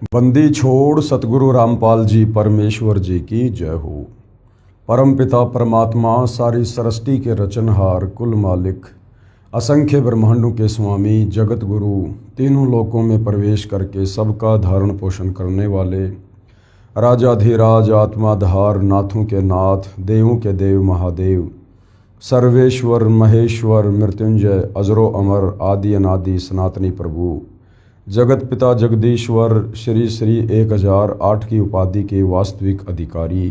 बंदी छोड़ सतगुरु रामपाल जी परमेश्वर जी की जय हो। परम पिता परमात्मा सारी सृष्टि के रचनहार कुल मालिक असंख्य ब्रह्मांडों के स्वामी जगत गुरु तीनों लोकों में प्रवेश करके सबका धारण पोषण करने वाले राजाधिराज आत्माधार नाथों के नाथ देवों के देव महादेव सर्वेश्वर महेश्वर मृत्युंजय अजरो अमर आदि अनादि सनातनी प्रभु जगत पिता जगदीश्वर श्री श्री 1008 की उपाधि के वास्तविक अधिकारी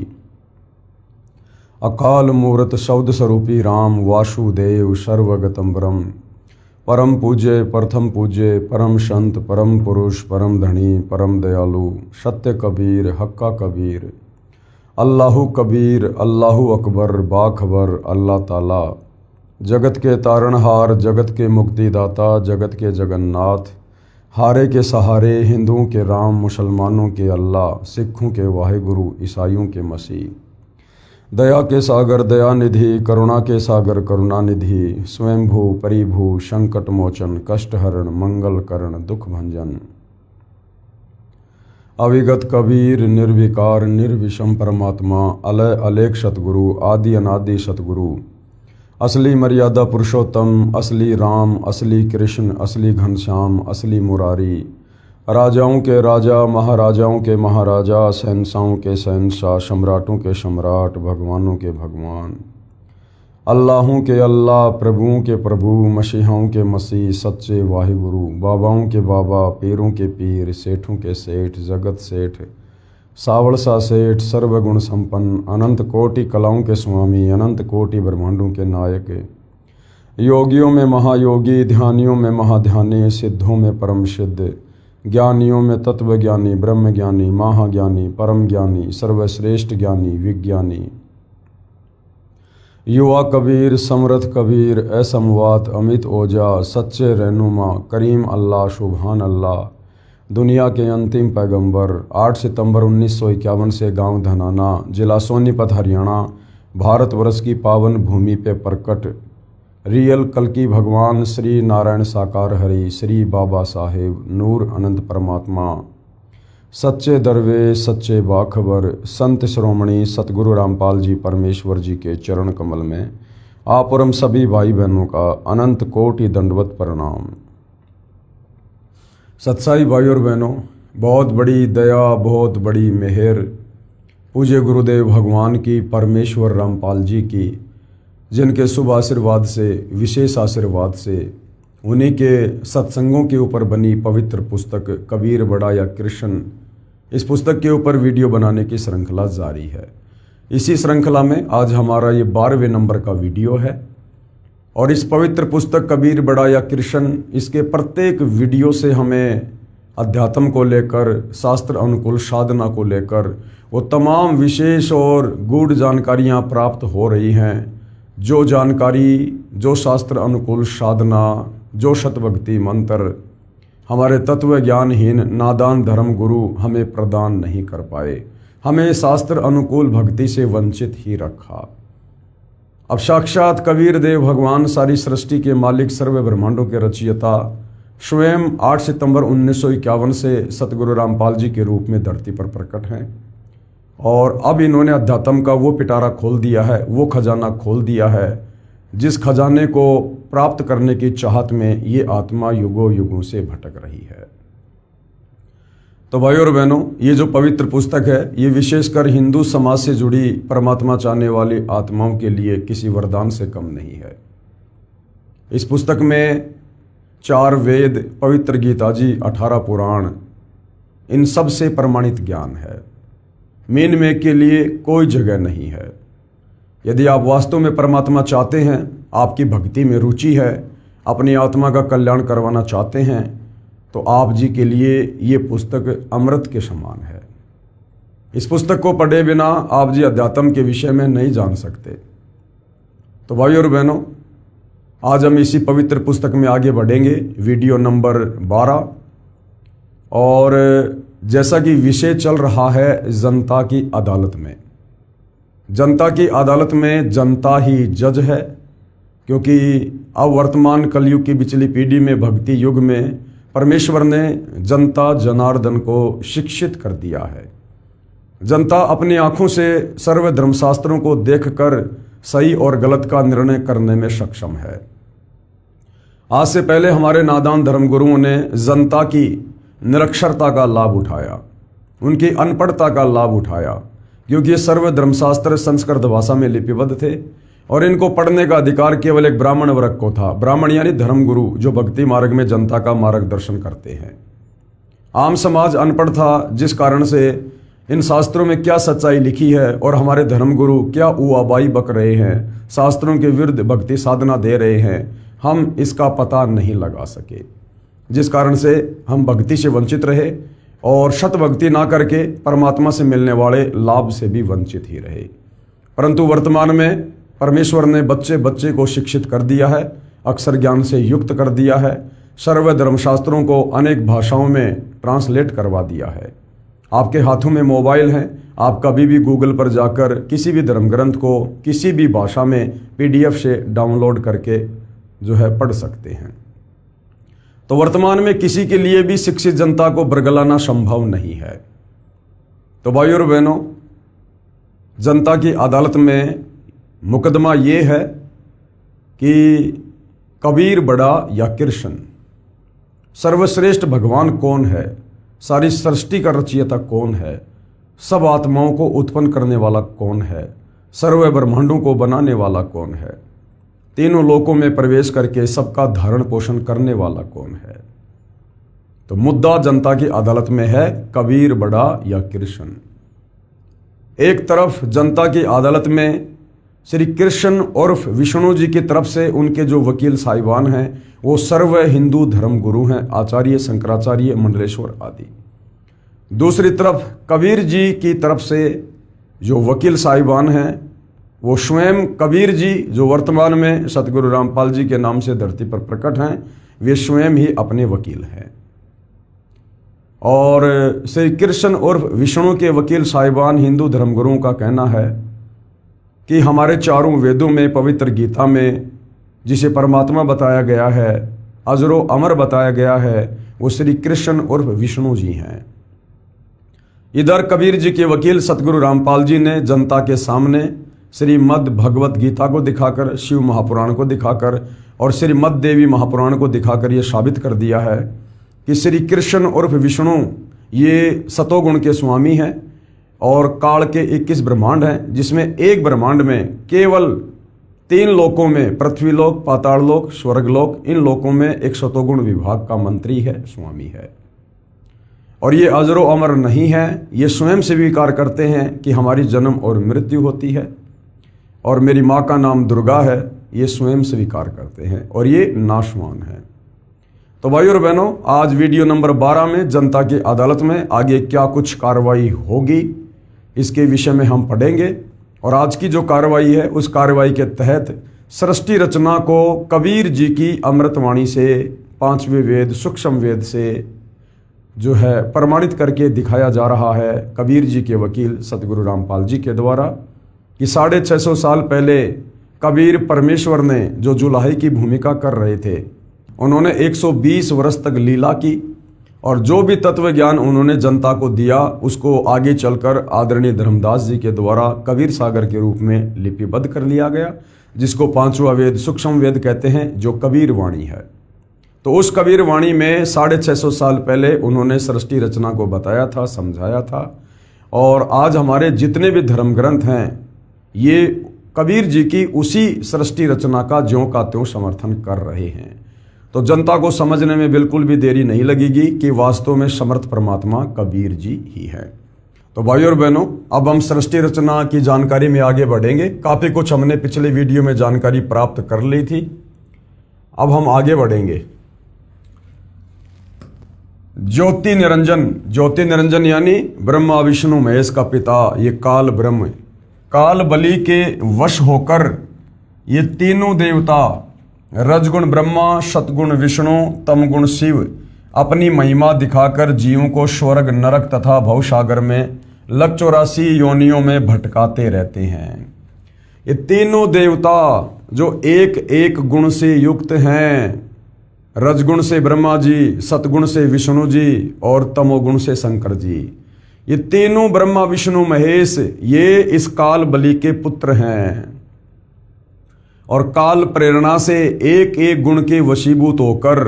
अकाल मूर्त शब्द स्वरूपी राम वासुदेव सर्वगतम ब्रह्म परम पूज्य प्रथम पूज्य परम संत परम पुरुष परम धनी परम दयालु सत्य कबीर हक्का कबीर अल्लाहु कबीर अल्लाहु अकबर बाखबर अल्लाह ताला जगत के तारणहार जगत के मुक्तिदाता जगत के जगन्नाथ हारे के सहारे हिंदुओं के राम मुसलमानों के अल्लाह सिखों के वाहिगुरु ईसाइयों के मसीह दया के सागर दयानिधि करुणा के सागर करुणानिधि स्वयंभू परिभू संकट मोचन कष्टहरण मंगल करण दुख भंजन अविगत कबीर निर्विकार निर्विषम परमात्मा अलय अलेख सतगुरु आदि अनादि सतगुरु असली मर्यादा पुरुषोत्तम असली राम असली कृष्ण असली घनश्याम असली मुरारी राजाओं के राजा महाराजाओं के महाराजा शहंशाहों के शहंशाह सम्राटों के सम्राट भगवानों के भगवान अल्लाहों के अल्लाह प्रभुओं के प्रभु मसीहाओं के मसीह सच्चे वाहिगुरु बाबाओं के बाबा पीरों के पीर सेठों के सेठ जगत सेठ सावड़ सा सेठ सर्वगुण संपन्न अनंत कोटि कलाओं के स्वामी अनंत कोटि ब्रह्मांडों के नायक योगियों में महायोगी ध्यानियों में महाध्यानी सिद्धों में परम सिद्ध ज्ञानियों में तत्वज्ञानी ब्रह्म ज्ञानी महाज्ञानी परम ज्ञानी सर्वश्रेष्ठ ज्ञानी विज्ञानी युवा कबीर समर्थ कबीर असमवात अमित ओजा सच्चे रहनुमा करीम अल्लाह सुभान अल्लाह दुनिया के अंतिम पैगंबर 8 सितंबर 1951 से गांव धनाना जिला सोनीपत हरियाणा भारतवर्ष की पावन भूमि पे प्रकट रियल कल्कि भगवान श्री नारायण साकार हरि श्री बाबा साहेब नूर अनंत परमात्मा सच्चे दरवेश सच्चे बाखबर संत श्रोमणी सतगुरु रामपाल जी परमेश्वर जी के चरण कमल में आप और हम सभी भाई बहनों का अनंत कोटि दंडवत प्रणाम। सत्साई भाई और बहनों, बहुत बड़ी दया बहुत बड़ी मेहर पूज्य गुरुदेव भगवान की परमेश्वर रामपाल जी की जिनके शुभ आशीर्वाद से विशेष आशीर्वाद से उन्हीं के सत्संगों के ऊपर बनी पवित्र पुस्तक कबीर बड़ा या कृष्ण इस पुस्तक के ऊपर वीडियो बनाने की श्रृंखला जारी है। इसी श्रृंखला में आज हमारा ये 12वें नंबर का वीडियो है और इस पवित्र पुस्तक कबीर बड़ा या कृष्ण इसके प्रत्येक वीडियो से हमें अध्यात्म को लेकर शास्त्र अनुकूल साधना को लेकर वो तमाम विशेष और गूढ़ जानकारियाँ प्राप्त हो रही हैं। जो जानकारी जो शास्त्र अनुकूल साधना जो शतभक्ति मंत्र हमारे तत्व ज्ञानहीन नादान धर्म गुरु हमें प्रदान नहीं कर पाए, हमें शास्त्र अनुकूल भक्ति से वंचित ही रखा। अब साक्षात कबीर देव भगवान सारी सृष्टि के मालिक सर्व ब्रह्मांडों के रचयिता स्वयं 8 सितंबर 1951 से सतगुरु रामपाल जी के रूप में धरती पर प्रकट हैं और अब इन्होंने अध्यात्म का वो पिटारा खोल दिया है, वो खजाना खोल दिया है जिस खजाने को प्राप्त करने की चाहत में ये आत्मा युगों युगों से भटक रही है। तो भाई और बहनों, ये जो पवित्र पुस्तक है ये विशेषकर हिंदू समाज से जुड़ी परमात्मा चाहने वाली आत्माओं के लिए किसी वरदान से कम नहीं है। इस पुस्तक में 4 वेद पवित्र गीता जी 18 पुराण इन सब से प्रमाणित ज्ञान है। मीन में के लिए कोई जगह नहीं है। यदि आप वास्तव में परमात्मा चाहते हैं, आपकी भक्ति में रुचि है, अपनी आत्मा का कल्याण करवाना चाहते हैं तो आप जी के लिए ये पुस्तक अमृत के समान है। इस पुस्तक को पढ़े बिना आप जी अध्यात्म के विषय में नहीं जान सकते। तो भाई और बहनों, आज हम इसी पवित्र पुस्तक में आगे बढ़ेंगे, वीडियो नंबर 12। और जैसा कि विषय चल रहा है जनता की अदालत में, जनता की अदालत में जनता ही जज है, क्योंकि अब वर्तमान कलयुग की पिछली पीढ़ी में भक्ति युग में परमेश्वर ने जनता जनार्दन को शिक्षित कर दिया है। जनता अपनी आंखों से सर्व धर्मशास्त्रों को देखकर सही और गलत का निर्णय करने में सक्षम है। आज से पहले हमारे नादान धर्मगुरुओं ने जनता की निरक्षरता का लाभ उठाया, उनकी अनपढ़ता का लाभ उठाया, क्योंकि ये सर्व धर्मशास्त्र संस्कृत भाषा में लिपिबद्ध थे और इनको पढ़ने का अधिकार केवल एक ब्राह्मण वर्ग को था। ब्राह्मण यानी धर्मगुरु, जो भक्ति मार्ग में जनता का मार्गदर्शन करते हैं। आम समाज अनपढ़ था, जिस कारण से इन शास्त्रों में क्या सच्चाई लिखी है और हमारे धर्मगुरु क्या उआबाई बक रहे हैं, शास्त्रों के विरुद्ध भक्ति साधना दे रहे हैं, हम इसका पता नहीं लगा सके, जिस कारण से हम भक्ति से वंचित रहे और शत भक्ति ना करके परमात्मा से मिलने वाले लाभ से भी वंचित ही रहे। परंतु वर्तमान में परमेश्वर ने बच्चे बच्चे को शिक्षित कर दिया है, अक्षर ज्ञान से युक्त कर दिया है, सर्व धर्मशास्त्रों को अनेक भाषाओं में ट्रांसलेट करवा दिया है। आपके हाथों में मोबाइल हैं, आप कभी भी गूगल पर जाकर किसी भी धर्म ग्रंथ को किसी भी भाषा में PDF से डाउनलोड करके जो है पढ़ सकते हैं। तो वर्तमान में किसी के लिए भी शिक्षित जनता को बरगलाना संभव नहीं है। तो भाइयों और बहनों, जनता की अदालत में मुकदमा ये है कि कबीर बड़ा या कृष्ण, सर्वश्रेष्ठ भगवान कौन है, सारी सृष्टि का रचयिता कौन है, सब आत्माओं को उत्पन्न करने वाला कौन है, सर्व ब्रह्मांडों को बनाने वाला कौन है, तीनों लोकों में प्रवेश करके सबका धारण पोषण करने वाला कौन है। तो मुद्दा जनता की अदालत में है कबीर बड़ा या कृष्ण। एक तरफ जनता की अदालत में श्री कृष्ण उर्फ विष्णु जी की तरफ से उनके जो वकील साहिबान हैं वो सर्व हिंदू धर्म गुरु हैं, आचार्य शंकराचार्य मंडलेश्वर आदि। दूसरी तरफ कबीर जी की तरफ से जो वकील साहिबान हैं वो स्वयं कबीर जी, जो वर्तमान में सतगुरु रामपाल जी के नाम से धरती पर प्रकट हैं, वे स्वयं ही अपने वकील हैं। और श्री कृष्ण उर्फ विष्णु के वकील साहिबान हिंदू धर्मगुरुओं का कहना है कि हमारे चारों वेदों में, पवित्र गीता में जिसे परमात्मा बताया गया है, अजरो अमर बताया गया है, वो श्री कृष्ण उर्फ विष्णु जी हैं। इधर कबीर जी के वकील सतगुरु रामपाल जी ने जनता के सामने श्रीमद् भगवत गीता को दिखाकर, शिव महापुराण को दिखाकर और श्रीमद् देवी महापुराण को दिखाकर ये साबित कर दिया है कि श्री कृष्ण उर्फ विष्णु ये सतोगुण के स्वामी हैं और काल के 21 ब्रह्मांड हैं, जिसमें एक ब्रह्मांड में केवल 3 लोकों में, पृथ्वी लोक, पाताल लोक, स्वर्ग लोक, इन लोकों में एक सतोगुण विभाग का मंत्री है, स्वामी है। और ये अजरो अमर नहीं है, ये स्वयं स्वीकार करते हैं कि हमारी जन्म और मृत्यु होती है और मेरी माँ का नाम दुर्गा है, ये स्वयं स्वीकार करते हैं और ये नाशवान है। तो भाइयों और बहनों, आज वीडियो नंबर 12 में जनता की अदालत में आगे क्या कुछ कार्रवाई होगी इसके विषय में हम पढ़ेंगे। और आज की जो कार्रवाई है उस कार्रवाई के तहत सृष्टि रचना को कबीर जी की अमृतवाणी से, 5वें वेद सूक्ष्म वेद से जो है प्रमाणित करके दिखाया जा रहा है कबीर जी के वकील सतगुरु रामपाल जी के द्वारा कि 650 साल पहले कबीर परमेश्वर ने जो जुलाही की भूमिका कर रहे थे, उन्होंने 120 वर्ष तक लीला की और जो भी तत्व ज्ञान उन्होंने जनता को दिया उसको आगे चलकर आदरणीय धर्मदास जी के द्वारा कबीर सागर के रूप में लिपिबद्ध कर लिया गया, जिसको 5वां वेद सूक्ष्म वेद कहते हैं, जो कबीर वाणी है। तो उस कबीर वाणी में 650 साल पहले उन्होंने सृष्टि रचना को बताया था, समझाया था। और आज हमारे जितने भी धर्म ग्रंथ हैं ये कबीर जी की उसी सृष्टि रचना का ज्यों का त्यों समर्थन कर रहे हैं। तो जनता को समझने में बिल्कुल भी देरी नहीं लगेगी कि वास्तव में समर्थ परमात्मा कबीर जी ही है। तो भाइयों और बहनों, अब हम सृष्टि रचना की जानकारी में आगे बढ़ेंगे। काफ़ी कुछ हमने पिछले वीडियो में जानकारी प्राप्त कर ली थी, अब हम आगे बढ़ेंगे। ज्योति निरंजन, ज्योति निरंजन यानी ब्रह्मा विष्णु महेश का पिता, ये काल ब्रह्म, काल बलि के वश होकर ये तीनों देवता, रजगुण ब्रह्मा, सतगुण विष्णु, तमगुण शिव, अपनी महिमा दिखाकर जीवों को स्वर्ग, नरक तथा भवसागर में लग 84 योनियों में भटकाते रहते हैं। ये तीनों देवता जो एक एक गुण से युक्त हैं, रजगुण से ब्रह्मा जी, सतगुण से विष्णु जी और तमोगुण से शंकर जी। ये तीनों ब्रह्मा विष्णु महेश ये इस काल बलि के पुत्र हैं और काल प्रेरणा से एक एक गुण के वशीभूत होकर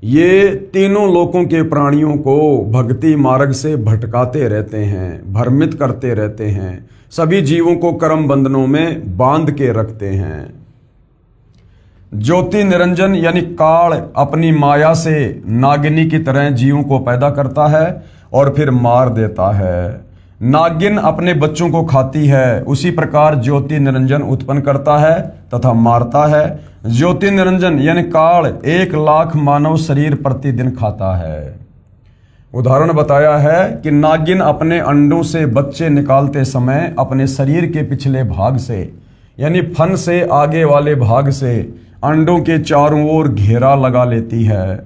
ये तीनों लोकों के प्राणियों को भक्ति मार्ग से भटकाते रहते हैं, भ्रमित करते रहते हैं, सभी जीवों को कर्म बंधनों में बांध के रखते हैं। ज्योति निरंजन यानी काल अपनी माया से नागिनी की तरह जीवों को पैदा करता है और फिर मार देता है। नागिन अपने बच्चों को खाती है, उसी प्रकार ज्योति निरंजन उत्पन्न करता है तथा मारता है। ज्योति निरंजन यानी काल 1,00,000 मानव शरीर प्रतिदिन खाता है। उदाहरण बताया है कि नागिन अपने अंडों से बच्चे निकालते समय अपने शरीर के पिछले भाग से यानी फन से आगे वाले भाग से अंडों के चारों ओर घेरा लगा लेती है।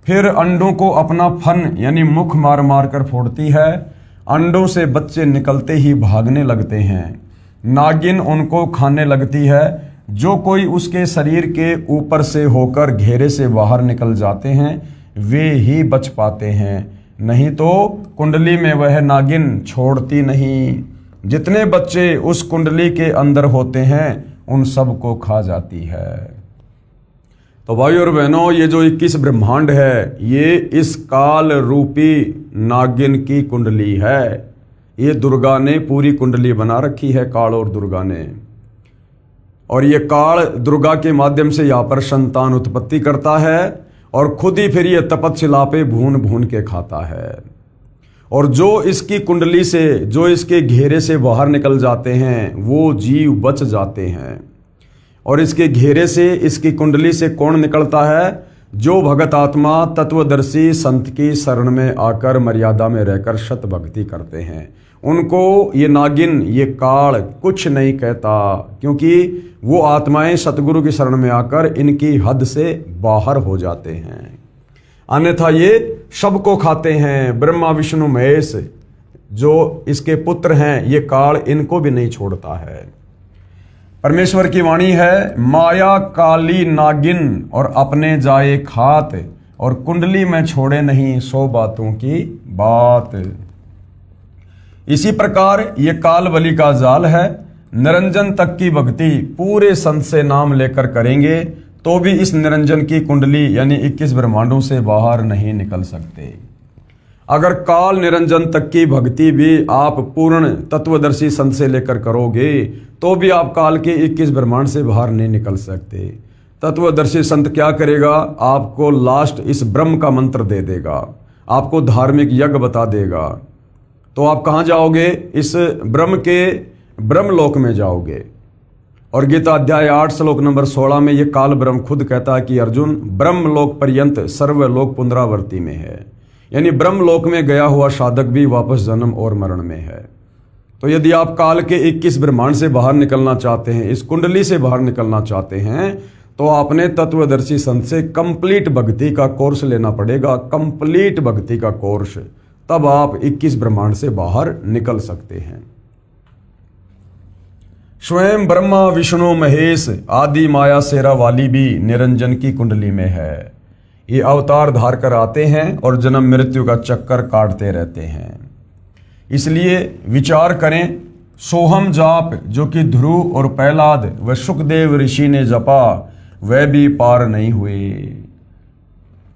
फिर अंडों को अपना फन यानी मुख मार मार कर फोड़ती है। अंडों से बच्चे निकलते ही भागने लगते हैं। नागिन उनको खाने लगती है। जो कोई उसके शरीर के ऊपर से होकर घेरे से बाहर निकल जाते हैं वे ही बच पाते हैं, नहीं तो कुंडली में वह नागिन छोड़ती नहीं। जितने बच्चे उस कुंडली के अंदर होते हैं उन सबको खा जाती है। तो भाई और बहनों, ये जो 21 ब्रह्मांड है ये इस काल रूपी नागिन की कुंडली है। ये दुर्गा ने पूरी कुंडली बना रखी है, काल और दुर्गा ने। और ये काल दुर्गा के माध्यम से यहाँ पर संतान उत्पत्ति करता है और खुद ही फिर ये तपतशिला पे भून भून के खाता है। और जो इसकी कुंडली से, जो इसके घेरे से बाहर निकल जाते हैं वो जीव बच जाते हैं। और इसके घेरे से, इसकी कुंडली से कौन निकलता है? जो भगत आत्मा तत्वदर्शी संत की शरण में आकर मर्यादा में रहकर शत भक्ति करते हैं, उनको ये नागिन, ये काल कुछ नहीं कहता, क्योंकि वो आत्माएं सतगुरु की शरण में आकर इनकी हद से बाहर हो जाते हैं। अन्यथा ये सबको खाते हैं। ब्रह्मा विष्णु महेश जो इसके पुत्र हैं, ये काल इनको भी नहीं छोड़ता है। परमेश्वर की वाणी है, माया काली नागिन और अपने जाए खात और कुंडली में छोड़े नहीं 100 बातों की बात। इसी प्रकार ये काल बलि का जाल है। निरंजन तक की भक्ति पूरे संत से नाम लेकर करेंगे तो भी इस निरंजन की कुंडली यानी 21 ब्रह्मांडों से बाहर नहीं निकल सकते। अगर काल निरंजन तक की भक्ति भी आप पूर्ण तत्वदर्शी संत से लेकर करोगे तो भी आप काल के 21 ब्रह्मांड से बाहर नहीं निकल सकते। तत्वदर्शी संत क्या करेगा? आपको लास्ट इस ब्रह्म का मंत्र दे देगा, आपको धार्मिक यज्ञ बता देगा, तो आप कहाँ जाओगे? इस ब्रह्म के ब्रह्मलोक में जाओगे। और गीता अध्याय 8 श्लोक नंबर 16 में ये काल ब्रह्म खुद कहता है कि अर्जुन, ब्रह्मलोक पर्यंत सर्वलोक पुनरावर्ती में है, यानी ब्रह्मलोक में गया हुआ साधक भी वापस जन्म और मरण में है। तो यदि आप काल के 21 ब्रह्मांड से बाहर निकलना चाहते हैं, इस कुंडली से बाहर निकलना चाहते हैं, तो आपने तत्वदर्शी संत से कंप्लीट भक्ति का कोर्स लेना पड़ेगा, कंप्लीट भक्ति का कोर्स, तब आप 21 ब्रह्मांड से बाहर निकल सकते हैं। स्वयं ब्रह्मा विष्णु महेश आदि माया शेरा वाली भी निरंजन की कुंडली में है। ये अवतार धार कर आते हैं और जन्म मृत्यु का चक्कर काटते रहते हैं। इसलिए विचार करें, सोहम जाप जो कि ध्रुव और प्रहलाद व सुखदेव ऋषि ने जपा वह भी पार नहीं हुए,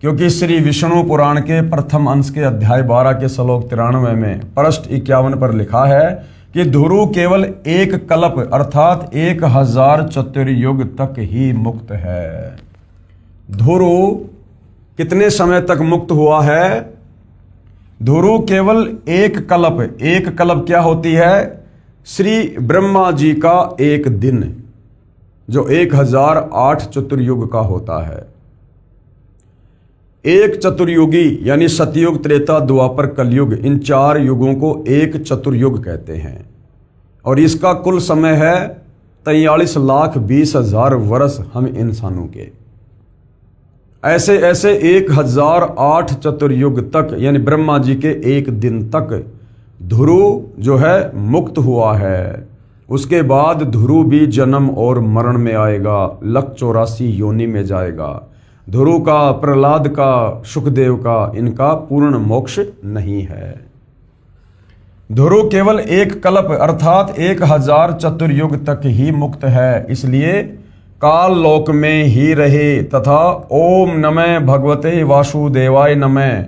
क्योंकि श्री विष्णु पुराण के प्रथम अंश के अध्याय 12 के श्लोक 93 में पृष्ठ 51 पर लिखा है कि ध्रुव केवल 1 कल्प अर्थात 1000 चतुर्युग तक ही मुक्त है। ध्रुव कितने समय तक मुक्त हुआ है? ध्रुव केवल 1 कल्प। 1 कल्प क्या होती है? श्री ब्रह्मा जी का 1 दिन, जो 1008 चतुर्युग का होता है। एक चतुर्युगी यानी सतयुग, त्रेता, द्वापर, कलयुग, इन 4 युगों को एक चतुर्युग कहते हैं। और इसका कुल समय है 43,20,000 वर्ष हम इंसानों के। ऐसे ऐसे 1008 चतुर्युग तक यानी ब्रह्मा जी के 1 दिन तक ध्रुव जो है मुक्त हुआ है। उसके बाद ध्रुव भी जन्म और मरण में आएगा, 184 योनि में जाएगा। ध्रुव का, प्रहलाद का, सुखदेव का, इनका पूर्ण मोक्ष नहीं है। ध्रुव केवल एक कल्प अर्थात 1000 चतुर्युग तक ही मुक्त है, इसलिए काल लोक में ही रहे तथा ओम नमः भगवते वासुदेवाय नमः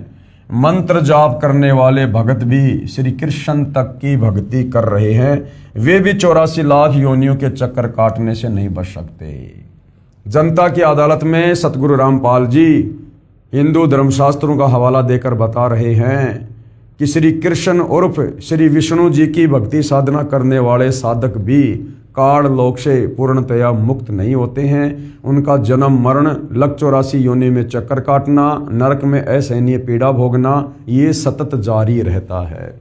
मंत्र जाप करने वाले भगत भी श्री कृष्ण तक की भक्ति कर रहे हैं। वे भी 84 लाख योनियों के चक्कर काटने से नहीं बच सकते। जनता की अदालत में सतगुरु रामपाल जी हिंदू धर्मशास्त्रों का हवाला देकर बता रहे हैं कि श्री कृष्ण उर्फ श्री विष्णु जी की भक्ति साधना करने वाले साधक भी काल लोक से पूर्णतया मुक्त नहीं होते हैं। उनका जन्म मरण, लक 84 योनि में चक्कर काटना, नरक में असहनीय पीड़ा भोगना, ये सतत जारी रहता है।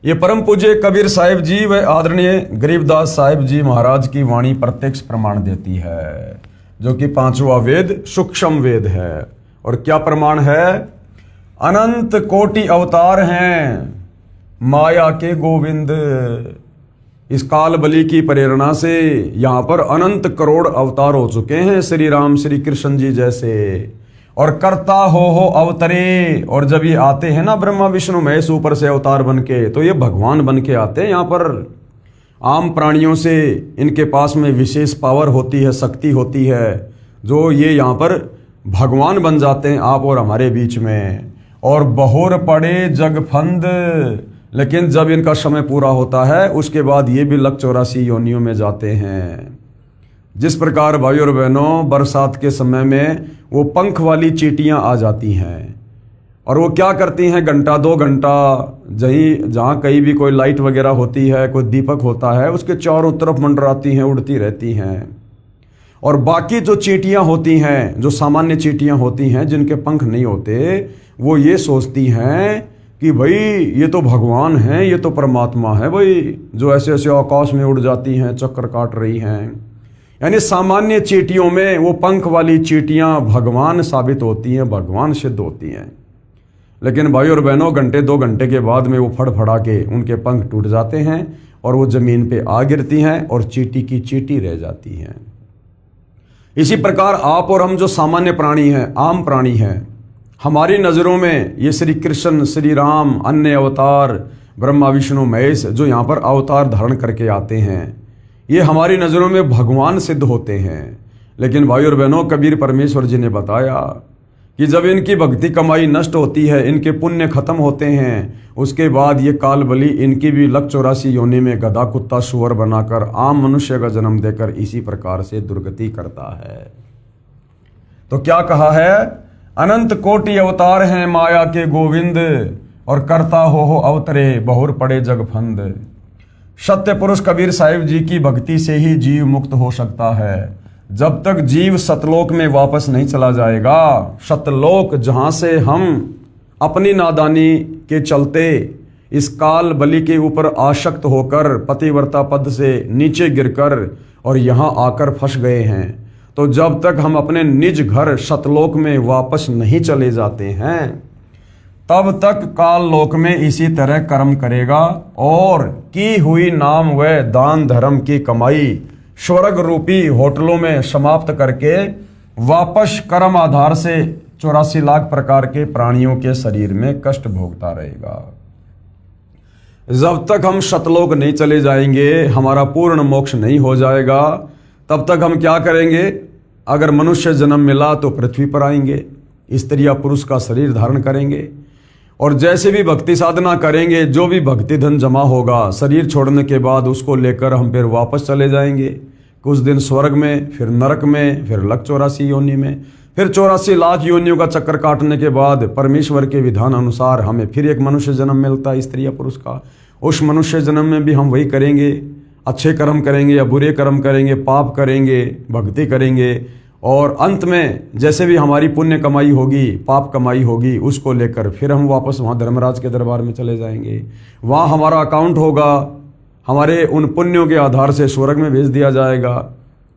ये परम पूज्य कबीर साहिब जी व आदरणीय गरीबदास साहिब जी महाराज की वाणी प्रत्यक्ष प्रमाण देती है, जो कि 5वां वेद सूक्ष्म वेद है। और क्या प्रमाण है? अनंत कोटि अवतार हैं माया के गोविंद। इस काल बलि की प्रेरणा से यहाँ पर अनंत करोड़ अवतार हो चुके हैं श्री राम श्री कृष्ण जी जैसे। और करता हो अवतरे, और जब ये आते हैं ना ब्रह्मा विष्णु महेश ऊपर से अवतार बन के, तो ये भगवान बन के आते हैं। यहाँ पर आम प्राणियों से इनके पास में विशेष पावर होती है, शक्ति होती है, जो ये यहाँ पर भगवान बन जाते हैं आप और हमारे बीच में। और बहुर पड़े जग फंद, लेकिन जब इनका समय पूरा होता है उसके बाद ये भी लक 84 योनियों में जाते हैं। जिस प्रकार भाई और बहनों बरसात के समय में वो पंख वाली चींटियां आ जाती हैं और वो क्या करती हैं, घंटा 2 घंटा जहाँ कहीं भी कोई लाइट वगैरह होती है, कोई दीपक होता है, उसके चारों तरफ मंडराती हैं, उड़ती रहती हैं। और बाकी जो चींटियां होती हैं, जो सामान्य चींटियां होती हैं जिनके पंख नहीं होते, वो ये सोचती हैं कि भाई ये तो भगवान हैं, ये तो परमात्मा है भाई, जो ऐसे ऐसे आकाश में उड़ जाती हैं, चक्कर काट रही हैं। यानी सामान्य चींटियों में वो पंख वाली चींटियां भगवान साबित होती हैं, भगवान सिद्ध होती हैं। लेकिन भाई और बहनों घंटे 2 घंटे के बाद में वो फड़फड़ा के उनके पंख टूट जाते हैं और वो जमीन पे आ गिरती हैं और चींटी की चींटी रह जाती हैं। इसी प्रकार आप और हम जो सामान्य प्राणी हैं, आम प्राणी हैं, हमारी नज़रों में ये श्री कृष्ण, श्री राम, अन्य अवतार, ब्रह्मा विष्णु महेश जो यहाँ पर अवतार धारण करके आते हैं, ये हमारी नज़रों में भगवान सिद्ध होते हैं। लेकिन भाई और बहनों कबीर परमेश्वर जी ने बताया कि जब इनकी भक्ति कमाई नष्ट होती है, इनके पुण्य खत्म होते हैं, उसके बाद ये काल बलि इनकी भी लक 84 योनि में गधा कुत्ता सुअर बनाकर आम मनुष्य का जन्म देकर इसी प्रकार से दुर्गति करता है। तो क्या कहा है? अनंत कोटि अवतार हैं माया के गोविंद, और करता हो अवतरे बहुर पड़े जग फंद। सत्य पुरुष कबीर साहिब जी की भक्ति से ही जीव मुक्त हो सकता है। जब तक जीव सतलोक में वापस नहीं चला जाएगा, सतलोक जहां से हम अपनी नादानी के चलते इस काल बलि के ऊपर आसक्त होकर पतिव्रता पद से नीचे गिरकर और यहां आकर फंस गए हैं, तो जब तक हम अपने निज घर सतलोक में वापस नहीं चले जाते हैं, तब तक काल लोक में इसी तरह कर्म करेगा और की हुई नाम व दान धर्म की कमाई स्वर्ग रूपी होटलों में समाप्त करके वापस कर्म आधार से 84 लाख प्रकार के प्राणियों के शरीर में कष्ट भोगता रहेगा। जब तक हम सतलोक नहीं चले जाएंगे, हमारा पूर्ण मोक्ष नहीं हो जाएगा, तब तक हम क्या करेंगे? अगर मनुष्य जन्म मिला तो पृथ्वी पर आएंगे, स्त्री या पुरुष का शरीर धारण करेंगे और जैसे भी भक्ति साधना करेंगे, जो भी भक्ति धन जमा होगा शरीर छोड़ने के बाद उसको लेकर हम फिर वापस चले जाएंगे। कुछ दिन स्वर्ग में, फिर नरक में, फिर लक 84 योनि में, फिर 84 लाख योनियों का चक्कर काटने के बाद परमेश्वर के विधान अनुसार हमें फिर एक मनुष्य जन्म मिलता है, स्त्री या पुरुष का। उस मनुष्य जन्म में भी हम वही करेंगे, अच्छे कर्म करेंगे या बुरे कर्म करेंगे, पाप करेंगे, भक्ति करेंगे, और अंत में जैसे भी हमारी पुण्य कमाई होगी, पाप कमाई होगी, उसको लेकर फिर हम वापस वहाँ धर्मराज के दरबार में चले जाएंगे। वहाँ हमारा अकाउंट होगा, हमारे उन पुण्यों के आधार से स्वर्ग में भेज दिया जाएगा।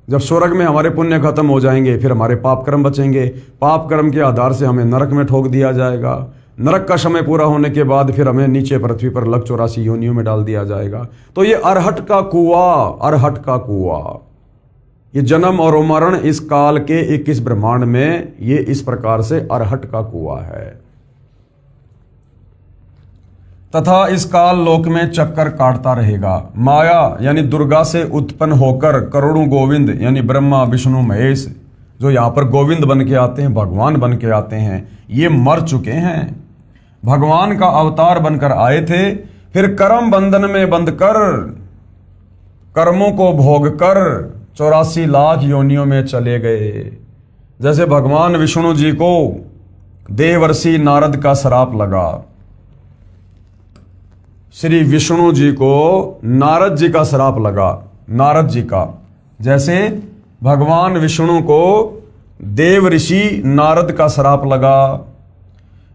जब स्वर्ग में हमारे पुण्य खत्म हो जाएंगे, फिर हमारे पाप कर्म बचेंगे, पाप कर्म के आधार से हमें नरक में ठोक दिया जाएगा। नरक का समय पूरा होने के बाद फिर हमें नीचे पृथ्वी पर लक 84 योनियों में डाल दिया जाएगा। तो ये अरहट का कुआं, अरहट का कुआं। ये जन्म और मरण इस काल के 21 ब्रह्मांड में ये इस प्रकार से अरहट का कुआं है। तथा इस काल लोक में चक्कर काटता रहेगा। माया यानी दुर्गा से उत्पन्न होकर करोड़ों गोविंद यानी ब्रह्मा विष्णु महेश जो यहाँ पर गोविंद बन के आते हैं, भगवान बन के आते हैं, ये मर चुके हैं। भगवान का अवतार बनकर आए थे, फिर कर्म बंधन में बंध कर कर्मों को भोग कर 84 लाख योनियों में चले गए। जैसे भगवान विष्णु जी को देवर्षि नारद का श्राप लगा, श्री विष्णु जी को नारद जी का श्राप लगा, नारद जी का, जैसे भगवान विष्णु को देव ऋषि नारद का श्राप लगा।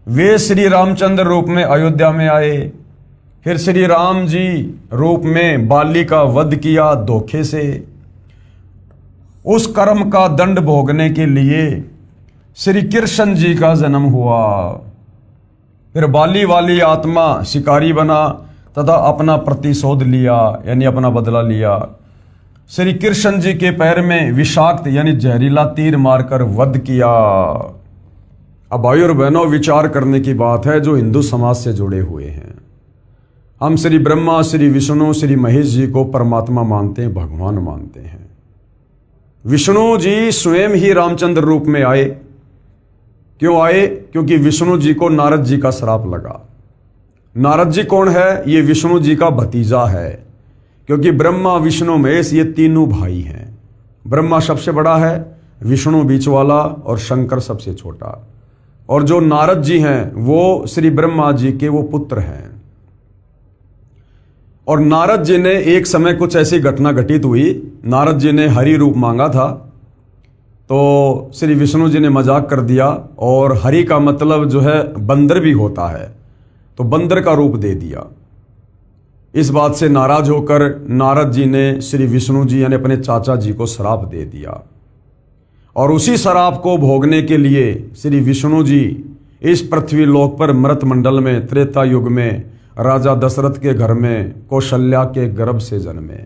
वे श्री रामचंद्र रूप में अयोध्या में आए, फिर श्री राम जी रूप में बाली का वध किया धोखे से। उस कर्म का दंड भोगने के लिए श्री कृष्ण जी का जन्म हुआ। फिर बाली वाली आत्मा शिकारी बना तथा अपना प्रतिशोध लिया यानी अपना बदला लिया। श्री कृष्ण जी के पैर में विषाक्त यानी जहरीला तीर मारकर वध किया। अब भाई और बहनों, विचार करने की बात है जो हिंदू समाज से जुड़े हुए हैं। हम श्री ब्रह्मा, श्री विष्णु, श्री महेश जी को परमात्मा मानते हैं, भगवान मानते हैं। विष्णु जी स्वयं ही रामचंद्र रूप में आए। क्यों आए? क्योंकि विष्णु जी को नारद जी का श्राप लगा। नारद जी कौन है? ये विष्णु जी का भतीजा है, क्योंकि ब्रह्मा विष्णु महेश ये तीनों भाई हैं। ब्रह्मा सबसे बड़ा है, विष्णु बीच वाला और शंकर सबसे छोटा। और जो नारद जी हैं वो श्री ब्रह्मा जी के वो पुत्र हैं। और नारद जी ने एक समय कुछ ऐसी घटना घटित हुई, नारद जी ने हरि रूप मांगा था, तो श्री विष्णु जी ने मजाक कर दिया और हरि का मतलब जो है बंदर भी होता है, तो बंदर का रूप दे दिया। इस बात से नाराज होकर नारद जी ने श्री विष्णु जी यानी अपने चाचा जी को श्राप दे दिया। और उसी श्राप को भोगने के लिए श्री विष्णु जी इस पृथ्वी लोक पर मृत मंडल में त्रेता युग में राजा दशरथ के घर में कौशल्या के गर्भ से जन्मे।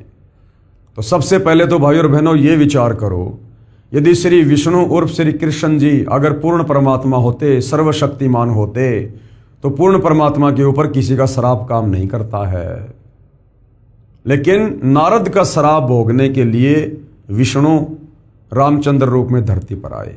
तो सबसे पहले तो भाई और बहनों ये विचार करो, यदि श्री विष्णु उर्फ श्री कृष्ण जी अगर पूर्ण परमात्मा होते, सर्वशक्तिमान होते, तो पूर्ण परमात्मा के ऊपर किसी का श्राप काम नहीं करता है। लेकिन नारद का श्राप भोगने के लिए विष्णु रामचंद्र रूप में धरती पर आए।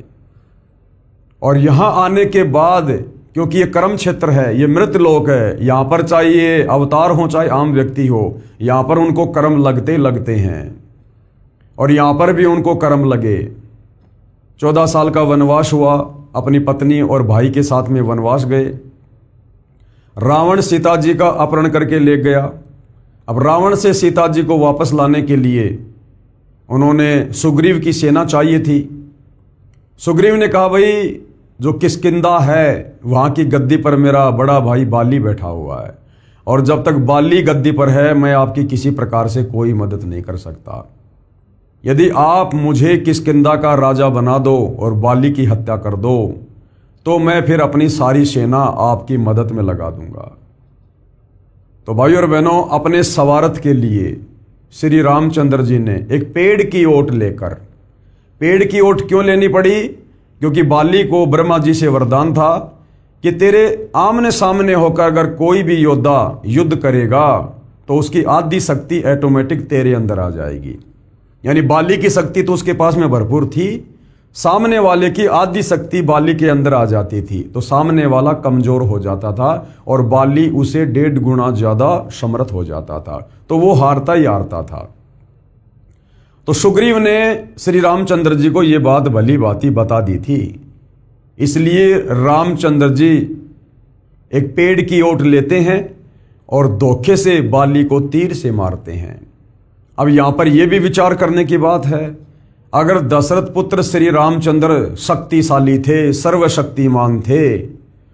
और यहां आने के बाद, क्योंकि ये कर्म क्षेत्र है, ये मृत लोक है, यहां पर चाहे ये अवतार हो चाहे आम व्यक्ति हो, यहां पर उनको कर्म लगते लगते हैं। और यहां पर भी उनको कर्म लगे। 14 साल का वनवास हुआ, अपनी पत्नी और भाई के साथ में वनवास गए। रावण सीता जी का अपहरण करके ले गया। अब रावण से सीता जी को वापस लाने के लिए उन्होंने सुग्रीव की सेना चाहिए थी। सुग्रीव ने कहा, भाई जो किष्किंधा है वहाँ की गद्दी पर मेरा बड़ा भाई बाली बैठा हुआ है, और जब तक बाली गद्दी पर है मैं आपकी किसी प्रकार से कोई मदद नहीं कर सकता। यदि आप मुझे किष्किंधा का राजा बना दो और बाली की हत्या कर दो, तो मैं फिर अपनी सारी सेना आपकी मदद में लगा दूंगा। तो भाई और बहनों, अपने स्वार्थ के लिए श्री रामचंद्र जी ने एक पेड़ की ओट लेकर, पेड़ की ओट क्यों लेनी पड़ी? क्योंकि बाली को ब्रह्मा जी से वरदान था कि तेरे आमने सामने होकर अगर कोई भी योद्धा युद्ध करेगा तो उसकी आदि शक्ति ऑटोमेटिक तेरे अंदर आ जाएगी। यानी बाली की शक्ति तो उसके पास में भरपूर थी, सामने वाले की आदि शक्ति बाली के अंदर आ जाती थी, तो सामने वाला कमजोर हो जाता था और बाली उसे 1.5 गुना ज्यादा समर्थ हो जाता था, तो वो हारता ही हारता था। तो सुग्रीव ने श्री रामचंद्र जी को ये बात भली भांति बता दी थी। इसलिए रामचंद्र जी एक पेड़ की ओट लेते हैं और धोखे से बाली को तीर से मारते हैं। अब यहां पर यह भी विचार करने की बात है, अगर दशरथ पुत्र श्री रामचंद्र शक्तिशाली थे, सर्वशक्तिमान थे,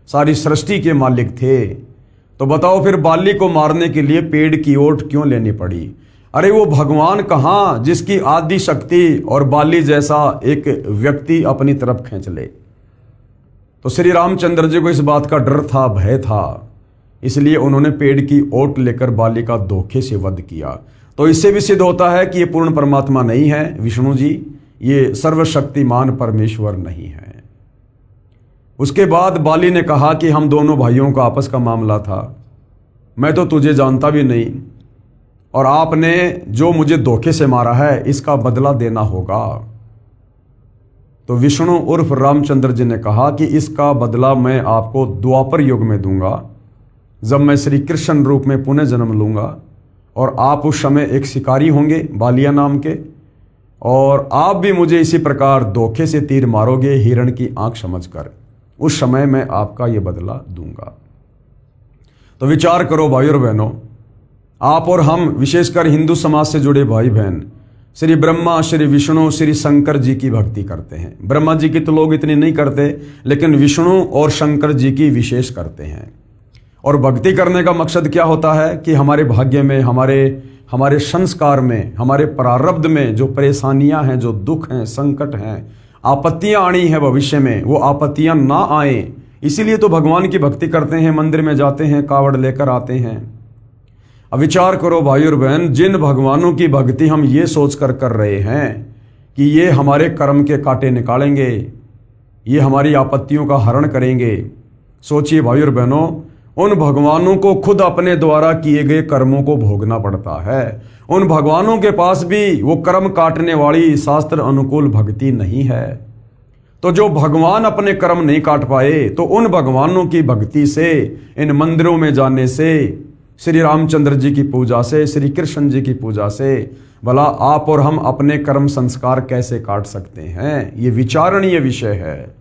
सारी सृष्टि के मालिक थे, तो बताओ फिर बाली को मारने के लिए पेड़ की ओट क्यों लेनी पड़ी? अरे वो भगवान कहां जिसकी आदि शक्ति और बाली जैसा एक व्यक्ति अपनी तरफ खींच ले। तो श्री रामचंद्र जी को इस बात का डर था, भय था, इसलिए उन्होंने पेड़ की ओट लेकर बाली का धोखे से वध किया। तो इससे भी सिद्ध होता है कि ये पूर्ण परमात्मा नहीं है विष्णु जी, ये सर्वशक्तिमान परमेश्वर नहीं है। उसके बाद बाली ने कहा कि हम दोनों भाइयों का आपस का मामला था, मैं तो तुझे जानता भी नहीं, और आपने जो मुझे धोखे से मारा है इसका बदला देना होगा। तो विष्णु उर्फ रामचंद्र जी ने कहा कि इसका बदला मैं आपको द्वापर युग में दूंगा, जब मैं श्री कृष्ण रूप में पुनः जन्म लूंगा, और आप उस समय एक शिकारी होंगे बालिया नाम के, और आप भी मुझे इसी प्रकार धोखे से तीर मारोगे हिरण की आंख समझकर। उस समय मैं आपका ये बदला दूंगा। तो विचार करो भाई और बहनों, आप और हम विशेषकर हिंदू समाज से जुड़े भाई बहन श्री ब्रह्मा, श्री विष्णु, श्री शंकर जी की भक्ति करते हैं। ब्रह्मा जी की तो लोग इतनी नहीं करते, लेकिन विष्णु और शंकर जी की विशेष करते हैं। और भक्ति करने का मकसद क्या होता है कि हमारे भाग्य में, हमारे संस्कार में, हमारे प्रारब्ध में जो परेशानियां हैं, जो दुख हैं, संकट हैं, आपत्तियां आनी है भविष्य में, वो आपत्तियां ना आए, इसीलिए तो भगवान की भक्ति करते हैं, मंदिर में जाते हैं, कावड़ लेकर आते हैं। अब विचार करो भाई और बहन, जिन भगवानों की भक्ति हम ये सोच कर रहे हैं कि ये हमारे कर्म के कांटे निकालेंगे, ये हमारी आपत्तियों का हरण करेंगे, सोचिए भाई और बहनों, उन भगवानों को खुद अपने द्वारा किए गए कर्मों को भोगना पड़ता है। उन भगवानों के पास भी वो कर्म काटने वाली शास्त्र अनुकूल भक्ति नहीं है। तो जो भगवान अपने कर्म नहीं काट पाए, तो उन भगवानों की भक्ति से, इन मंदिरों में जाने से, श्री रामचंद्र जी की पूजा से, श्री कृष्ण जी की पूजा से, भला आप और हम अपने कर्म संस्कार कैसे काट सकते हैं? ये विचारणीय विषय है।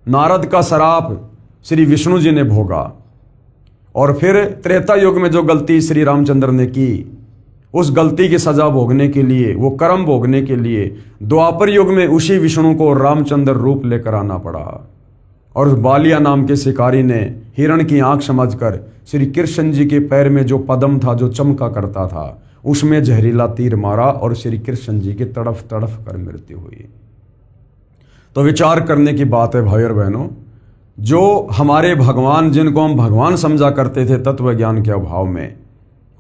नारद का श्राप श्री विष्णु जी ने भोगा, और फिर त्रेता युग में जो गलती श्री रामचंद्र ने की, उस गलती की सजा भोगने के लिए, वो कर्म भोगने के लिए द्वापर युग में उसी विष्णु को रामचंद्र रूप लेकर आना पड़ा। और बालिया नाम के शिकारी ने हिरण की आंख समझकर श्री कृष्ण जी के पैर में जो पद्म था, जो चमका करता था, उसमें जहरीला तीर मारा और श्री कृष्ण जी की तड़फ तड़फ कर मृत्यु हुई। तो विचार करने की बात है भाई और बहनों, जो हमारे भगवान, जिनको हम भगवान समझा करते थे तत्व ज्ञान के अभाव में,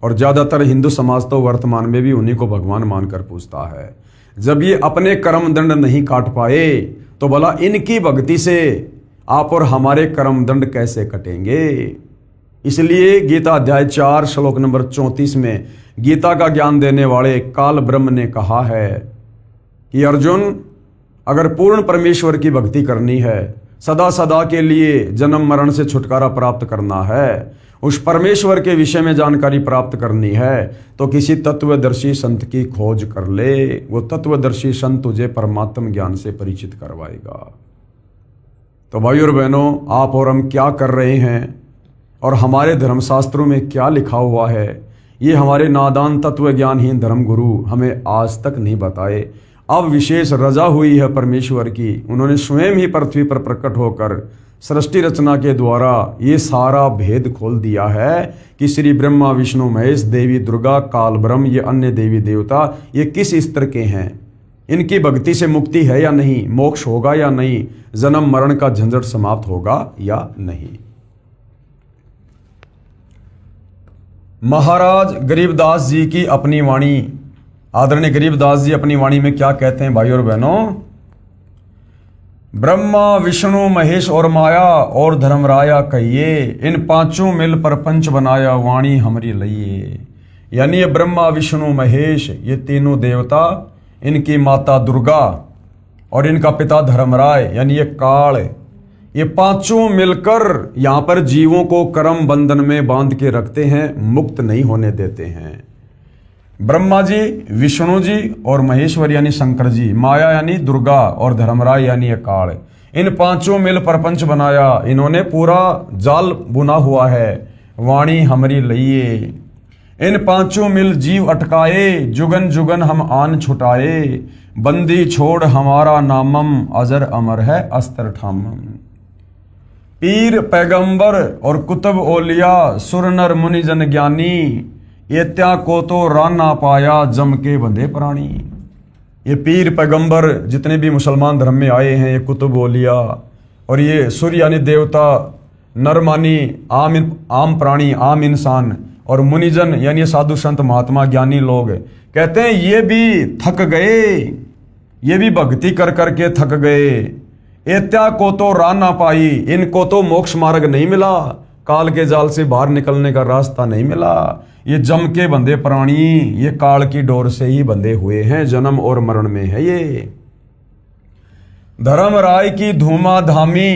और ज़्यादातर हिंदू समाज तो वर्तमान में भी उन्हीं को भगवान मानकर पूजता है, जब ये अपने कर्म दंड नहीं काट पाए, तो भला इनकी भक्ति से आप और हमारे कर्म दंड कैसे कटेंगे? इसलिए गीता अध्याय 4 श्लोक नंबर 34 में गीता का ज्ञान देने वाले काल ब्रह्म ने कहा है कि अर्जुन, अगर पूर्ण परमेश्वर की भक्ति करनी है, सदा सदा के लिए जन्म मरण से छुटकारा प्राप्त करना है, उस परमेश्वर के विषय में जानकारी प्राप्त करनी है, तो किसी तत्वदर्शी संत की खोज कर ले। वो तत्वदर्शी संत तुझे परमात्म ज्ञान से परिचित करवाएगा। तो भाई और बहनों, आप और हम क्या कर रहे हैं और हमारे धर्मशास्त्रों में क्या लिखा हुआ है, ये हमारे नादान तत्व ज्ञानहीन धर्मगुरु हमें आज तक नहीं बताए। अब विशेष रजा हुई है परमेश्वर की, उन्होंने स्वयं ही पृथ्वी पर प्रकट होकर सृष्टि रचना के द्वारा ये सारा भेद खोल दिया है कि श्री ब्रह्मा विष्णु महेश, देवी दुर्गा, काल ब्रह्म, ये अन्य देवी देवता, ये किस स्तर के हैं, इनकी भक्ति से मुक्ति है या नहीं, मोक्ष होगा या नहीं, जन्म मरण का झंझट समाप्त होगा या नहीं। महाराज गरीबदास जी की अपनी वाणी, आदरणीय गरीबदास जी अपनी वाणी में क्या कहते हैं भाई और बहनों? ब्रह्मा विष्णु महेश और माया और धर्मराया कहिए, इन पांचों मिल परपंच बनाया वाणी हमरी लइए। यानी ये ब्रह्मा विष्णु महेश, ये तीनों देवता, इनकी माता दुर्गा और इनका पिता धर्मराय यानी ये काल, ये पांचों मिलकर यहाँ पर जीवों को कर्म बंधन में बांध के रखते हैं, मुक्त नहीं होने देते हैं। ब्रह्मा जी, विष्णु जी और महेश्वर यानी शंकर जी, माया यानी दुर्गा और धर्मराय यानी काल, इन पांचों मिल प्रपंच बनाया, इन्होंने पूरा जाल बुना हुआ है, वाणी हमरी लइए। इन पांचों मिल जीव अटकाए, जुगन जुगन हम आन छुटाए, बंदी छोड़ हमारा नामम, अजर अमर है अस्तर ठामम। पीर पैगंबर और कुतुब ओलिया, सुर नर मुनि जन ज्ञानी, ये त्या को तो रान ना पाया, जम के बंधे प्राणी। ये पीर पैगंबर जितने भी मुसलमान धर्म में आए हैं, ये कुतुब ओलिया और ये सूर्य यानी देवता, नर मानी आम प्राणी, आम इंसान, और मुनिजन यानी साधु संत महात्मा ज्ञानी लोग कहते हैं ये भी थक गए, ये भी भक्ति कर करके थक गए। एत्या को तो राह ना पाई, इनको तो मोक्ष मार्ग नहीं मिला, काल के जाल से बाहर निकलने का रास्ता नहीं मिला। ये जम के बंधे प्राणी, ये काल की डोर से ही बंधे हुए हैं, जन्म और मरण में है ये। धर्म राय की धूमा धामी,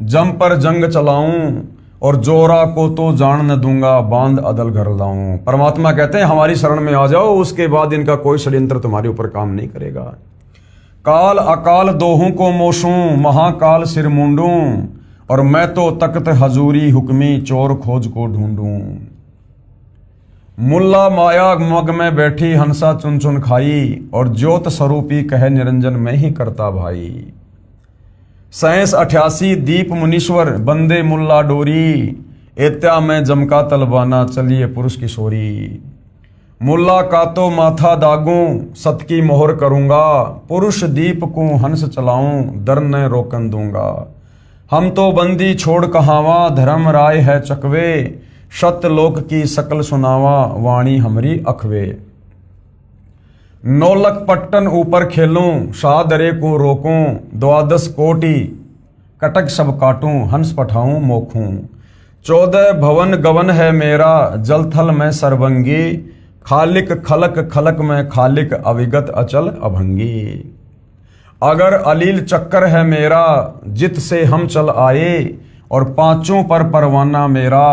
जम पर जंग चलाऊं, और जोरा को तो जान न दूंगा, बांध अदल घर लाऊं। परमात्मा कहते हैं हमारी शरण में आ जाओ, उसके बाद इनका कोई षड्यंत्र तुम्हारे ऊपर काम नहीं करेगा। काल अकाल दोहों को मोसूं, महाकाल सिर मुंडूं, और मैं तो तख्त हजूरी हुक्मी, चोर खोज को ढूंढूं। मुल्ला माया मग में बैठी, हंसा चुन चुन खाई, और ज्योत स्वरूपी कहे निरंजन मैं ही करता भाई। 87 दीप मुनीश्वर, बंदे मुल्ला डोरी, एत्या में जमका तलबाना, चलिए पुरुष किशोरी। मुल्ला का तो माथा दागूं, सत की मोहर करूंगा, पुरुष दीप को हंस चलाऊं, दर न रोकन दूंगा। हम तो बंदी छोड़ कहावा, धर्म राय है चकवे, सतलोक की सकल सुनावा, वाणी हमरी अखवे। नौलक पट्टन ऊपर खेलूं, शाहदरे को रोकूं, 12 कोटि कटक सब काटूं, हंस पठाऊं मोखूं। 14 भवन गवन है मेरा, जल थल में सर्वंगी, खालिक खलक खलक में खालिक, अविगत अचल अभंगी। अगर अलील चक्कर है मेरा, जित से हम चल आए, और पांचों पर परवाना मेरा,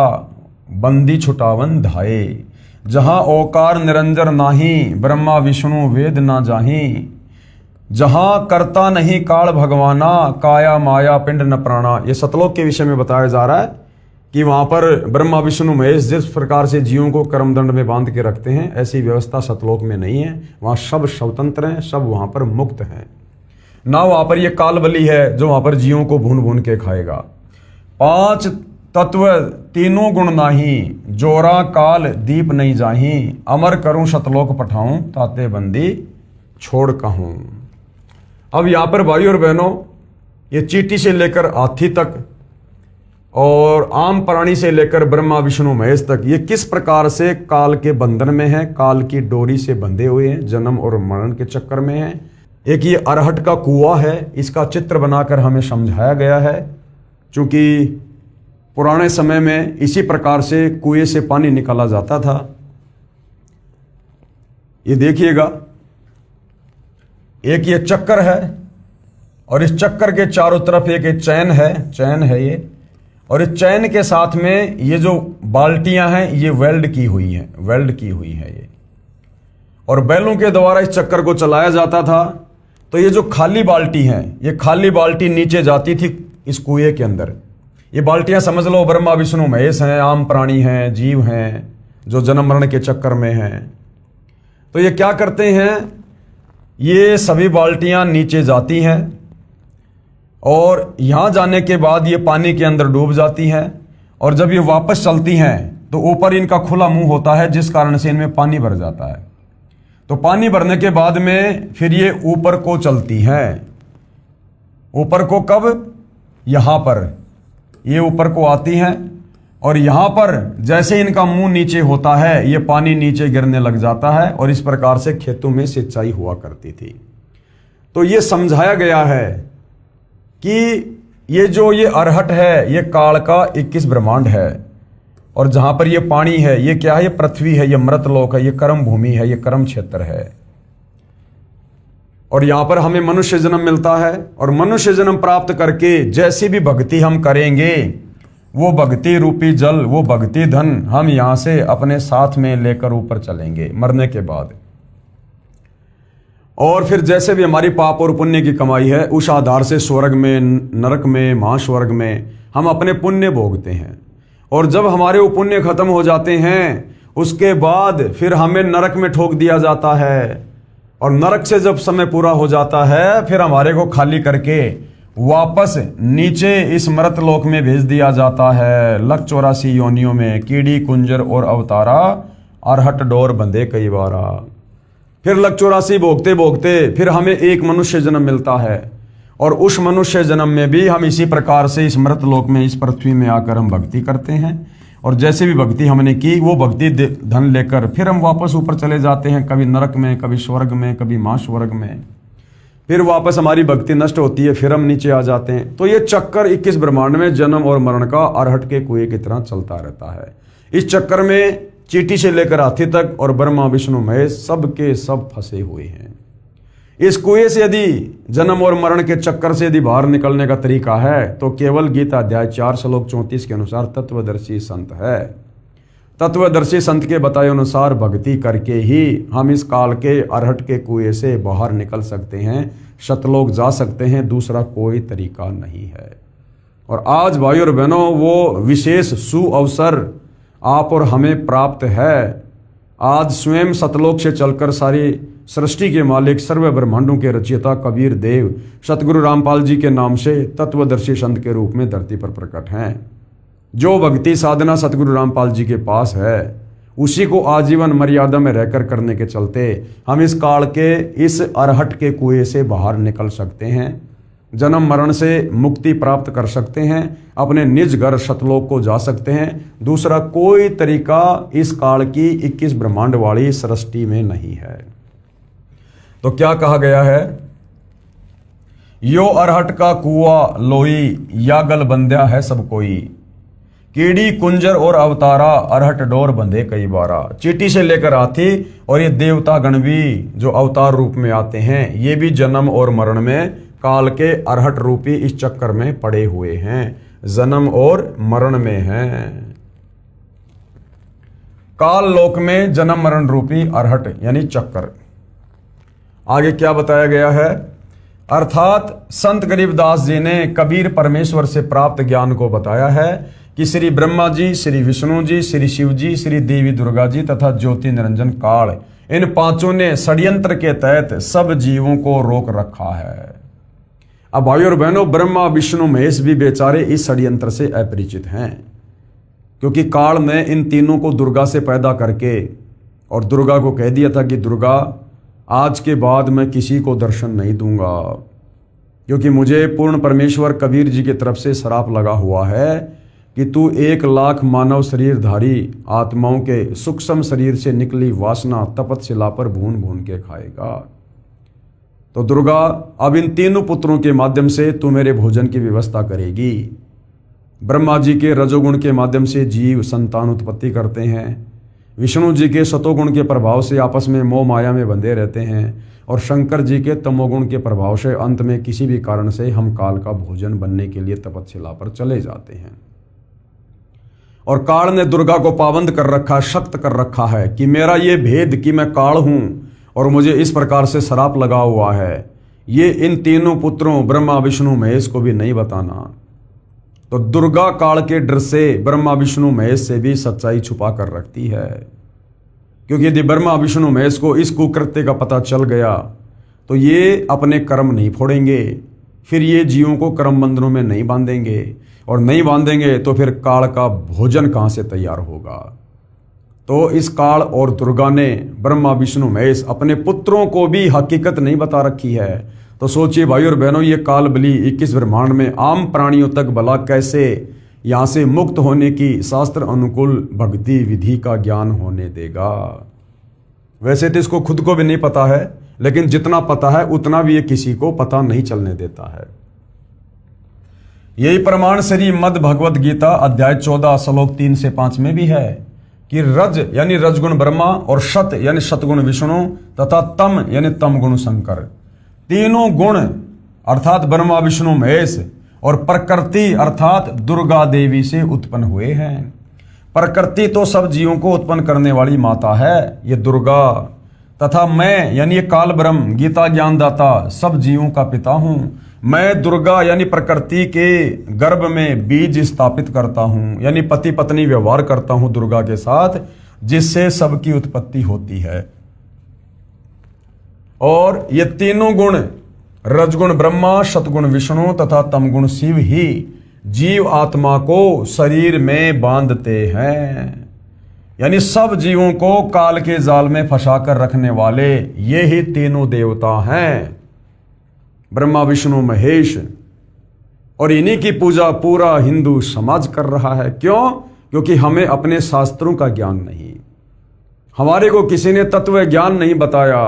बंदी छुटावन धाये। जहां ओकार निरंजन नाही, ब्रह्मा विष्णु वेद ना जाही। जहां करता नहीं काल भगवाना, काया माया पिंड न प्राणा। ये सतलोक के विषय में बताया जा रहा है कि वहां पर ब्रह्मा विष्णु महेश जिस प्रकार से जीवों को कर्मदंड में बांध के रखते हैं, ऐसी व्यवस्था सतलोक में नहीं है। वहां सब स्वतंत्र हैं, सब वहां पर मुक्त हैं। ना वहां पर ये काल बली है जो वहां पर जीवों को भून भून के खाएगा। 5 तत्व तीनों गुण नाही, जोरा काल दीप नहीं जाही। अमर करूं सतलोक पठाऊं, ताते बंदी छोड़ कहूं। अब यहां पर भाई और बहनों, ये चींटी से लेकर हाथी तक और आम प्राणी से लेकर ब्रह्मा विष्णु महेश तक, ये किस प्रकार से काल के बंधन में है, काल की डोरी से बंधे हुए हैं, जन्म और मरण के चक्कर में है। एक ये अरहट का कुआं है, इसका चित्र बनाकर हमें समझाया गया है। चूंकि पुराने समय में इसी प्रकार से कुएं से पानी निकाला जाता था। ये देखिएगा, एक ये चक्कर है, और इस चक्कर के चारों तरफ एक चैन है ये, और इस चैन के साथ में ये जो बाल्टियां हैं ये वेल्ड की हुई है ये, और बैलों के द्वारा इस चक्कर को चलाया जाता था। तो ये जो खाली बाल्टी है, ये खाली बाल्टी नीचे जाती थी इस कुएं के अंदर। ये बाल्टियां समझ लो ब्रह्मा विष्णु महेश हैं, आम प्राणी हैं, जीव हैं जो जन्म मरण के चक्कर में हैं। तो ये क्या करते हैं, ये सभी बाल्टियां नीचे जाती हैं, और यहां जाने के बाद ये पानी के अंदर डूब जाती हैं, और जब ये वापस चलती हैं तो ऊपर इनका खुला मुंह होता है, जिस कारण से इनमें पानी भर जाता है। तो पानी भरने के बाद में फिर ये ऊपर को चलती हैं। ऊपर को कब? यहां पर ये ऊपर को आती हैं, और यहां पर जैसे इनका मुंह नीचे होता है, ये पानी नीचे गिरने लग जाता है, और इस प्रकार से खेतों में सिंचाई हुआ करती थी। तो ये समझाया गया है कि ये अरहट है, ये काल का 21 ब्रह्मांड है, और जहां पर ये पानी है, ये क्या है, ये पृथ्वी है, ये मृतलोक है, ये कर्म भूमि है, ये कर्म क्षेत्र है। और यहां पर हमें मनुष्य जन्म मिलता है, और मनुष्य जन्म प्राप्त करके जैसी भी भक्ति हम करेंगे, वो भक्ति रूपी जल, वो भक्ति धन हम यहां से अपने साथ में लेकर ऊपर चलेंगे मरने के बाद। और फिर जैसे भी हमारी पाप और पुण्य की कमाई है, उस आधार से स्वर्ग में, नरक में, महास्वर्ग में हम अपने पुण्य भोगते हैं। और जब हमारे वो पुण्य खत्म हो जाते हैं, उसके बाद फिर हमें नरक में ठोक दिया जाता है, और नरक से जब समय पूरा हो जाता है, फिर हमारे को खाली करके वापस नीचे इस मृत लोक में भेज दिया जाता है। 184 योनियों में कीड़ी कुंजर और अवतारा, अरहट डोर बंधे कई बारा। फिर 184 भोगते भोगते फिर हमें एक मनुष्य जन्म मिलता है, और उस मनुष्य जन्म में भी हम इसी प्रकार से इस मृत लोक में, इस पृथ्वी में आकर हम भक्ति करते हैं, और जैसे भी भक्ति हमने की वो भक्ति धन लेकर फिर हम वापस ऊपर चले जाते हैं, कभी नरक में, कभी स्वर्ग में, कभी महास्वर्ग में। फिर वापस हमारी भक्ति नष्ट होती है, फिर हम नीचे आ जाते हैं। तो ये चक्कर 21 ब्रह्मांड में जन्म और मरण का अरहट के कुएं की तरह चलता रहता है। इस चक्कर में चींटी से लेकर हाथी तक और ब्रह्मा विष्णु महेश सब के सब फंसे हुए हैं। इस कुएं से यदि जन्म और मरण के चक्कर से यदि बाहर निकलने का तरीका है तो केवल गीता अध्याय 4 श्लोक 34 के अनुसार तत्वदर्शी संत है। तत्वदर्शी संत के बताए अनुसार भक्ति करके ही हम इस काल के अरहट के कुएं से बाहर निकल सकते हैं, शतलोक जा सकते हैं, दूसरा कोई तरीका नहीं है। और आज भाई और बहनों वो विशेष सुअवसर आप और हमें प्राप्त है। आज स्वयं सतलोक से चलकर सारी सृष्टि के मालिक सर्व ब्रह्मांडों के रचयिता कबीर देव सतगुरु रामपाल जी के नाम से तत्वदर्शी संत के रूप में धरती पर प्रकट हैं। जो भक्ति साधना सतगुरु रामपाल जी के पास है उसी को आजीवन मर्यादा में रहकर करने के चलते हम इस काल के इस अरहट के कुएं से बाहर निकल सकते हैं, जन्म मरण से मुक्ति प्राप्त कर सकते हैं, अपने निज घर सतलोक को जा सकते हैं। दूसरा कोई तरीका इस काल की 21 ब्रह्मांड वाली सृष्टि में नहीं है। तो क्या कहा गया है? यो अरहट का कुआ लोई या गल बंध्या है सब कोई, कीड़ी कुंजर और अवतारा अरहट डोर बंधे कई बारा। चींटी से लेकर हाथी और ये देवता गण भी जो अवतार रूप में आते हैं ये भी जन्म और मरण में काल के अरहट रूपी इस चक्कर में पड़े हुए हैं, जन्म और मरण में हैं। काल लोक में जन्म मरण रूपी अरहट यानी चक्कर। आगे क्या बताया गया है? अर्थात संत गरीबदास जी ने कबीर परमेश्वर से प्राप्त ज्ञान को बताया है कि श्री ब्रह्मा जी, श्री विष्णु जी, श्री शिव जी, श्री देवी दुर्गा जी तथा ज्योति निरंजन काल, इन पांचों ने षड्यंत्र के तहत सब जीवों को रोक रखा है। अब भाई और बहनों, ब्रह्मा विष्णु महेश भी बेचारे इस षड्यंत्र से अपरिचित हैं, क्योंकि काल ने इन तीनों को दुर्गा से पैदा करके और दुर्गा को कह दिया था कि दुर्गा आज के बाद मैं किसी को दर्शन नहीं दूंगा, क्योंकि मुझे पूर्ण परमेश्वर कबीर जी की तरफ से श्राप लगा हुआ है कि तू 1 लाख मानव शरीरधारी आत्माओं के सूक्ष्म शरीर से निकली वासना तपतशिला पर भून भून के खाएगा। तो दुर्गा अब इन तीनों पुत्रों के माध्यम से तू मेरे भोजन की व्यवस्था करेगी। ब्रह्मा जी के रजोगुण के माध्यम से जीव संतान उत्पत्ति करते हैं, विष्णु जी के सतोगुण के प्रभाव से आपस में मोह माया में बंधे रहते हैं, और शंकर जी के तमोगुण के प्रभाव से अंत में किसी भी कारण से हम काल का भोजन बनने के लिए तपतशिला पर चले जाते हैं। और काल ने दुर्गा को पाबंद कर रखा, शक्त कर रखा है कि मेरा ये भेद कि मैं काल हूं और मुझे इस प्रकार से श्राप लगा हुआ है, ये इन तीनों पुत्रों ब्रह्मा विष्णु महेश को भी नहीं बताना। तो दुर्गा काल के डर से ब्रह्मा विष्णु महेश से भी सच्चाई छुपा कर रखती है, क्योंकि यदि ब्रह्मा विष्णु महेश को इस कुकृत्य का पता चल गया तो ये अपने कर्म नहीं फोड़ेंगे, फिर ये जीवों को कर्म बंधनों में नहीं बांधेंगे, और नहीं बांधेंगे तो फिर काल का भोजन कहाँ से तैयार होगा। तो इस काल और दुर्गा ने ब्रह्मा विष्णु महेश अपने पुत्रों को भी हकीकत नहीं बता रखी है। तो सोचिए भाई और बहनों, ये काल बली 21 ब्रह्मांड में आम प्राणियों तक भला कैसे यहाँ से मुक्त होने की शास्त्र अनुकूल भक्ति विधि का ज्ञान होने देगा। वैसे तो इसको खुद को भी नहीं पता है, लेकिन जितना पता है उतना भी ये किसी को पता नहीं चलने देता है। यही प्रमाण श्री मद भगवत गीता अध्याय 14 श्लोक 3 से 5 में भी है कि रज यानी रजगुण ब्रह्मा और शत यानी शतगुण विष्णु तथा तम यानी तम गुण शंकर, तीनों गुण अर्थात ब्रह्मा विष्णु महेश और प्रकृति अर्थात दुर्गा देवी से उत्पन्न हुए हैं। प्रकृति तो सब जीवों को उत्पन्न करने वाली माता है, ये दुर्गा, तथा मैं यानी ये काल ब्रह्म गीता ज्ञानदाता सब जीवों का पिता हूं। मैं दुर्गा यानी प्रकृति के गर्भ में बीज स्थापित करता हूं, यानी पति पत्नी व्यवहार करता हूं दुर्गा के साथ, जिससे सबकी उत्पत्ति होती है। और ये तीनों गुण रजगुण ब्रह्मा, शतगुण विष्णु तथा तमगुण शिव ही जीव आत्मा को शरीर में बांधते हैं। यानी सब जीवों को काल के जाल में फंसाकर रखने वाले ये ही तीनों देवता हैं, ब्रह्मा विष्णु महेश। और इन्हीं की पूजा पूरा हिंदू समाज कर रहा है। क्यों? क्योंकि हमें अपने शास्त्रों का ज्ञान नहीं, हमारे को किसी ने तत्व ज्ञान नहीं बताया,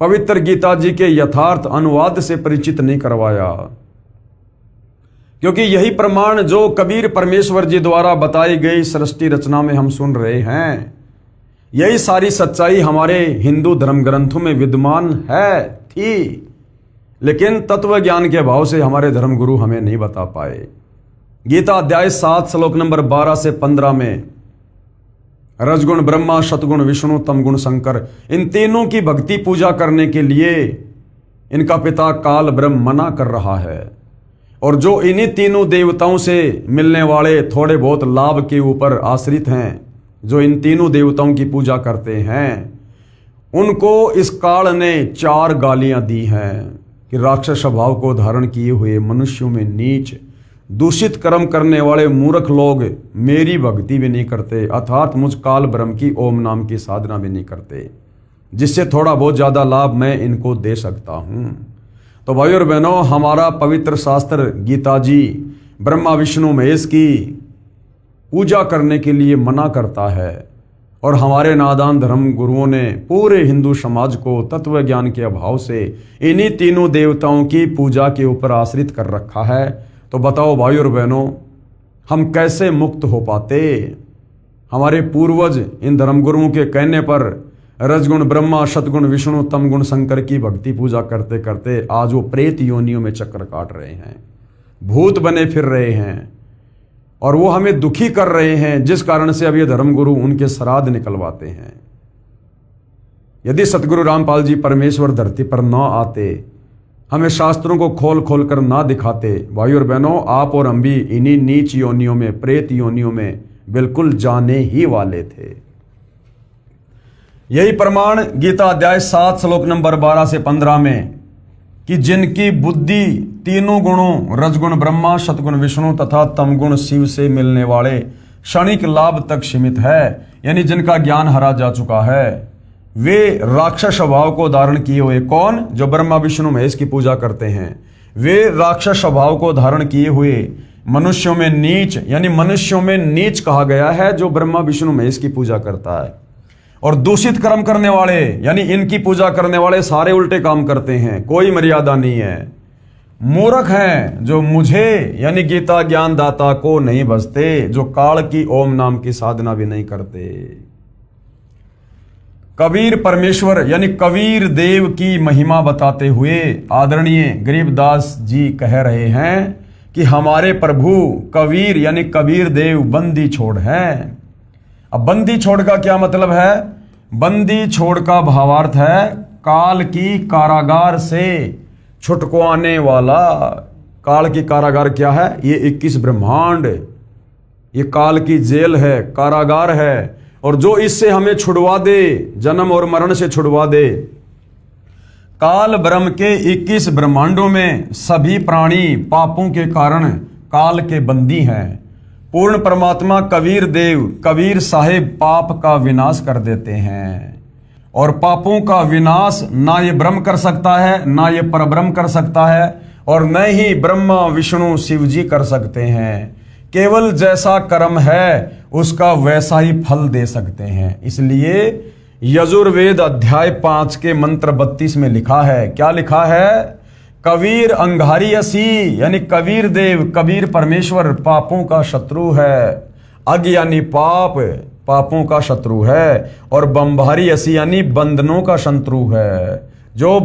पवित्र गीता जी के यथार्थ अनुवाद से परिचित नहीं करवाया। क्योंकि यही प्रमाण जो कबीर परमेश्वर जी द्वारा बताई गई सृष्टि रचना में हम सुन रहे हैं, यही सारी सच्चाई हमारे हिंदू धर्म ग्रंथों में विद्यमान है थी, लेकिन तत्व ज्ञान के अभाव से हमारे धर्मगुरु हमें नहीं बता पाए। गीता अध्याय 7 श्लोक नंबर 12 से 15 में रजगुण ब्रह्मा, सतगुण विष्णु, तमगुण शंकर, इन तीनों की भक्ति पूजा करने के लिए इनका पिता काल ब्रह्म मना कर रहा है। और जो इन्हीं तीनों देवताओं से मिलने वाले थोड़े बहुत लाभ के ऊपर आश्रित हैं, जो इन तीनों देवताओं की पूजा करते हैं, उनको इस काल ने 4 गालियां दी हैं कि राक्षस स्वभाव को धारण किए हुए मनुष्यों में नीच, दूषित कर्म करने वाले मूर्ख लोग मेरी भक्ति भी नहीं करते, अर्थात मुझ काल ब्रह्म की ओम नाम की साधना भी नहीं करते, जिससे थोड़ा बहुत ज़्यादा लाभ मैं इनको दे सकता हूँ। तो भाई और बहनों, हमारा पवित्र शास्त्र गीता जी ब्रह्मा विष्णु महेश की पूजा करने के लिए मना करता है, और हमारे नादान धर्म गुरुओं ने पूरे हिंदू समाज को तत्व ज्ञान के अभाव से इन्हीं तीनों देवताओं की पूजा के ऊपर आश्रित कर रखा है। तो बताओ भाई और बहनों, हम कैसे मुक्त हो पाते? हमारे पूर्वज इन धर्मगुरुओं के कहने पर रजगुण ब्रह्मा, सतगुण विष्णु, तमगुण शंकर की भक्ति पूजा करते करते आज वो प्रेत योनियों में चक्कर काट रहे हैं, भूत बने फिर रहे हैं, और वो हमें दुखी कर रहे हैं, जिस कारण से अब ये धर्मगुरु उनके श्राद्ध निकलवाते हैं। यदि सतगुरु रामपाल जी परमेश्वर धरती पर न आते, हमें शास्त्रों को खोल खोल कर ना दिखाते, भाई और बहनों, आप और हम भी इन्हीं नीच योनियों में, प्रेत योनियों में बिल्कुल जाने ही वाले थे। यही प्रमाण गीता अध्याय 7 श्लोक नंबर 12 से 15 में कि जिनकी बुद्धि तीनों गुणों रजगुण ब्रह्मा, सतगुण विष्णु तथा तमगुण शिव से मिलने वाले क्षणिक लाभ तक सीमित है, यानी जिनका ज्ञान हरा जा चुका है, वे राक्षस स्वभाव को धारण किए हुए, कौन? जो ब्रह्मा विष्णु महेश की पूजा करते हैं, वे राक्षस स्वभाव को धारण किए हुए मनुष्यों में नीच, यानी मनुष्यों में नीच कहा गया है जो ब्रह्मा विष्णु महेश की पूजा करता है। और दूषित कर्म करने वाले, यानी इनकी पूजा करने वाले सारे उल्टे काम करते हैं, कोई मर्यादा नहीं है। मूर्ख हैं जो मुझे यानी गीता ज्ञान दाता को नहीं भजते, जो काल की ओम नाम की साधना भी नहीं करते। कबीर परमेश्वर यानी कबीर देव की महिमा बताते हुए आदरणीय गरीबदास जी कह रहे हैं कि हमारे प्रभु कबीर यानी कबीर देव बंदी छोड़ हैं। अब बंदी छोड़ का क्या मतलब है? बंदी छोड़ का भावार्थ है काल की कारागार से छुटकाने वाला। काल की कारागार क्या है? ये 21 ब्रह्मांड, ये काल की जेल है, कारागार है। और जो इससे हमें छुड़वा दे, जन्म और मरण से छुड़वा दे, काल ब्रह्म के 21 ब्रह्मांडों में सभी प्राणी पापों के कारण काल के बंदी हैं। पूर्ण परमात्मा कबीर देव, कबीर साहिब पाप का विनाश कर देते हैं। और पापों का विनाश ना ये ब्रह्म कर सकता है, ना ये परब्रह्म कर सकता है, और न ही ब्रह्मा विष्णु शिव जी कर सकते हैं। केवल जैसा कर्म है उसका वैसा ही फल दे सकते हैं। इसलिए यजुर्वेद अध्याय 5 के मंत्र 32 में लिखा है, क्या लिखा है? कबीर अंगारी असी, यानी कबीर देव, कबीर परमेश्वर पापों का शत्रु है। अग यानी पाप, पापों का शत्रु है। और बंभारी असी यानी बंधनों का शत्रु है। जो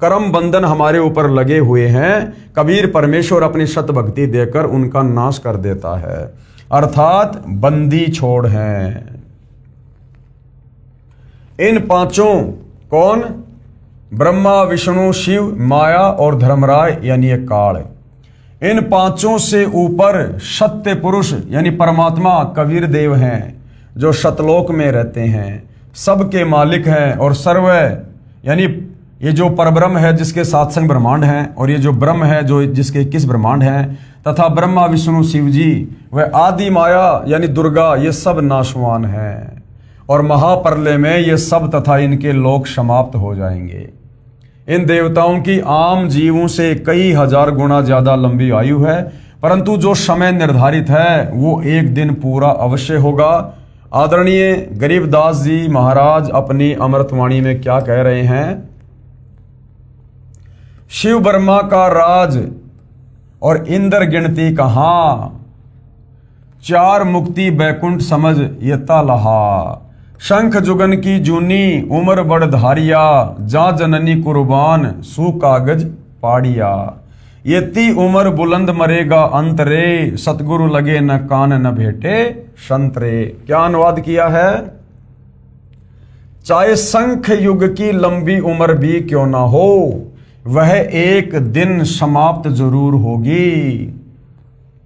कर्म बंधन हमारे ऊपर लगे हुए हैं, कबीर परमेश्वर अपनी शत भक्ति देकर उनका नाश कर देता है, अर्थात बंदी छोड़ हैं। इन पांचों कौन? ब्रह्मा विष्णु शिव माया और धर्मराय यानी ये काल। इन पांचों से ऊपर सत्य पुरुष यानी परमात्मा कबीर देव हैं, जो सतलोक में रहते हैं, सबके मालिक हैं। और सर्व यानी ये जो परब्रह्म है जिसके 7 संग ब्रह्मांड हैं, और ये जो ब्रह्म है जो जिसके 21 ब्रह्मांड हैं, तथा ब्रह्मा विष्णु शिव जी वह आदि माया यानी दुर्गा, ये सब नाशवान हैं। और महाप्रलय में ये सब तथा इनके लोक समाप्त हो जाएंगे। इन देवताओं की आम जीवों से कई हजार गुना ज्यादा लंबी आयु है। परंतु जो समय निर्धारित है वो एक दिन पूरा अवश्य होगा। आदरणीय गरीबदास जी महाराज अपनी अमृतवाणी में क्या कह रहे हैं? शिव ब्रह्मा का राज और इंद्र गिनती कहाँ, चार मुक्ति बैकुंठ समझ यता लहा। शंख जुगन की जूनी उम्र बड़ धारिया, जा जननी कुर्बान सु कागज पाड़िया। येती उम्र बुलंद मरेगा अंतरे, सतगुरु लगे न कान न भेटे संतरे। क्या अनुवाद किया है? चाहे शंख युग की लंबी उम्र भी क्यों ना हो, वह एक दिन समाप्त जरूर होगी।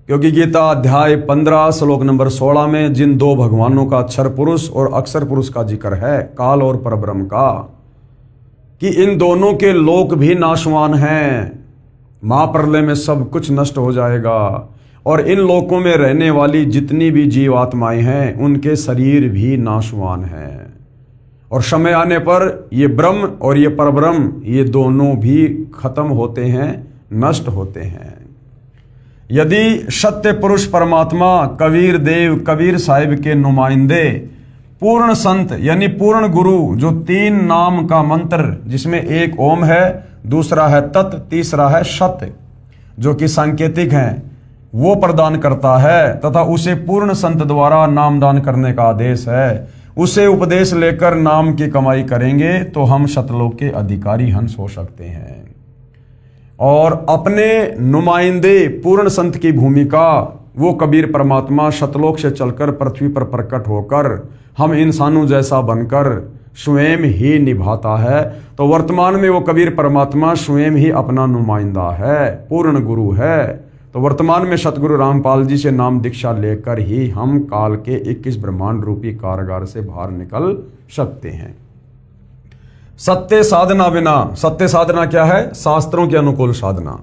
क्योंकि गीता अध्याय 15 श्लोक नंबर 16 में जिन दो भगवानों का अक्षर पुरुष और अक्षर पुरुष का जिक्र है, काल और परब्रह्म का, कि इन दोनों के लोक भी नाशवान हैं। महाप्रलय में सब कुछ नष्ट हो जाएगा और इन लोकों में रहने वाली जितनी भी जीवात्माएं हैं उनके शरीर भी नाशवान हैं। और समय आने पर ये ब्रह्म और ये परब्रह्म ये दोनों भी खत्म होते हैं, नष्ट होते हैं। यदि सत्य पुरुष परमात्मा कबीर देव कबीर साहिब के नुमाइंदे पूर्ण संत यानी पूर्ण गुरु, जो तीन नाम का मंत्र जिसमें एक ओम है, दूसरा है तत्, तीसरा है सत्य, जो कि सांकेतिक हैं, वो प्रदान करता है तथा उसे पूर्ण संत द्वारा नामदान करने का आदेश है, उसे उपदेश लेकर नाम की कमाई करेंगे तो हम शतलोक के अधिकारी हंस हो सकते हैं। और अपने नुमाइंदे पूर्ण संत की भूमिका वो कबीर परमात्मा शतलोक से चलकर पृथ्वी पर प्रकट होकर हम इंसानों जैसा बनकर स्वयं ही निभाता है। तो वर्तमान में वो कबीर परमात्मा स्वयं ही अपना नुमाइंदा है, पूर्ण गुरु है। तो वर्तमान में सतगुरु रामपाल जी से नाम दीक्षा लेकर ही हम काल के 21 ब्रह्मांड रूपी कारागार से बाहर निकल सकते हैं। सत्य साधना बिना, सत्य साधना क्या है? शास्त्रों के अनुकूल साधना।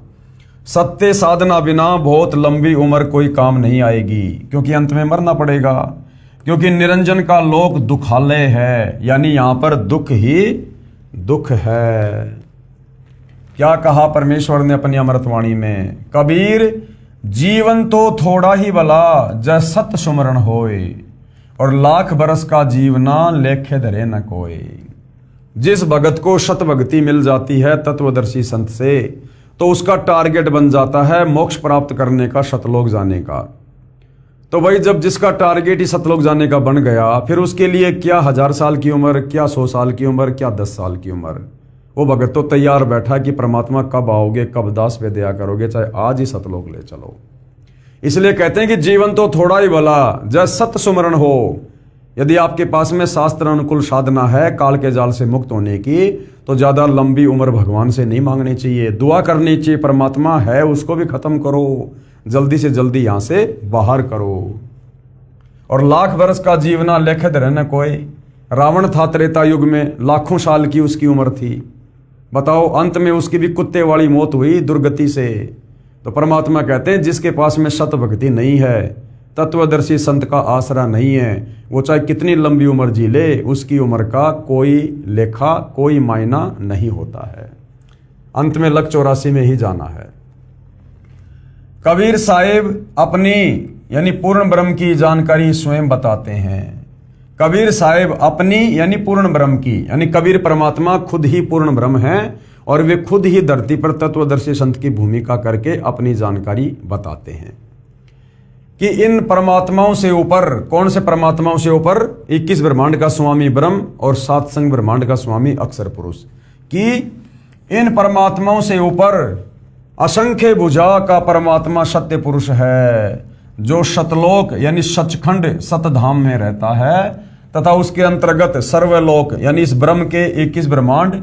सत्य साधना बिना बहुत लंबी उम्र कोई काम नहीं आएगी, क्योंकि अंत में मरना पड़ेगा। क्योंकि निरंजन का लोक दुखालय है, यानी यहां पर दुख ही दुख है। क्या कहा परमेश्वर ने अपनी अमृतवाणी में? कबीर जीवन तो थोड़ा ही भला, जय सत सुमरण होए, और लाख बरस का जीवना लेखे धरे न कोई। जिस भगत को शत भक्ति मिल जाती है तत्वदर्शी संत से, तो उसका टारगेट बन जाता है मोक्ष प्राप्त करने का, शतलोक जाने का। तो भाई जब जिसका टारगेट ही शतलोक जाने का बन गया, फिर उसके लिए क्या 1000 साल की उम्र, क्या 100 साल की उम्र, क्या 10 साल की उम्र। वो भगत तो तैयार बैठा कि परमात्मा कब आओगे, कब दास पे दया करोगे, चाहे आज ही सतलोक ले चलो। इसलिए कहते हैं कि जीवन तो थोड़ा ही भला, जय सत सुमरण हो। यदि आपके पास में शास्त्र अनुकूल साधना है काल के जाल से मुक्त होने की, तो ज्यादा लंबी उम्र भगवान से नहीं मांगनी चाहिए, दुआ करनी चाहिए, परमात्मा है उसको भी खत्म करो, जल्दी से जल्दी यहां से बाहर करो। और लाख वर्ष का जीवना लेखे रहना कोई। रावण था त्रेता युग में, लाखों साल की उसकी उम्र थी। बताओ, अंत में उसकी भी कुत्ते वाली मौत हुई दुर्गति से। तो परमात्मा कहते हैं जिसके पास में सत भक्ति नहीं है, तत्वदर्शी संत का आसरा नहीं है, वो चाहे कितनी लंबी उम्र जी ले, उसकी उम्र का कोई लेखा, कोई मायना नहीं होता है। अंत में लक 84 में ही जाना है। कबीर साहिब अपनी यानी पूर्ण ब्रह्म की जानकारी स्वयं बताते हैं। कबीर साहिब अपनी यानी पूर्ण ब्रह्म की, यानी कबीर परमात्मा खुद ही पूर्ण ब्रह्म हैं और वे खुद ही धरती पर तत्वदर्शी संत की भूमिका करके अपनी जानकारी बताते हैं कि इन परमात्माओं से ऊपर, कौन से परमात्माओं से ऊपर? 21 ब्रह्मांड का स्वामी ब्रह्म और 7 संग ब्रह्मांड का स्वामी अक्षर पुरुष, कि इन परमात्माओं से ऊपर असंख्य भुजा का परमात्मा सत्य पुरुष है, जो शतलोक यानी सचखंड सतधाम में रहता है, तथा उसके अंतर्गत सर्वलोक यानी इस ब्रह्म के 21 ब्रह्मांड,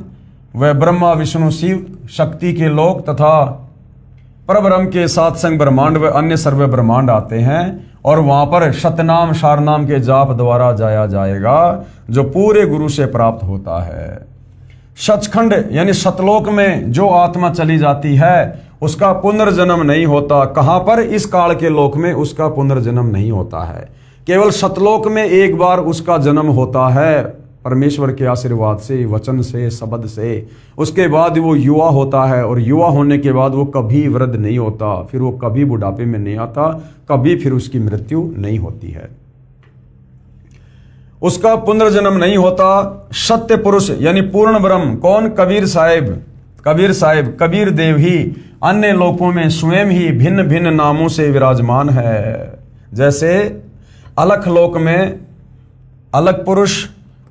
वह ब्रह्मा विष्णु शिव शक्ति के लोक तथा परब्रह्म के 7 संग ब्रह्मांड व अन्य सर्व ब्रह्मांड आते हैं। और वहां पर शतनाम शारनाम के जाप द्वारा जाया जाएगा, जो पूरे गुरु से प्राप्त होता है। सचखंड यानी सतलोक में जो आत्मा चली जाती है उसका पुनर्जन्म नहीं होता। कहां पर? इस काल के लोक में उसका पुनर्जन्म नहीं होता है, केवल सतलोक में एक बार उसका जन्म होता है। परमेश्वर के आशीर्वाद से, वचन से, शब्द से। उसके बाद वो युवा होता है और युवा होने के बाद वो कभी वृद्ध नहीं होता, फिर वो कभी बुढ़ापे में नहीं आता, कभी फिर उसकी मृत्यु नहीं होती है, उसका पुनर्जन्म नहीं होता। सत्य पुरुष यानी पूर्ण ब्रह्म कौन? कबीर साहिब, कबीर साहिब, कबीर देव ही अन्य लोकों में स्वयं ही भिन्न भिन्न नामों से विराजमान है। जैसे अलख लोक में अलख पुरुष,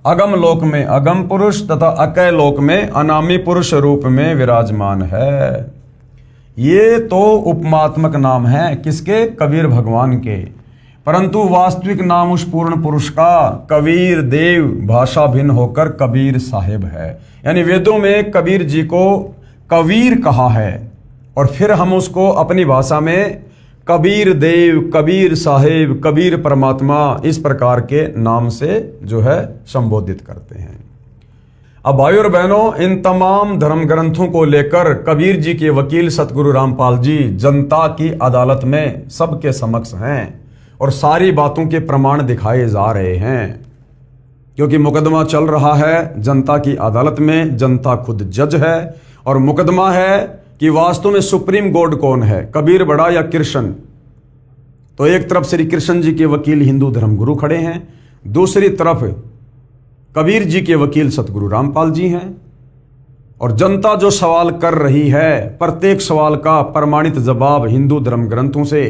अगम लोक में अगम पुरुष तथा अकय लोक में अनामी पुरुष रूप में विराजमान है। ये तो उपमात्मक नाम है किसके? कबीर भगवान के। परंतु वास्तविक नाम उस पूर्ण पुरुष का कबीर देव भाषा भिन्न होकर कबीर साहिब है। यानी वेदों में कबीर जी को कबीर कहा है और फिर हम उसको अपनी भाषा में कबीर देव, कबीर साहिब, कबीर परमात्मा इस प्रकार के नाम से जो है संबोधित करते हैं। अब भाइयों और बहनों, इन तमाम धर्म ग्रंथों को लेकर कबीर जी के वकील सतगुरु रामपाल जी जनता की अदालत में सबके समक्ष हैं और सारी बातों के प्रमाण दिखाए जा रहे हैं, क्योंकि मुकदमा चल रहा है जनता की अदालत में। जनता खुद जज है और मुकदमा है कि वास्तव में सुप्रीम गॉड कौन है, कबीर बड़ा या कृष्ण। तो एक तरफ श्री कृष्ण जी के वकील हिंदू धर्मगुरु खड़े हैं, दूसरी तरफ कबीर जी के वकील सतगुरु रामपाल जी हैं। और जनता जो सवाल कर रही है, प्रत्येक सवाल का प्रमाणित जवाब हिंदू धर्म ग्रंथों से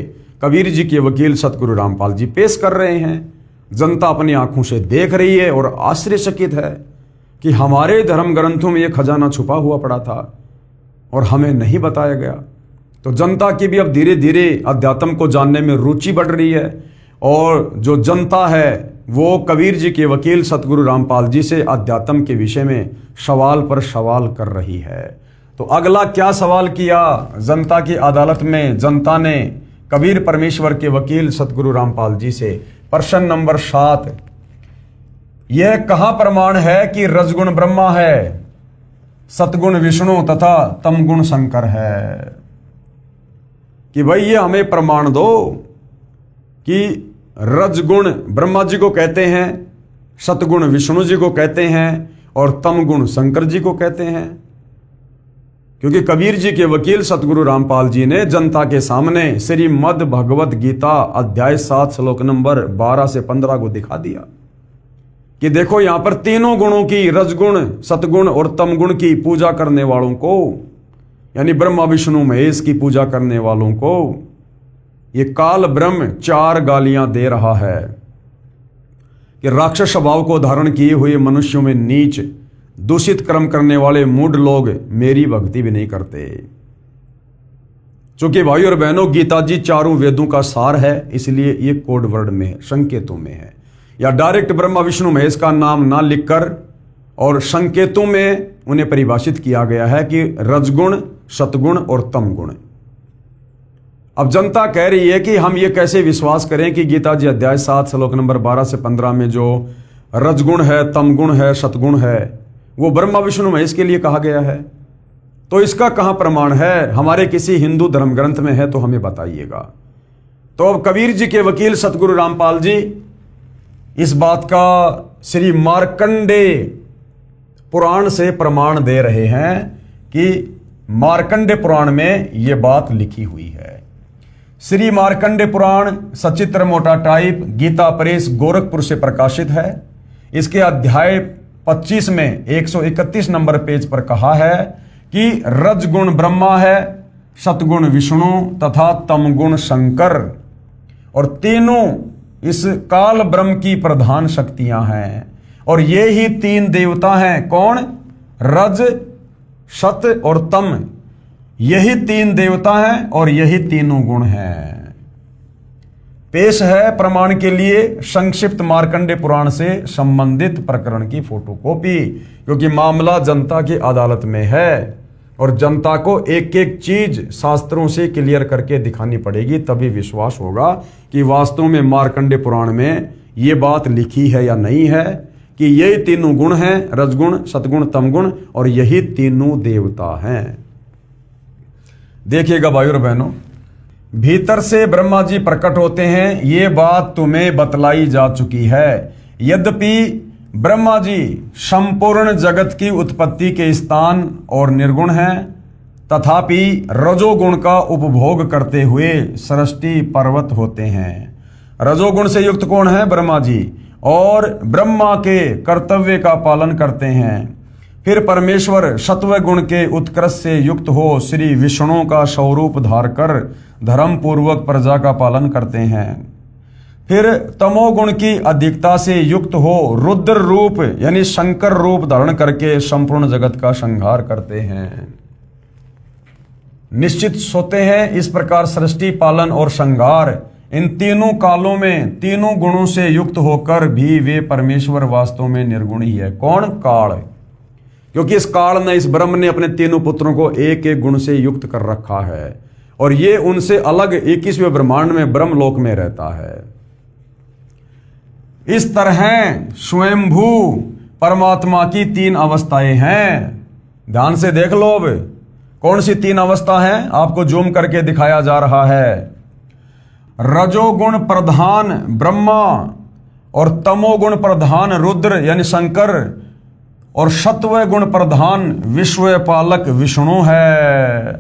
कबीर जी के वकील सतगुरु रामपाल जी पेश कर रहे हैं। जनता अपनी आंखों से देख रही है और आश्चर्यचकित है कि हमारे धर्म ग्रंथों में यह खजाना छुपा हुआ पड़ा था और हमें नहीं बताया गया। तो जनता की भी अब धीरे धीरे अध्यात्म को जानने में रुचि बढ़ रही है और जो जनता है वो कबीर जी के वकील सतगुरु रामपाल जी से अध्यात्म के विषय में सवाल पर सवाल कर रही है। तो अगला क्या सवाल किया जनता की अदालत में? जनता ने कबीर परमेश्वर के वकील सतगुरु रामपाल जी से प्रश्न नंबर 7, यह कहां प्रमाण है कि रजगुण ब्रह्मा है, सतगुण विष्णु तथा तमगुण शंकर है? कि भाई ये हमें प्रमाण दो कि रजगुण ब्रह्मा जी को कहते हैं, सतगुण विष्णु जी को कहते हैं और तमगुण शंकर जी को कहते हैं। क्योंकि कबीर जी के वकील सतगुरु रामपाल जी ने जनता के सामने श्रीमद् भगवत गीता अध्याय 7 श्लोक नंबर 12 से 15 को दिखा दिया कि देखो यहां पर तीनों गुणों की, रजगुण, सतगुण और तमगुण की पूजा करने वालों को, यानी ब्रह्मा विष्णु महेश की पूजा करने वालों को ये काल ब्रह्म 4 गालियां दे रहा है कि राक्षस स्वभाव को धारण किए हुए मनुष्यों में नीच, दूषित कर्म करने वाले मूढ़ लोग मेरी भक्ति भी नहीं करते। चूंकि भाई और बहनों गीता जी चारों वेदों का सार है, इसलिए ये कोड वर्ड में है, संकेतों में है, या डायरेक्ट ब्रह्मा विष्णु महेश का नाम ना लिखकर और संकेतों में उन्हें परिभाषित किया गया है कि रजगुण, सतगुण और तमगुण। अब जनता कह रही है कि हम ये कैसे विश्वास करें कि गीता जी अध्याय 7 श्लोक नंबर 12 से 15 में जो रजगुण है, तमगुण है, सतगुण है वो ब्रह्मा विष्णु महेश के लिए कहा गया है। तो इसका कहां प्रमाण है? हमारे किसी हिंदू धर्म ग्रंथ में है तो हमें बताइएगा। तो अब कबीर जी के वकील सतगुरु रामपाल जी इस बात का श्री मार्कंडे पुराण से प्रमाण दे रहे हैं कि मार्कंडे पुराण में यह बात लिखी हुई है। श्री मार्कंडे पुराण सचित्र मोटा टाइप गीता प्रेस गोरखपुर से प्रकाशित है। इसके अध्याय 25 में 131 नंबर पेज पर कहा है कि रजगुण ब्रह्मा है, सतगुण विष्णु तथा तमगुण शंकर, और तीनों इस काल ब्रह्म की प्रधान शक्तियां हैं। और ये ही 3 देवता हैं। कौन? रज, सत और तम। यही 3 देवता हैं और यही तीनों गुण हैं। पेश है प्रमाण के लिए संक्षिप्त मार्कंडे पुराण से संबंधित प्रकरण की फोटोकॉपी, क्योंकि मामला जनता की अदालत में है और जनता को एक एक चीज शास्त्रों से क्लियर करके दिखानी पड़ेगी, तभी विश्वास होगा कि वास्तव में मार्कंडे पुराण में ये बात लिखी है या नहीं है कि यही तीनों गुण हैं, रजगुण, सतगुण, तमगुण, और यही तीनों देवता हैं। देखिएगा भाइयों और बहनों, भीतर से ब्रह्मा जी प्रकट होते हैं, ये बात तुम्हें बतलाई जा चुकी है। यद्यपि ब्रह्मा जी संपूर्ण जगत की उत्पत्ति के स्थान और निर्गुण हैं, तथापि रजोगुण का उपभोग करते हुए सृष्टि पर्वत होते हैं। रजोगुण से युक्त कौन है? ब्रह्मा जी, और ब्रह्मा के कर्तव्य का पालन करते हैं। फिर परमेश्वर सत्व गुण के उत्कर्ष से युक्त हो श्री विष्णु का स्वरूप धारकर धर्म पूर्वक प्रजा का पालन करते हैं। फिर तमोगुण की अधिकता से युक्त हो रुद्र रूप यानी शंकर रूप धारण करके संपूर्ण जगत का संहार करते हैं। निश्चित सोते हैं। इस प्रकार सृष्टि, पालन और संहार इन तीनों कालों में तीनों गुणों से युक्त होकर भी वे परमेश्वर वास्तव में निर्गुण ही है। कौन? काल। क्योंकि इस काल ने, इस ब्रह्म ने अपने तीनों पुत्रों को एक एक गुण से युक्त कर रखा है और ये उनसे अलग 21वें ब्रह्मांड में ब्रह्मलोक में रहता है। इस तरह स्वयंभू परमात्मा की तीन अवस्थाएं हैं। ध्यान से देख लो। अब कौन सी तीन अवस्था है? आपको जूम करके दिखाया जा रहा है। रजोगुण प्रधान ब्रह्मा और तमोगुण प्रधान रुद्र यानी शंकर और सत्व गुण प्रधान विश्व पालक विष्णु है।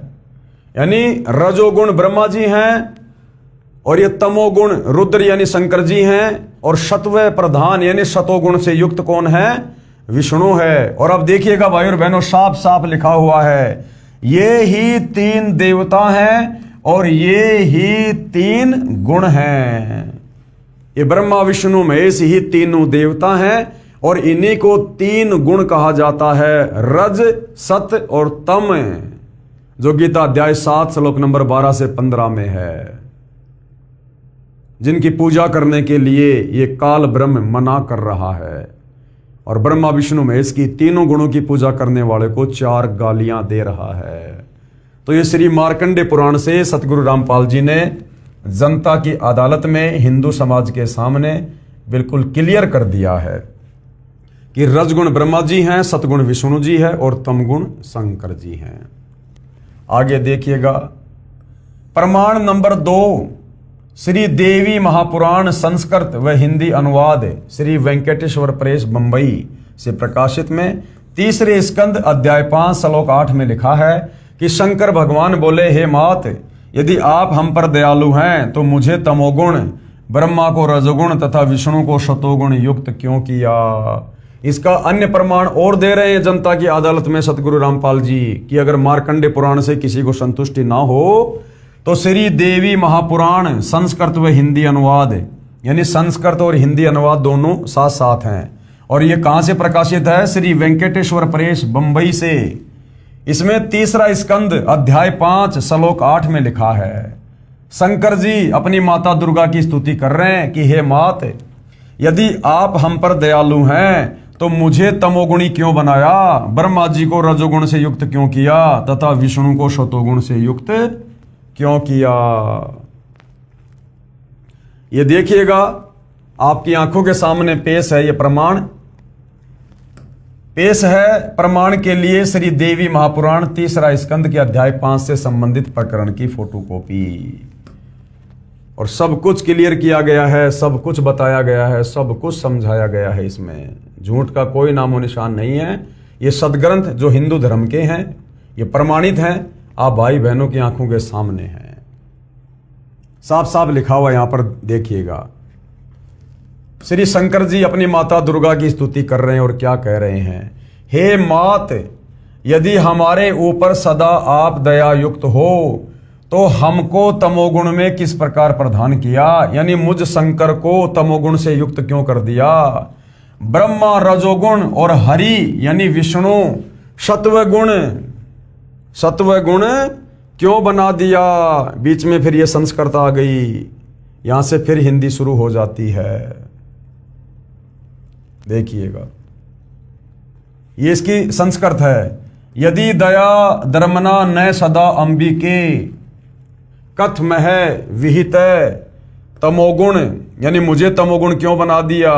यानी रजोगुण ब्रह्मा जी हैं और ये तमोगुण रुद्र यानी शंकर जी हैं और सत्व प्रधान यानी सतोगुण से युक्त कौन है? विष्णु है। और अब देखिएगा भाई और बहनों, साफ साफ लिखा हुआ है, ये ही तीन देवता हैं और ये ही तीन गुण हैं। ये ब्रह्मा विष्णु महेश ही तीनों देवता हैं और इन्हीं को तीन गुण कहा जाता है, रज, सत और तम, जो गीता अध्याय 7 श्लोक नंबर 12 से 15 में है। जिनकी पूजा करने के लिए ये काल ब्रह्म मना कर रहा है और ब्रह्मा विष्णु महेश की तीनों गुणों की पूजा करने वाले को 4 गालियां दे रहा है। तो ये श्री मार्कंडे पुराण से सतगुरु रामपाल जी ने जनता की अदालत में हिंदू समाज के सामने बिल्कुल क्लियर कर दिया है कि रजगुण ब्रह्मा जी हैं, सतगुण विष्णु जी है और तमगुण शंकर जी हैं। आगे देखिएगा, प्रमाण नंबर 2 श्री देवी महापुराण संस्कृत व हिंदी अनुवाद श्री वेंकटेश्वर प्रेस बंबई से प्रकाशित में 3रे स्कंद अध्याय 5 श्लोक 8 में लिखा है कि शंकर भगवान बोले, हे मात, यदि आप हम पर दयालु हैं तो मुझे तमोगुण, ब्रह्मा को रजोगुण तथा विष्णु को सतोगुण युक्त क्यों किया। इसका अन्य प्रमाण और दे रहे हैं जनता की अदालत में सतगुरु रामपाल जी कि अगर मार्कंडे पुराण से किसी को संतुष्टि ना हो तो श्री देवी महापुराण संस्कृत व हिंदी अनुवाद यानी संस्कृत और हिंदी अनुवाद दोनों साथ साथ हैं। और ये कहां से प्रकाशित है? श्री वेंकटेश्वर प्रेस बंबई से। इसमें 3रा स्कंद अध्याय 5 श्लोक 8 में लिखा है, शंकर जी अपनी माता दुर्गा की स्तुति कर रहे हैं कि हे मात, यदि आप हम पर दयालु हैं तो मुझे तमोगुणी क्यों बनाया, ब्रह्मा जी को रजोगुण से युक्त क्यों किया तथा विष्णु को सतोगुण से युक्त क्यों किया। ये देखिएगा, आपकी आंखों के सामने पेश है, ये प्रमाण पेश है। प्रमाण के लिए श्री देवी महापुराण 3रा स्कंद के अध्याय 5 से संबंधित प्रकरण की फोटोकॉपी। और सब कुछ क्लियर किया गया है, सब कुछ बताया गया है, सब कुछ समझाया गया है। इसमें झूठ का कोई नामो निशान नहीं है। ये सदग्रंथ जो हिंदू धर्म के हैं, ये प्रमाणित हैं, आप भाई बहनों की आंखों के सामने हैं। साफ साफ लिखा हुआ यहां पर देखिएगा। श्री शंकर जी अपनी माता दुर्गा की स्तुति कर रहे हैं और क्या कह रहे हैं, हे मात, यदि हमारे ऊपर सदा आप दया युक्त हो तो हमको तमोगुण में किस प्रकार प्रदान किया, यानी मुझ शंकर को तमोगुण से युक्त क्यों कर दिया। ब्रह्मा रजोगुण और हरि यानी विष्णु सत्वगुण क्यों बना दिया। बीच में फिर ये संस्कृत आ गई, यहां से फिर हिंदी शुरू हो जाती है। देखिएगा, ये इसकी संस्कृत है। यदि दया धर्मना न सदा अंबिके कथ मह विहित तमोगुण, यानी मुझे तमोगुण क्यों बना दिया।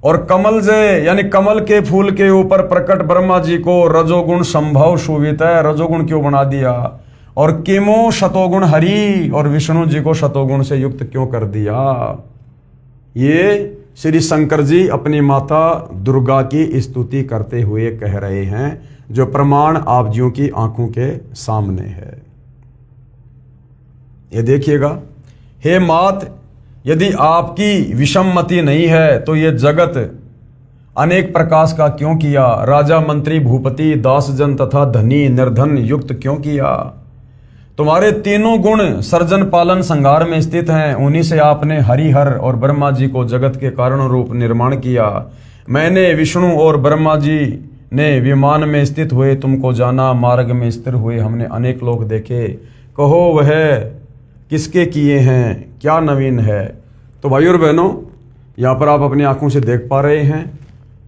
और कमल जे यानी कमल के फूल के ऊपर प्रकट ब्रह्मा जी को रजोगुण संभव शोभित है, रजोगुण क्यों बना दिया। और किमो शतोगुण हरि और विष्णु जी को शतोगुण से युक्त क्यों कर दिया। ये श्री शंकर जी अपनी माता दुर्गा की स्तुति करते हुए कह रहे हैं, जो प्रमाण आप जियों की आंखों के सामने है। ये देखिएगा, हे मात, यदि आपकी विषममति नहीं है तो ये जगत अनेक प्रकाश का क्यों किया, राजा मंत्री भूपति दास जन तथा धनी निर्धन युक्त क्यों किया। तुम्हारे तीनों गुण सर्जन पालन संहार में स्थित हैं, उन्हीं से आपने हरिहर और ब्रह्मा जी को जगत के कारण रूप निर्माण किया। मैंने विष्णु और ब्रह्मा जी ने विमान में स्थित हुए तुमको जाना, मार्ग में स्थिर हुए हमने अनेक लोग देखे, कहो वह किसके किए हैं, क्या नवीन है। तो भाइयों और बहनों, यहाँ पर आप अपनी आंखों से देख पा रहे हैं,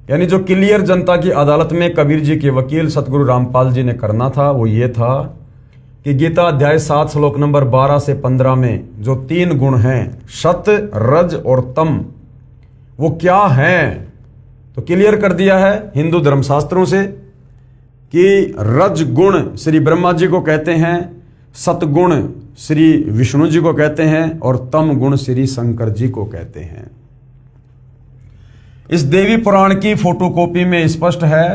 यानी जो क्लियर जनता की अदालत में कबीर जी के वकील सतगुरु रामपाल जी ने करना था वो ये था कि गीता अध्याय 7 श्लोक नंबर 12 से 15 में जो 3 गुण हैं, सत रज और तम, वो क्या हैं, तो क्लियर कर दिया है हिंदू धर्मशास्त्रों से कि रज गुण श्री ब्रह्मा जी को कहते हैं, सतगुण श्री विष्णु जी को कहते हैं और तम गुण श्री शंकर जी को कहते हैं। इस देवी पुराण की फोटोकॉपी में स्पष्ट है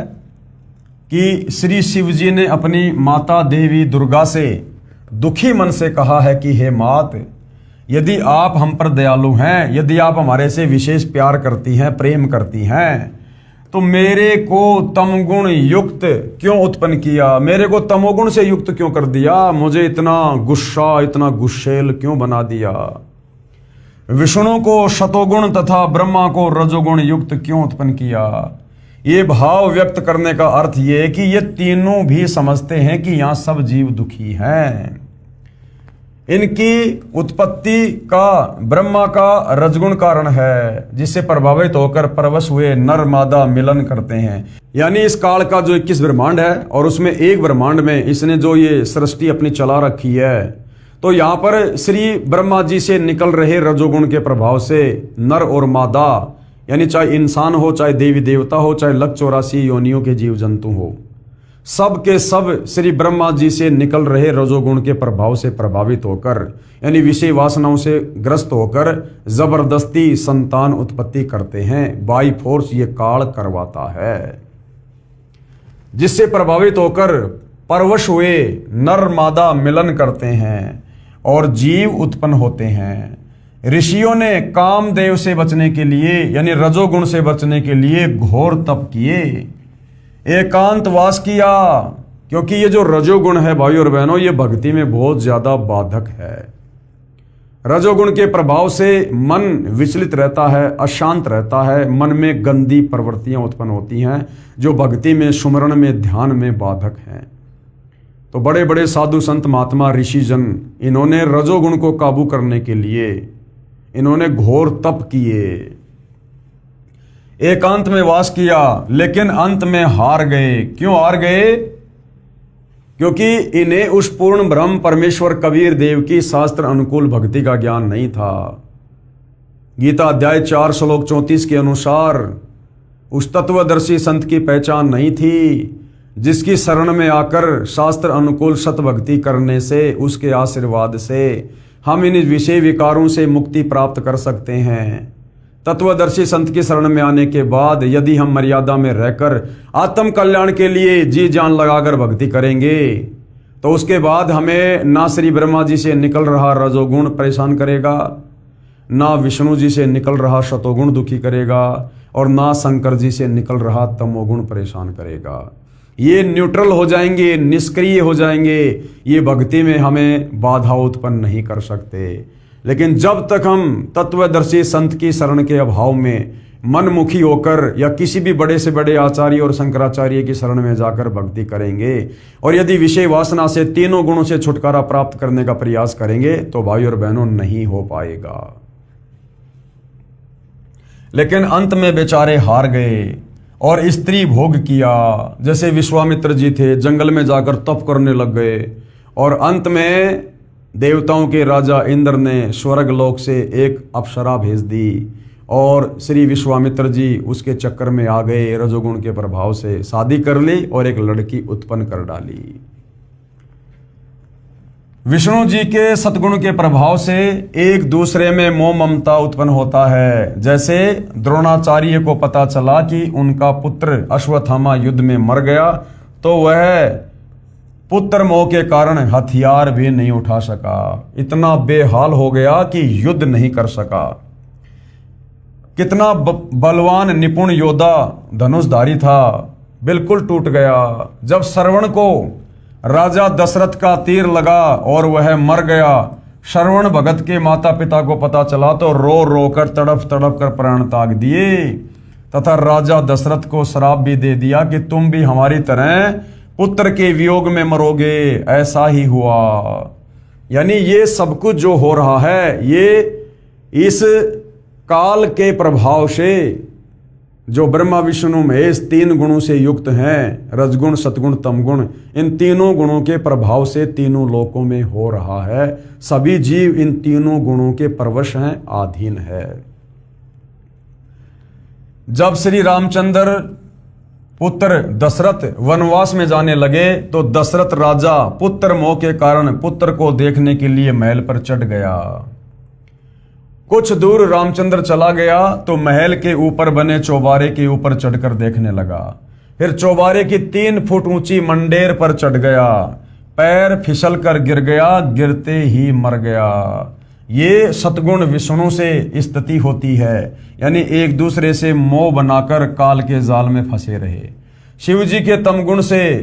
कि श्री शिव जी ने अपनी माता देवी दुर्गा से दुखी मन से कहा है कि हे मात, यदि आप हम पर दयालु हैं, यदि आप हमारे से विशेष प्यार करती हैं, प्रेम करती हैं, तो मेरे को तमगुण युक्त क्यों उत्पन्न किया, मेरे को तमोगुण से युक्त क्यों कर दिया, मुझे इतना गुस्सा, इतना गुस्सेल क्यों बना दिया। विष्णु को शतोगुण तथा ब्रह्मा को रजोगुण युक्त क्यों उत्पन्न किया। ये भाव व्यक्त करने का अर्थ ये है कि ये तीनों भी समझते हैं कि यहां सब जीव दुखी हैं। इनकी उत्पत्ति का ब्रह्मा का रजगुण कारण है, जिससे प्रभावित होकर परवश हुए नर मादा मिलन करते हैं। यानी इस काल का जो 21 ब्रह्मांड है और उसमें एक ब्रह्मांड में इसने जो ये सृष्टि अपनी चला रखी है, तो यहां पर श्री ब्रह्मा जी से निकल रहे रजोगुण के प्रभाव से नर और मादा, यानी चाहे इंसान हो, चाहे देवी देवता हो, चाहे 184 योनियों के जीव जंतु हो, सब के सब श्री ब्रह्मा जी से निकल रहे रजोगुण के प्रभाव से प्रभावित होकर, यानी विषय वासनाओं से ग्रस्त होकर जबरदस्ती संतान उत्पत्ति करते हैं। बाई फोर्स ये काल करवाता है, जिससे प्रभावित होकर परवश हुए नर मादा मिलन करते हैं और जीव उत्पन्न होते हैं। ऋषियों ने कामदेव से बचने के लिए, यानी रजोगुण से बचने के लिए घोर तप किए, एकांतवास किया, क्योंकि ये जो रजोगुण है भाइयों और बहनों, ये भक्ति में बहुत ज्यादा बाधक है। रजोगुण के प्रभाव से मन विचलित रहता है, अशांत रहता है, मन में गंदी प्रवृत्तियां उत्पन्न होती हैं जो भक्ति में, सुमरण में, ध्यान में बाधक हैं। तो बड़े बड़े साधु संत महात्मा ऋषि जन, इन्होंने रजोगुण को काबू करने के लिए इन्होंने घोर तप किए, एकांत में वास किया, लेकिन अंत में हार गए। क्यों हार गए? क्योंकि इन्हें उस पूर्ण ब्रह्म परमेश्वर कबीर देव की शास्त्र अनुकूल भक्ति का ज्ञान नहीं था। गीता अध्याय 4 श्लोक 34 के अनुसार उस तत्वदर्शी संत की पहचान नहीं थी, जिसकी शरण में आकर शास्त्र अनुकूल सत भक्ति करने से, उसके आशीर्वाद से हम इन विषय विकारों से मुक्ति प्राप्त कर सकते हैं। तत्वदर्शी संत की शरण में आने के बाद यदि हम मर्यादा में रहकर आत्म कल्याण के लिए जी जान लगाकर भक्ति करेंगे, तो उसके बाद हमें ना श्री ब्रह्मा जी से निकल रहा रजोगुण परेशान करेगा, ना विष्णु जी से निकल रहा शतोगुण दुखी करेगा, और ना शंकर जी से निकल रहा तमोगुण परेशान करेगा। ये न्यूट्रल हो जाएंगे, निष्क्रिय हो जाएंगे, ये भक्ति में हमें बाधा उत्पन्न नहीं कर सकते। लेकिन जब तक हम तत्वदर्शी संत की शरण के अभाव में मनमुखी होकर या किसी भी बड़े से बड़े आचार्य और शंकराचार्य की शरण में जाकर भक्ति करेंगे, और यदि विषय वासना से तीनों गुणों से छुटकारा प्राप्त करने का प्रयास करेंगे, तो भाई और बहनों नहीं हो पाएगा। लेकिन अंत में बेचारे हार गए और स्त्री भोग किया। जैसे विश्वामित्र जी थे, जंगल में जाकर तप करने लग गए, और अंत में देवताओं के राजा इंद्र ने स्वर्ग लोक से एक अप्सरा भेज दी, और श्री विश्वामित्र जी उसके चक्कर में आ गए। रजोगुण के प्रभाव से शादी कर ली और एक लड़की उत्पन्न कर डाली। विष्णु जी के सतगुण के प्रभाव से एक दूसरे में मोह ममता उत्पन्न होता है। जैसे द्रोणाचार्य को पता चला कि उनका पुत्र अश्वत्थामा युद्ध में मर गया, तो वह पुत्र मोह के कारण हथियार भी नहीं उठा सका, इतना बेहाल हो गया कि युद्ध नहीं कर सका। कितना बलवान निपुण योद्धा धनुषधारी था, बिल्कुल टूट गया। जब श्रवण को राजा दशरथ का तीर लगा और वह मर गया, श्रवण भगत के माता पिता को पता चला तो रो रो कर तड़प तड़प कर प्राण त्याग दिए, तथा राजा दशरथ को श्राप भी दे दिया कि तुम भी हमारी तरह पुत्र के वियोग में मरोगे। ऐसा ही हुआ। यानी ये सब कुछ जो हो रहा है, ये इस काल के प्रभाव से, जो ब्रह्मा विष्णु महेश तीन गुणों से युक्त हैं, रजगुण सतगुण तमगुण, इन तीनों गुणों के प्रभाव से तीनों लोकों में हो रहा है। सभी जीव इन तीनों गुणों के परवश हैं, अधीन है। जब श्री रामचंद्र पुत्र दशरथ वनवास में जाने लगे तो दशरथ राजा पुत्र मोह के कारण पुत्र को देखने के लिए महल पर चढ़ गया। कुछ दूर रामचंद्र चला गया तो महल के ऊपर बने चौबारे के ऊपर चढ़कर देखने लगा। फिर चौबारे की 3 फुट ऊंची मंडेर पर चढ़ गया, पैर फिसल कर गिर गया, गिरते ही मर गया। ये सतगुण विष्णु से स्थिति होती है, यानी एक दूसरे से मोह बनाकर काल के जाल में फंसे रहे। शिव जी के तमगुण से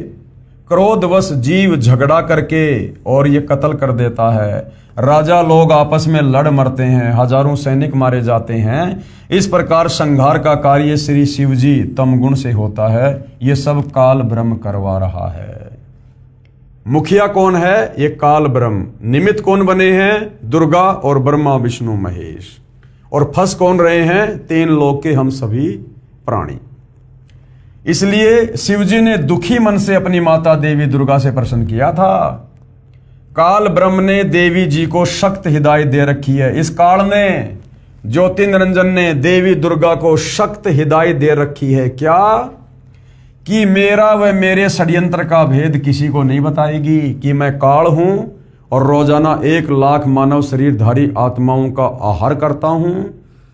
क्रोधवश जीव झगड़ा करके और ये कत्ल कर देता है। राजा लोग आपस में लड़ मरते हैं, हजारों सैनिक मारे जाते हैं। इस प्रकार संहार का कार्य श्री शिव जी तमगुण से होता है। ये सब काल ब्रह्म करवा रहा है। मुखिया कौन है? ये काल ब्रह्म। निमित्त कौन बने हैं? दुर्गा और ब्रह्मा विष्णु महेश। और फंस कौन रहे हैं? 3 लोक के हम सभी प्राणी। इसलिए शिवजी ने दुखी मन से अपनी माता देवी दुर्गा से प्रश्न किया था। काल ब्रह्म ने देवी जी को सख्त हिदायत दे रखी है। इस काल ने, ज्योति निरंजन ने देवी दुर्गा को सख्त हिदायत दे रखी है। क्या? कि मेरा व मेरे षड्यंत्र का भेद किसी को नहीं बताएगी, कि मैं काल हूं और रोजाना 1 लाख मानव शरीरधारी आत्माओं का आहार करता हूं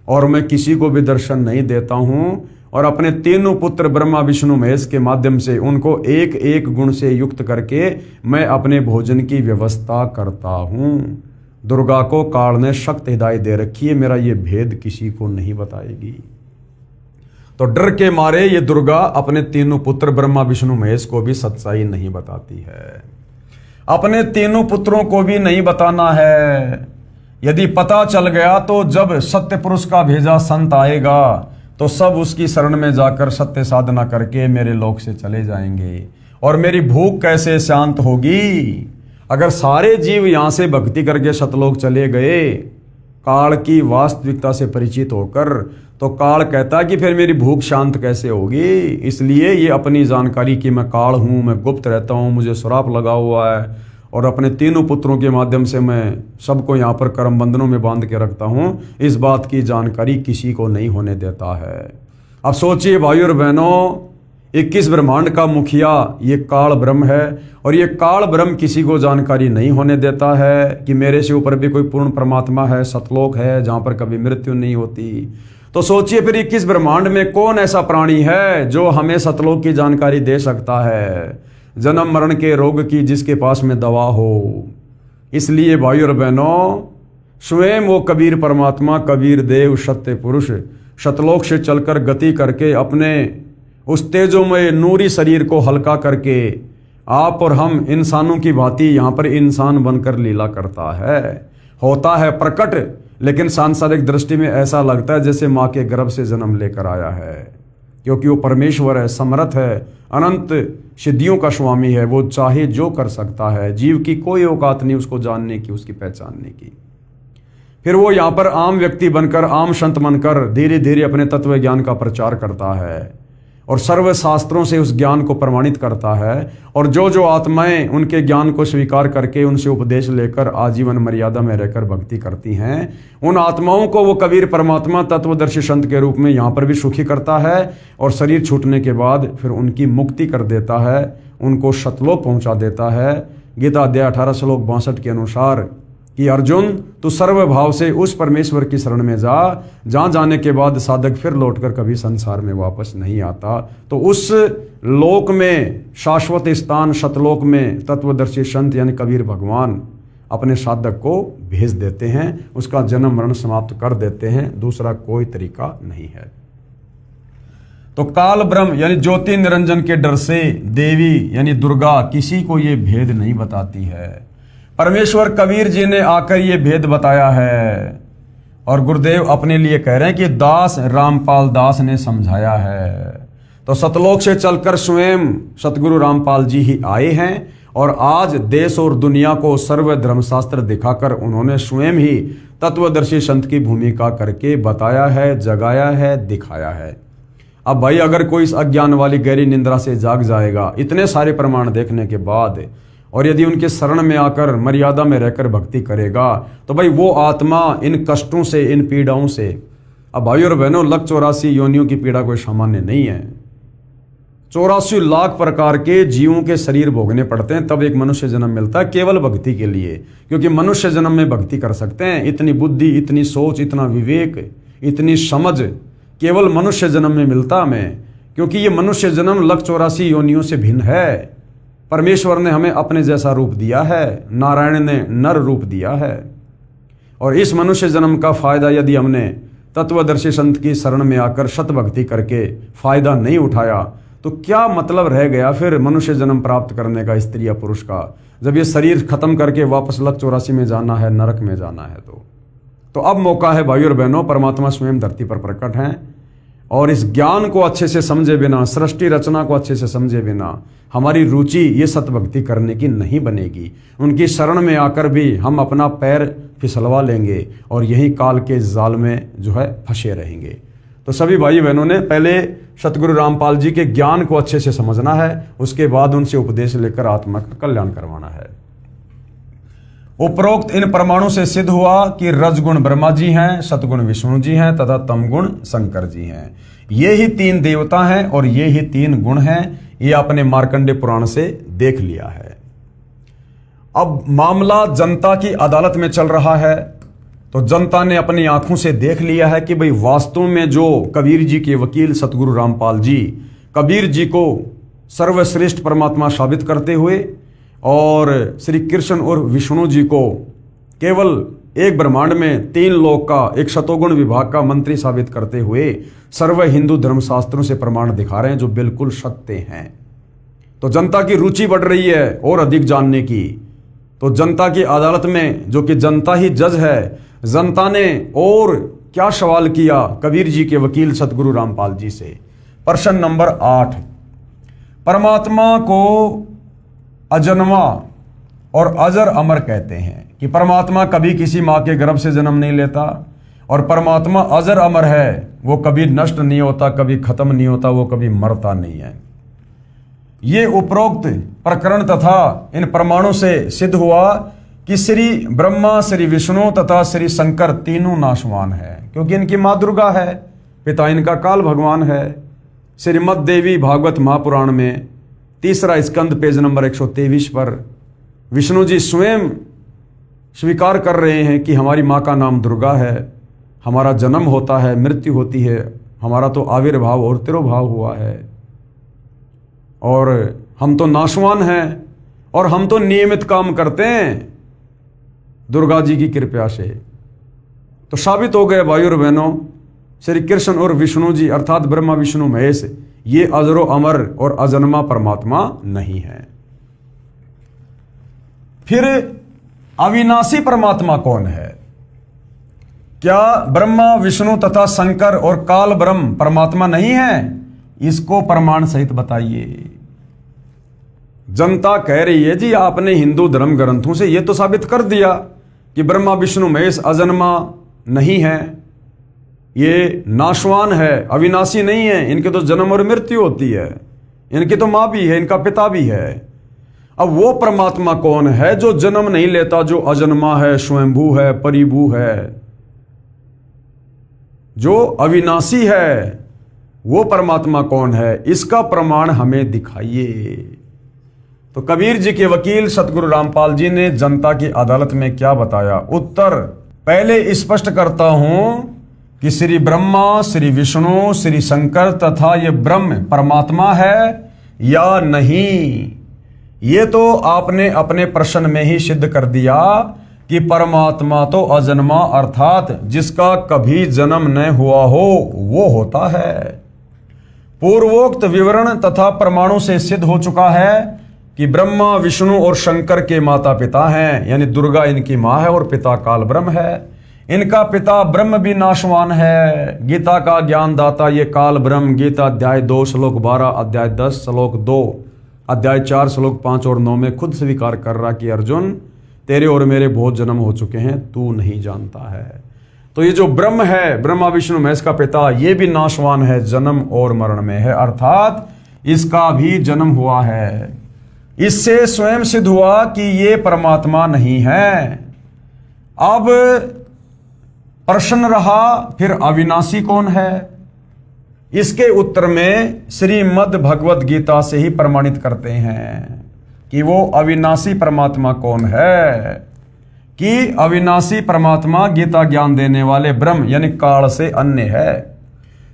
और मैं किसी को भी दर्शन नहीं देता हूं, और अपने तीनों पुत्र ब्रह्मा विष्णु महेश के माध्यम से उनको एक एक गुण से युक्त करके मैं अपने भोजन की व्यवस्था करता हूं। दुर्गा को काल ने सख्त हिदायत दे रखी है, मेरा ये भेद किसी को नहीं बताएगी। तो डर के मारे ये दुर्गा अपने तीनों पुत्र ब्रह्मा विष्णु महेश को भी सच्चाई नहीं बताती है। अपने तीनों पुत्रों को भी नहीं बताना है। यदि पता चल गया तो जब सत्य पुरुष का भेजा संत आएगा तो सब उसकी शरण में जाकर सत्य साधना करके मेरे लोक से चले जाएंगे। और मेरी भूख कैसे शांत होगी? अगर सारे जीव यहां से भक्ति करके सतलोक चले गए काल की वास्तविकता से परिचित होकर, तो काल कहता है कि फिर मेरी भूख शांत कैसे होगी? इसलिए ये अपनी जानकारी कि मैं काल हूं, मैं गुप्त रहता हूं, मुझे श्राप लगा हुआ है और अपने तीनों पुत्रों के माध्यम से मैं सबको यहाँ पर कर्म बंधनों में बांध के रखता हूँ, इस बात की जानकारी किसी को नहीं होने देता है। अब सोचिए भाइयों और बहनों, 21 ब्रह्मांड का मुखिया ये काल ब्रह्म है और ये काल ब्रह्म किसी को जानकारी नहीं होने देता है कि मेरे से ऊपर भी कोई पूर्ण परमात्मा है, सतलोक है जहाँ पर कभी मृत्यु नहीं होती। तो सोचिए फिर 21 ब्रह्मांड में कौन ऐसा प्राणी है जो हमें सतलोक की जानकारी दे सकता है, जन्म मरण के रोग की जिसके पास में दवा हो। इसलिए भाइयों और बहनों, स्वयं वो कबीर परमात्मा, कबीर देव, सत्य पुरुष सतलोक से चलकर गति करके अपने उस तेजोमय नूरी शरीर को हल्का करके आप और हम इंसानों की भांति यहाँ पर इंसान बनकर लीला करता है। होता है प्रकट, लेकिन सांसारिक दृष्टि में ऐसा लगता है जैसे माँ के गर्भ से जन्म लेकर आया है, क्योंकि वो परमेश्वर है, समर्थ है, अनंत सिद्धियों का स्वामी है। वो चाहे जो कर सकता है, जीव की कोई औकात नहीं उसको जानने की, उसकी पहचानने की। फिर वो यहाँ पर आम व्यक्ति बनकर, आम संत बनकर धीरे धीरे अपने तत्व ज्ञान का प्रचार करता है और सर्व शास्त्रों से उस ज्ञान को प्रमाणित करता है। और जो जो आत्माएं उनके ज्ञान को स्वीकार करके उनसे उपदेश लेकर आजीवन मर्यादा में रहकर भक्ति करती हैं, उन आत्माओं को वो कबीर परमात्मा तत्वदर्शी संत के रूप में यहाँ पर भी सुखी करता है और शरीर छूटने के बाद फिर उनकी मुक्ति कर देता है, उनको सतलोक पहुँचा देता है। गीता अध्याय 18 श्लोक 62 के अनुसार कि अर्जुन तू सर्वभाव से उस परमेश्वर की शरण में जा, जहाँ जाने के बाद साधक फिर लौटकर कभी संसार में वापस नहीं आता। तो उस लोक में शाश्वत स्थान सतलोक में तत्वदर्शी संत यानी कबीर भगवान अपने साधक को भेज देते हैं, उसका जन्म मरण समाप्त कर देते हैं, दूसरा कोई तरीका नहीं है। तो काल ब्रह्म यानी ज्योति निरंजन के डर से देवी यानी दुर्गा किसी को ये भेद नहीं बताती है। परमेश्वर कबीर जी ने आकर ये भेद बताया है और गुरुदेव अपने लिए कह रहे हैं कि दास रामपाल दास ने समझाया है। तो सतलोक से चलकर स्वयं सतगुरु रामपाल जी ही आए हैं और आज देश और दुनिया को सर्व धर्मशास्त्र दिखाकर उन्होंने स्वयं ही तत्वदर्शी संत की भूमिका करके बताया है, जगाया है, दिखाया है। अब भाई अगर कोई इस अज्ञान वाली गहरी निंद्रा से जाग जाएगा इतने सारे प्रमाण देखने के बाद, और यदि उनके शरण में आकर मर्यादा में रहकर भक्ति करेगा, तो भाई वो आत्मा इन कष्टों से, इन पीड़ाओं से, अब भाई और बहनों 184 योनियों की पीड़ा कोई सामान्य नहीं है। 84 लाख प्रकार के जीवों के शरीर भोगने पड़ते हैं तब एक मनुष्य जन्म मिलता है केवल भक्ति के लिए, क्योंकि मनुष्य जन्म में भक्ति कर सकते हैं। इतनी बुद्धि, इतनी सोच, इतना विवेक, इतनी समझ केवल मनुष्य जन्म में मिलता हमें, क्योंकि ये मनुष्य जन्म 184 योनियों से भिन्न है। परमेश्वर ने हमें अपने जैसा रूप दिया है, नारायण ने नर रूप दिया है। और इस मनुष्य जन्म का फायदा यदि हमने तत्वदर्शी संत की शरण में आकर सत भक्ति करके फायदा नहीं उठाया तो क्या मतलब रह गया फिर मनुष्य जन्म प्राप्त करने का स्त्री या पुरुष का, जब ये शरीर खत्म करके वापस 184 में जाना है, नरक में जाना है। तो अब मौका है भाई और बहनों, परमात्मा स्वयं धरती पर प्रकट हैं और इस ज्ञान को अच्छे से समझे बिना, सृष्टि रचना को अच्छे से समझे बिना हमारी रुचि ये सतभक्ति करने की नहीं बनेगी। उनकी शरण में आकर भी हम अपना पैर फिसलवा लेंगे और यही काल के जाल में जो है फंसे रहेंगे। तो सभी भाई बहनों ने पहले सतगुरु रामपाल जी के ज्ञान को अच्छे से समझना है, उसके बाद उनसे उपदेश लेकर आत्मा का कल्याण करवाना है। उपरोक्त इन प्रमाणों से सिद्ध हुआ कि रजगुण ब्रह्मा जी हैं, सतगुण विष्णु जी हैं तथा तमगुण शंकर जी हैं। ये ही 3 देवता हैं और ये ही 3 गुण हैं। ये आपने मार्कंडे पुराण से देख लिया है। अब मामला जनता की अदालत में चल रहा है, तो जनता ने अपनी आंखों से देख लिया है कि भाई वास्तव में जो कबीर जी के वकील सतगुरु रामपाल जी कबीर जी को सर्वश्रेष्ठ परमात्मा साबित करते हुए और श्री कृष्ण और विष्णु जी को केवल एक ब्रह्मांड में 3 लोक का, एक शतोगुण विभाग का मंत्री साबित करते हुए सर्व हिंदू धर्मशास्त्रों से प्रमाण दिखा रहे हैं जो बिल्कुल सत्य हैं। तो जनता की रुचि बढ़ रही है और अधिक जानने की। तो जनता की अदालत में, जो कि जनता ही जज है, जनता ने और क्या सवाल किया कबीर जी के वकील सतगुरु रामपाल जी से। प्रश्न नंबर 8, परमात्मा को अजन्मा और अजर अमर कहते हैं कि परमात्मा कभी किसी मां के गर्भ से जन्म नहीं लेता और परमात्मा अजर अमर है, वो कभी नष्ट नहीं होता, कभी खत्म नहीं होता, वो कभी मरता नहीं है। ये उपरोक्त प्रकरण तथा इन प्रमाणों से सिद्ध हुआ कि श्री ब्रह्मा, श्री विष्णु तथा श्री शंकर तीनों नाशवान है, क्योंकि इनकी मां दुर्गा है, पिता इनका काल भगवान है। श्रीमद् देवी भागवत महापुराण में 3रा स्कंद पेज नंबर 123 पर विष्णु जी स्वयं स्वीकार कर रहे हैं कि हमारी माँ का नाम दुर्गा है, हमारा जन्म होता है, मृत्यु होती है, हमारा तो आविर्भाव और तिरोभाव हुआ है और हम तो नाशवान हैं और हम तो नियमित काम करते हैं दुर्गा जी की कृपा से। तो साबित हो गए भाइयों और बहनों, श्री कृष्ण और विष्णु जी अर्थात ब्रह्मा विष्णु महेश ये अजरो अमर और अजन्मा परमात्मा नहीं है। फिर अविनाशी परमात्मा कौन है? क्या ब्रह्मा विष्णु तथा शंकर और काल ब्रह्म परमात्मा नहीं है? इसको प्रमाण सहित बताइए। जनता कह रही है जी आपने हिंदू धर्म ग्रंथों से यह तो साबित कर दिया कि ब्रह्मा विष्णु महेश अजन्मा नहीं है, ये नाशवान है, अविनाशी नहीं है, इनके तो जन्म और मृत्यु होती है, इनकी तो मां भी है, इनका पिता भी है। अब वो परमात्मा कौन है जो जन्म नहीं लेता, जो अजन्मा है, स्वयंभू है, परिभू है, जो अविनाशी है? वो परमात्मा कौन है? इसका प्रमाण हमें दिखाइए। तो कबीर जी के वकील सतगुरु रामपाल जी ने जनता की अदालत में क्या बताया? उत्तर, पहले स्पष्ट करता हूं कि श्री ब्रह्मा, श्री विष्णु, श्री शंकर तथा ये ब्रह्म परमात्मा है या नहीं। ये तो आपने अपने प्रश्न में ही सिद्ध कर दिया कि परमात्मा तो अजन्मा अर्थात जिसका कभी जन्म न हुआ हो वो होता है। पूर्वोक्त विवरण तथा प्रमाणों से सिद्ध हो चुका है कि ब्रह्मा, विष्णु और शंकर के माता पिता हैं, यानी दुर्गा इनकी मां है और पिता काल ब्रह्म है। इनका पिता ब्रह्म भी नाशवान है। गीता का ज्ञान दाता ये काल ब्रह्म गीता अध्याय 2 श्लोक 12, अध्याय 10 श्लोक 2, अध्याय 4 श्लोक 5 और 9 में खुद स्वीकार कर रहा कि अर्जुन तेरे और मेरे बहुत जन्म हो चुके हैं, तू नहीं जानता है। तो ये जो ब्रह्म है, ब्रह्मा विष्णु महेश का पिता, ये भी नाशवान है, जन्म और मरण में है, अर्थात इसका भी जन्म हुआ है। इससे स्वयं सिद्ध हुआ कि ये परमात्मा नहीं है। अब प्रश्न रहा फिर अविनाशी कौन है? इसके उत्तर में श्रीमद् भगवद गीता से ही प्रमाणित करते हैं कि वो अविनाशी परमात्मा कौन है। कि अविनाशी परमात्मा गीता ज्ञान देने वाले ब्रह्म यानी काल से अन्य है।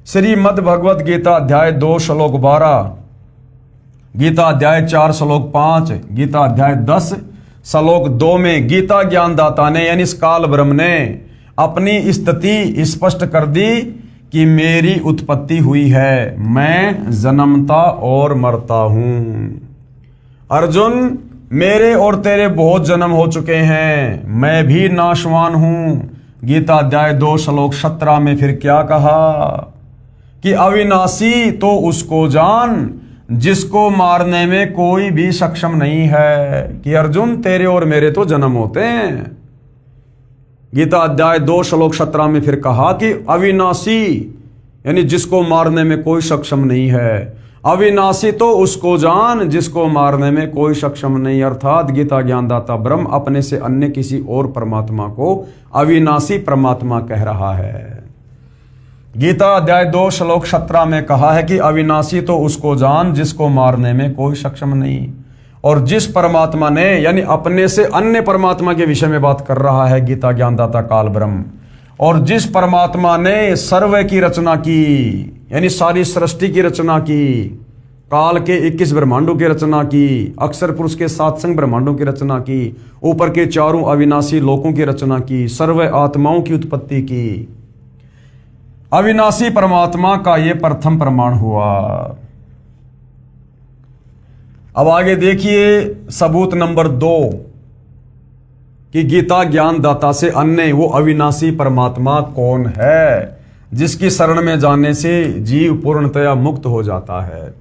श्रीमद् भगवद गीता अध्याय 2 श्लोक 12, गीता अध्याय 4 श्लोक 5, गीता अध्याय 10 श्लोक 2 में गीता ज्ञानदाता ने यानी इस काल ब्रह्म ने अपनी स्थिति स्पष्ट कर दी कि मेरी उत्पत्ति हुई है, मैं जन्मता और मरता हूं। अर्जुन, मेरे और तेरे बहुत जन्म हो चुके हैं, मैं भी नाशवान हूं। गीता अध्याय 2 श्लोक 17 में फिर क्या कहा कि अविनाशी तो उसको जान जिसको मारने में कोई भी सक्षम नहीं है। कि अर्जुन, तेरे और मेरे तो जन्म होते हैं। गीता अध्याय 2 श्लोक 17 में फिर कहा कि अविनाशी यानी जिसको मारने में कोई सक्षम नहीं है। अविनाशी तो उसको जान जिसको मारने में कोई सक्षम नहीं, अर्थात गीता ज्ञानदाता ब्रह्म अपने से अन्य किसी और परमात्मा को अविनाशी परमात्मा कह रहा है। गीता अध्याय 2 श्लोक 17 में कहा है कि अविनाशी तो उसको जान जिसको मारने में कोई सक्षम नहीं। और जिस परमात्मा ने यानी अपने से अन्य परमात्मा के विषय में बात कर रहा है गीता ज्ञानदाता काल ब्रह्म, और जिस परमात्मा ने सर्व की रचना की यानी सारी सृष्टि की रचना की, काल के 21 ब्रह्मांडों की रचना की, अक्षर पुरुष के 7 संग ब्रह्मांडों की रचना की, ऊपर के 4 अविनाशी लोकों की रचना की, सर्व आत्माओं की उत्पत्ति की, अविनाशी परमात्मा का यह प्रथम प्रमाण हुआ। अब आगे देखिए सबूत नंबर 2 कि गीता ज्ञानदाता से अन्य वो अविनाशी परमात्मा कौन है जिसकी शरण में जाने से जीव पूर्णतया मुक्त हो जाता है।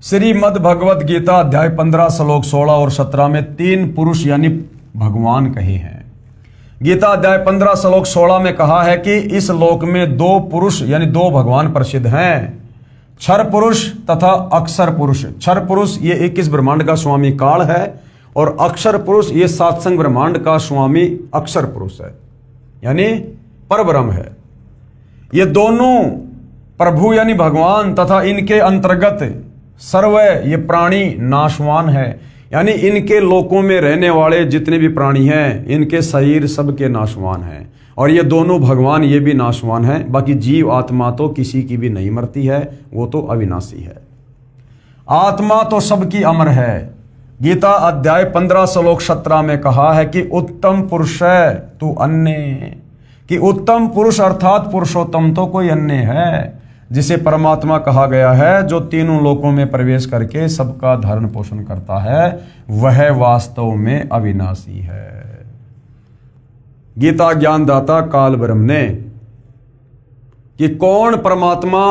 श्रीमद् भगवद गीता अध्याय 15 श्लोक 16 और 17 में 3 पुरुष यानी भगवान कहे हैं। गीता अध्याय 15 श्लोक 16 में कहा है कि इस लोक में 2 पुरुष यानी 2 भगवान प्रसिद्ध हैं, क्षर पुरुष तथा अक्षर पुरुष। क्षर पुरुष ये 21 ब्रह्मांड का स्वामी काल है और अक्षर पुरुष ये 7 संग ब्रह्मांड का स्वामी अक्षर पुरुष है यानी परब्रह्म है। ये दोनों प्रभु यानी भगवान तथा इनके अंतर्गत सर्व ये प्राणी नाशवान है यानी इनके लोकों में रहने वाले जितने भी प्राणी हैं इनके शरीर सबके नाशवान हैं। और ये दोनों भगवान ये भी नाशवान हैं, बाकी जीव आत्मा तो किसी की भी नहीं मरती है, वो तो अविनाशी है। आत्मा तो सबकी अमर है। गीता अध्याय 15 श्लोक 17 में कहा है कि उत्तम पुरुष है तू अन्य, कि उत्तम पुरुष अर्थात पुरुषोत्तम तो कोई अन्य है जिसे परमात्मा कहा गया है, जो तीनों लोकों में प्रवेश करके सबका धारण पोषण करता है, वह वास्तव में अविनाशी है। गीता ज्ञानदाता काल ब्रह्म ने कि कौन परमात्मा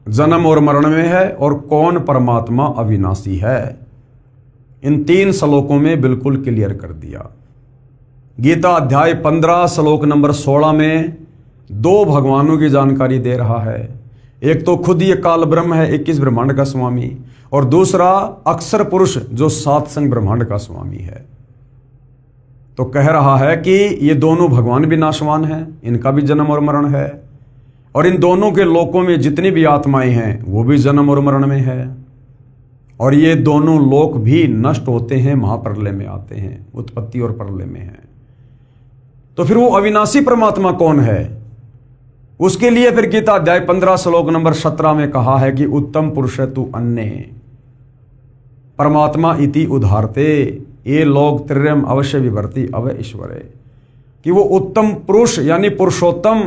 जन्म और मरण में है और कौन परमात्मा अविनाशी है, इन 3 श्लोकों में बिल्कुल क्लियर कर दिया। गीता अध्याय 15 श्लोक नंबर 16 में 2 भगवानों की जानकारी दे रहा है। एक तो खुद ये काल ब्रह्म है 21 ब्रह्मांड का स्वामी, और दूसरा अक्षर पुरुष जो 7 संग ब्रह्मांड का स्वामी है। तो कह रहा है कि ये दोनों भगवान भी नाशवान हैं, इनका भी जन्म और मरण है, और इन दोनों के लोकों में जितनी भी आत्माएं हैं वो भी जन्म और मरण में है। और ये दोनों लोक भी नष्ट होते हैं, महाप्रलय में आते हैं, उत्पत्ति और प्रलय में है। तो फिर वो अविनाशी परमात्मा कौन है? उसके लिए फिर गीता अध्याय 15 श्लोक नंबर 17 में कहा है कि उत्तम पुरुष तु अन्य परमात्मा इति उदाहरते ये लोग त्रियम अवश्य विभर्ति अव ईश्वरे, कि वो उत्तम पुरुष यानी पुरुषोत्तम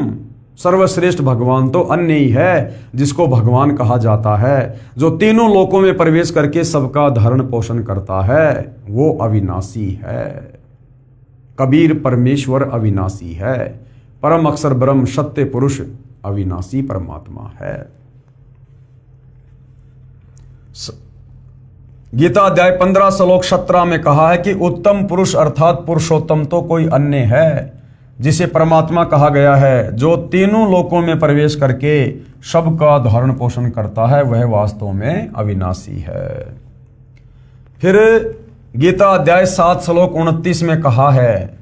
सर्वश्रेष्ठ भगवान तो अन्य ही है, जिसको भगवान कहा जाता है, जो तीनों लोकों में प्रवेश करके सबका धारण पोषण करता है, वो अविनाशी है। कबीर परमेश्वर अविनाशी है, परम अक्षर ब्रह्म सत्य पुरुष अविनाशी परमात्मा है। गीता अध्याय 15 श्लोक 17 में कहा है कि उत्तम पुरुष अर्थात पुरुषोत्तम तो कोई अन्य है, जिसे परमात्मा कहा गया है, जो तीनों लोकों में प्रवेश करके सबका धारण पोषण करता है, वह वास्तव में अविनाशी है। फिर गीता अध्याय 7 श्लोक 29 में कहा है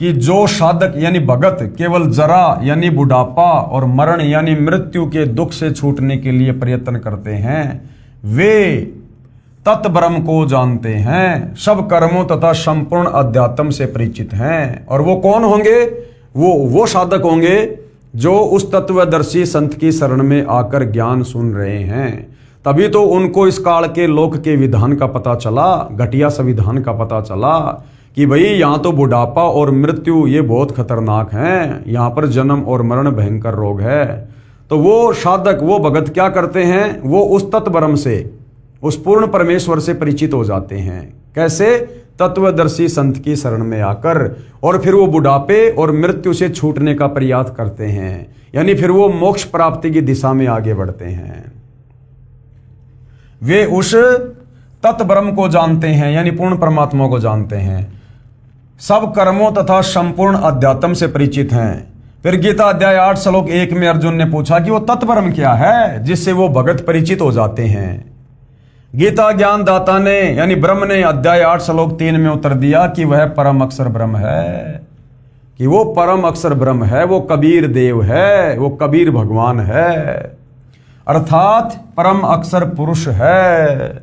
कि जो साधक यानी भगत केवल जरा यानी बुढ़ापा और मरण यानी मृत्यु के दुख से छूटने के लिए प्रयत्न करते हैं, वे तत्ब्रह्म को जानते हैं, सब कर्मों तथा संपूर्ण अध्यात्म से परिचित हैं। और वो कौन होंगे? वो साधक होंगे जो उस तत्वदर्शी संत की शरण में आकर ज्ञान सुन रहे हैं। तभी तो उनको इस काल के लोक के विधान का पता चला, घटिया संविधान का पता चला कि भाई यहाँ तो बुढ़ापा और मृत्यु ये बहुत खतरनाक हैं, यहाँ पर जन्म और मरण भयंकर रोग है। तो वो साधक, वो भगत क्या करते हैं? वो उस तत्ब्रह्म से, उस पूर्ण परमेश्वर से परिचित हो जाते हैं। कैसे? तत्वदर्शी संत की शरण में आकर, और फिर वो बुढ़ापे और मृत्यु से छूटने का प्रयास करते हैं, यानी फिर वो मोक्ष प्राप्ति की दिशा में आगे बढ़ते हैं। वे उस तत्ब्रह्म को जानते हैं, यानी पूर्ण परमात्मा को जानते हैं, सब कर्मों तथा संपूर्ण अध्यात्म से परिचित हैं। फिर गीता अध्याय 8 श्लोक 1 में अर्जुन ने पूछा कि वो तत्ब्रह्म क्या है जिससे वो भगत परिचित हो जाते हैं। गीता ज्ञान दाता ने यानी ब्रह्म ने अध्याय 8 श्लोक 3 में उत्तर दिया कि वह परम अक्षर ब्रह्म है, कि वो परम अक्षर ब्रह्म है, वो कबीर देव है, वो कबीर भगवान है, अर्थात परम अक्षर पुरुष है।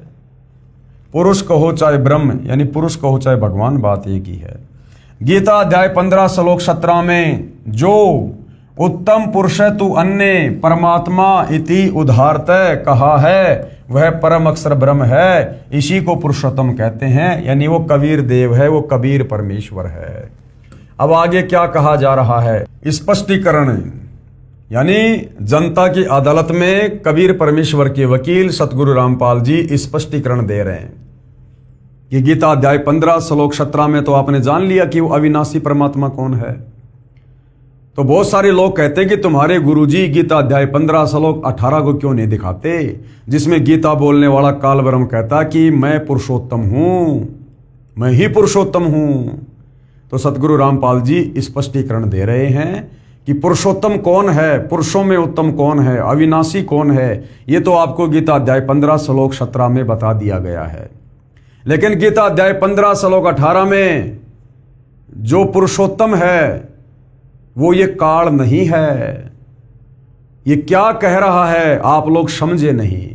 पुरुष कहो चाहे ब्रह्म यानी पुरुष कहो चाहे भगवान, बात एक ही है। गीता अध्याय 15 श्लोक 17 में जो उत्तम पुरुष तु अन्य परमात्मा इति उदाहरतः कहा है, वह परम अक्षर ब्रह्म है, इसी को पुरुषोत्तम कहते हैं, यानी वो कबीर देव है, वो कबीर परमेश्वर है। अब आगे क्या कहा जा रहा है? स्पष्टीकरण, यानी जनता की अदालत में कबीर परमेश्वर के वकील सतगुरु रामपाल जी स्पष्टीकरण दे रहे हैं कि गीता अध्याय 15 श्लोक 17 में तो आपने जान लिया कि वो अविनाशी परमात्मा कौन है। तो बहुत सारे लोग कहते हैं कि तुम्हारे गुरुजी गीता अध्याय 15 श्लोक 18 को क्यों नहीं दिखाते, जिसमें गीता बोलने वाला काल ब्रह्म कहता कि मैं पुरुषोत्तम हूं, मैं ही पुरुषोत्तम हूं। तो सतगुरु रामपाल जी स्पष्टीकरण दे रहे हैं कि पुरुषोत्तम कौन है, पुरुषों में उत्तम कौन है, अविनाशी कौन है, ये तो आपको गीता अध्याय 15 श्लोक 17 में बता दिया गया है। लेकिन गीता अध्याय 15 श्लोक 18 में जो पुरुषोत्तम है वो ये काल नहीं है। ये क्या कह रहा है आप लोग समझे नहीं।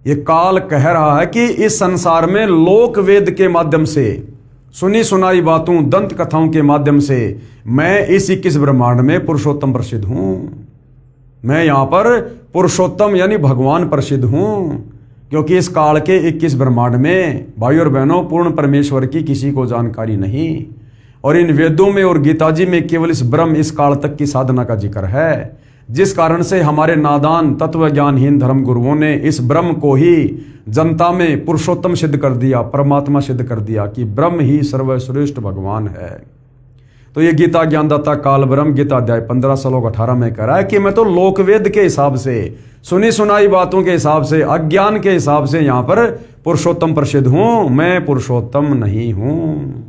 ये काल कह रहा है कि इस संसार में लोक वेद के माध्यम से, सुनी सुनाई बातों, दंत कथाओं के माध्यम से मैं इस 21 ब्रह्मांड में पुरुषोत्तम प्रसिद्ध हूं। मैं यहां पर पुरुषोत्तम यानी भगवान प्रसिद्ध हूं, क्योंकि इस काल के 21 ब्रह्मांड में भाई और बहनों पूर्ण परमेश्वर की किसी को जानकारी नहीं। और इन वेदों में और गीता जी में केवल इस ब्रह्म, इस काल तक की साधना का जिक्र है, जिस कारण से हमारे नादान तत्व ज्ञानहीन धर्म गुरुओं ने इस ब्रह्म को ही जनता में पुरुषोत्तम सिद्ध कर दिया, परमात्मा सिद्ध कर दिया कि ब्रह्म ही सर्वश्रेष्ठ भगवान है। तो ये गीता ज्ञानदाता काल ब्रह्म गीता अध्याय 15 श्लोक 18 में कह रहा है कि मैं तो लोकवेद के हिसाब से, सुनी सुनाई बातों के हिसाब से, अज्ञान के हिसाब से यहां पर पुरुषोत्तम प्रसिद्ध हूं, मैं पुरुषोत्तम नहीं हूं।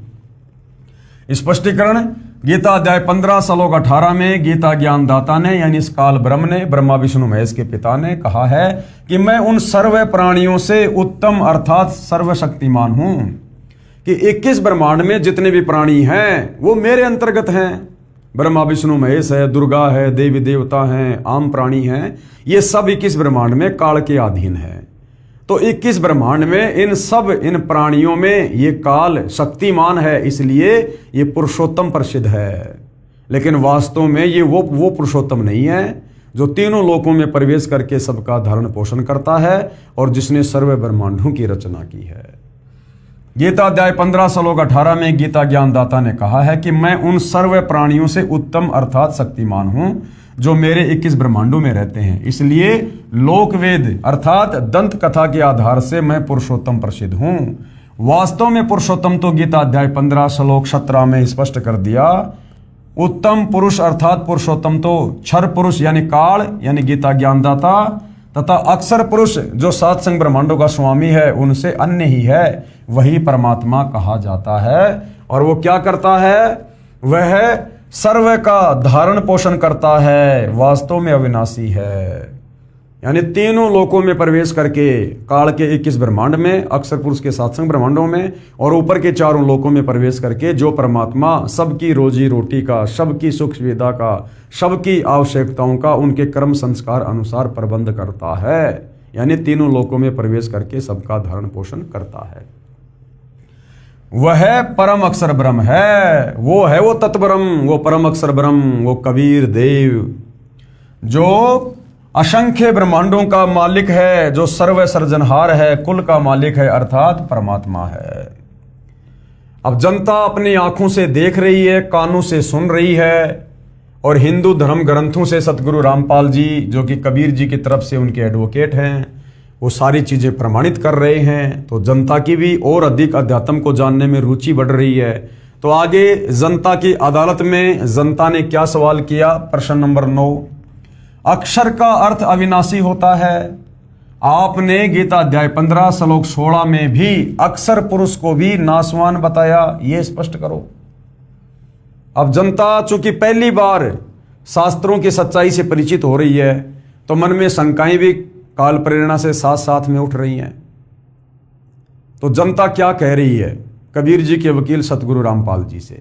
स्पष्टीकरण गीता अध्याय 15 श्लोक 18 में गीता ज्ञानदाता ने यानी इस काल ब्रह्म ने, ब्रह्मा विष्णु महेश के पिता ने कहा है कि मैं उन सर्व प्राणियों से उत्तम अर्थात सर्वशक्तिमान हूं, कि 21 ब्रह्मांड में जितने भी प्राणी हैं वो मेरे अंतर्गत हैं। ब्रह्मा विष्णु महेश है, दुर्गा है, देवी देवता हैं, आम प्राणी हैं, ये सब 21 ब्रह्मांड में काल के अधीन है। तो 21 ब्रह्मांड में इन प्राणियों में ये काल शक्तिमान है, इसलिए ये पुरुषोत्तम प्रसिद्ध है। लेकिन वास्तव में ये वो पुरुषोत्तम नहीं है जो तीनों लोकों में प्रवेश करके सबका धारण पोषण करता है और जिसने सर्व ब्रह्मांडों की रचना की है। गीता अध्याय 15 श्लोक 18 में गीता ज्ञानदाता ने कहा है कि मैं उन सर्व प्राणियों से उत्तम अर्थात शक्तिमान हूं जो मेरे 21 ब्रह्मांडों में रहते हैं, इसलिए लोकवेद अर्थात दंत कथा के आधार से मैं पुरुषोत्तम प्रसिद्ध हूं। वास्तव में पुरुषोत्तम तो गीता अध्याय 15 श्लोक 17 में स्पष्ट कर दिया। उत्तम पुरुष अर्थात पुरुषोत्तम तो क्षर पुरुष यानी काल यानी गीता ज्ञानदाता तथा अक्षर पुरुष जो सात संग ब्रह्मांडों का स्वामी है उनसे अन्य ही है, वही परमात्मा कहा जाता है। और वो क्या करता है? वह सर्व का धारण पोषण करता है, वास्तव में अविनाशी है। यानी तीनों लोकों में प्रवेश करके काल के 21 ब्रह्मांड में, अक्षर पुरुष के सात संग ब्रह्मांडों में और ऊपर के चारों लोकों में प्रवेश करके जो परमात्मा सबकी रोजी रोटी का, सबकी सुख सुविधा का, सबकी आवश्यकताओं का उनके कर्म संस्कार अनुसार प्रबंध करता है, यानी तीनों लोकों में प्रवेश करके सबका धारण पोषण करता है, वह परम अक्षर ब्रह्म है। वो है वो तत्ब्रह्म, वो परम अक्षर ब्रह्म, वो कबीर देव जो असंख्य ब्रह्मांडों का मालिक है, जो सर्व सर्जनहार है, कुल का मालिक है अर्थात परमात्मा है। अब जनता अपनी आंखों से देख रही है, कानों से सुन रही है और हिंदू धर्म ग्रंथों से सतगुरु रामपाल जी जो कि कबीर जी की तरफ से उनके एडवोकेट हैं, वो सारी चीजें प्रमाणित कर रहे हैं। तो जनता की भी और अधिक अध्यात्म को जानने में रुचि बढ़ रही है। तो आगे जनता की अदालत में जनता ने क्या सवाल किया? प्रश्न नंबर 9, अक्षर का अर्थ अविनाशी होता है। आपने गीता अध्याय 15 श्लोक 16 में भी अक्षर पुरुष को भी नाशवान बताया, यह स्पष्ट करो। अब जनता चूंकि पहली बार शास्त्रों की सच्चाई से परिचित हो रही है तो मन में शंकाएं भी काल प्रेरणा से साथ साथ में उठ रही हैं। तो जनता क्या कह रही है कबीर जी के वकील सतगुरु रामपाल जी से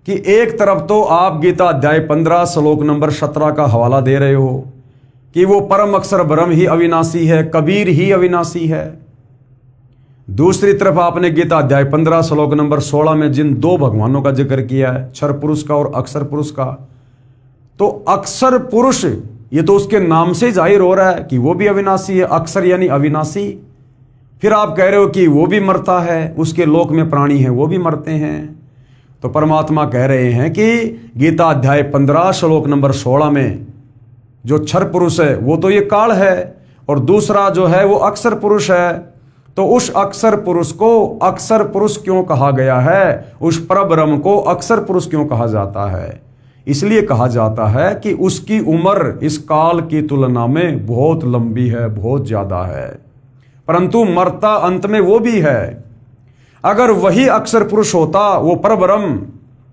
कि एक तरफ तो आप गीता अध्याय 15 श्लोक नंबर 17 का हवाला दे रहे हो कि वो परम अक्षर ब्रह्म ही अविनाशी है, कबीर ही अविनाशी है। दूसरी तरफ आपने गीता अध्याय 15 श्लोक नंबर 16 में जिन दो भगवानों का जिक्र किया है, क्षर पुरुष का और अक्षर पुरुष का, तो अक्षर पुरुष ये तो उसके नाम से जाहिर हो रहा है कि वो भी अविनाशी है, अक्षर यानी अविनाशी। फिर आप कह रहे हो कि वो भी मरता है, उसके लोक में प्राणी हैं वो भी मरते हैं। तो परमात्मा कह रहे हैं कि गीता अध्याय 15 श्लोक नंबर 16 में जो क्षर पुरुष है वो तो ये काल है और दूसरा जो है वो अक्षर पुरुष है। तो उस अक्षर पुरुष को अक्षर पुरुष क्यों कहा गया है? उस परब्रह्म को अक्षर पुरुष क्यों कहा जाता है? इसलिए कहा जाता है कि उसकी उम्र इस काल की तुलना में बहुत लंबी है, बहुत ज्यादा है, परंतु मरता अंत में वो भी है। अगर वही अक्षर पुरुष होता, वो परब्रह्म,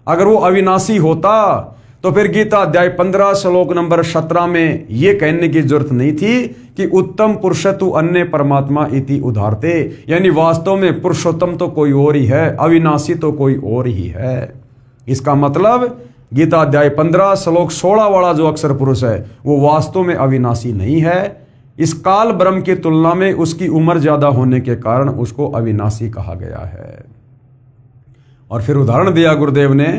अगर वो अविनाशी होता तो फिर गीता अध्याय 15 श्लोक नंबर 17 में यह कहने की जरूरत नहीं थी कि उत्तम पुरुषतु अन्य परमात्मा इति उदाहरते, यानी वास्तव में पुरुषोत्तम तो कोई और ही है, अविनाशी तो कोई और ही है। इसका मतलब गीता अध्याय 15 श्लोक 16 वाला जो अक्षर पुरुष है वो वास्तव में अविनाशी नहीं है। इस काल ब्रह्म की तुलना में उसकी उम्र ज्यादा होने के कारण उसको अविनाशी कहा गया है। और फिर उदाहरण दिया गुरुदेव ने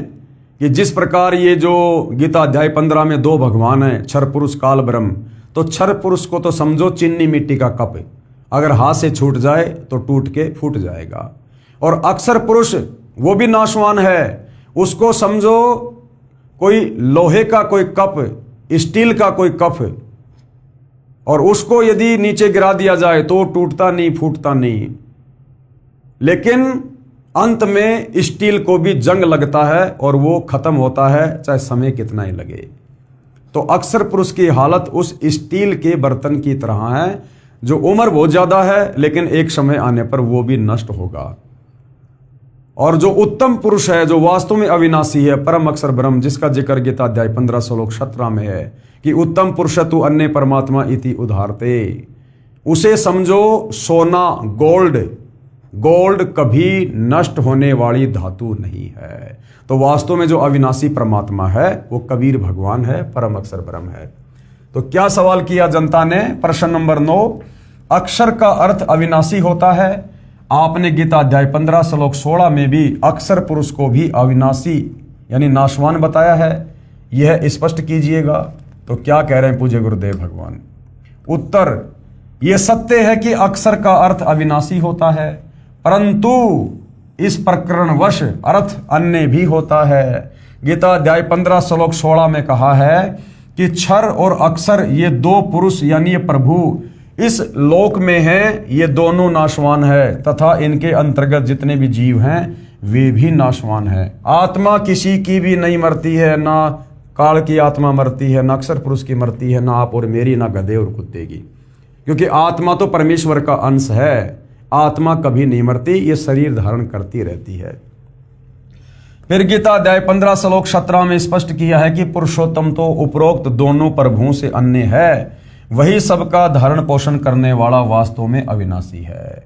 कि जिस प्रकार ये जो गीता अध्याय 15 में दो भगवान हैं, क्षर पुरुष काल ब्रह्म, तो क्षर पुरुष को तो समझो चीनी मिट्टी का कप, अगर हाथ से छूट जाए तो टूट के फूट जाएगा। और अक्षर पुरुष वो भी नाशवान है, उसको समझो कोई लोहे का कोई कप, स्टील का कोई कप, और उसको यदि नीचे गिरा दिया जाए तो टूटता नहीं, फूटता नहीं, लेकिन अंत में स्टील को भी जंग लगता है और वो खत्म होता है, चाहे समय कितना ही लगे। तो अक्षर पुरुष की हालत उस स्टील के बर्तन की तरह है जो उम्र बहुत ज्यादा है लेकिन एक समय आने पर वो भी नष्ट होगा। और जो उत्तम पुरुष है, जो वास्तव में अविनाशी है, परम अक्षर ब्रह्म, जिसका जिक्र गीता अध्याय 15 श्लोक 17 में है कि उत्तम पुरुषतु अन्य परमात्मा इति उदाहरते, उसे समझो सोना, गोल्ड कभी नष्ट होने वाली धातु नहीं है। तो वास्तव में जो अविनाशी परमात्मा है वो कबीर भगवान है, परम अक्षर ब्रह्म है। तो क्या सवाल किया जनता ने? प्रश्न नंबर 9, अक्षर का अर्थ अविनाशी होता है। आपने गीता अध्याय 15 श्लोक 16 में भी अक्षर पुरुष को भी अविनाशी यानी नाशवान बताया है। यह स्पष्ट कीजिएगा। तो क्या कह रहे हैं पूज्य गुरुदेव भगवान? उत्तर, यह सत्य है कि अक्षर का अर्थ अविनाशी होता है, परंतु इस प्रकरणवश अर्थ अन्य भी होता है। गीता अध्याय 15 श्लोक 16 में कहा है कि क्षर और अक्षर ये दो पुरुष यानी ये प्रभु इस लोक में हैं, ये दोनों नाशवान है तथा इनके अंतर्गत जितने भी जीव हैं वे भी नाशवान हैं। आत्मा किसी की भी नहीं मरती है, ना काल की आत्मा मरती है, ना अक्षर पुरुष की मरती है, ना आप और मेरी, ना गधे और कुत्ते की, क्योंकि आत्मा तो परमेश्वर का अंश है। आत्मा कभी नहीं मरती, ये शरीर धारण करती रहती है। फिर गीता अध्याय 15 श्लोक 17 में स्पष्ट किया है कि पुरुषोत्तम तो उपरोक्त दोनों प्रभुओं से अन्य है, वही सबका धारण पोषण करने वाला वास्तव में अविनाशी है।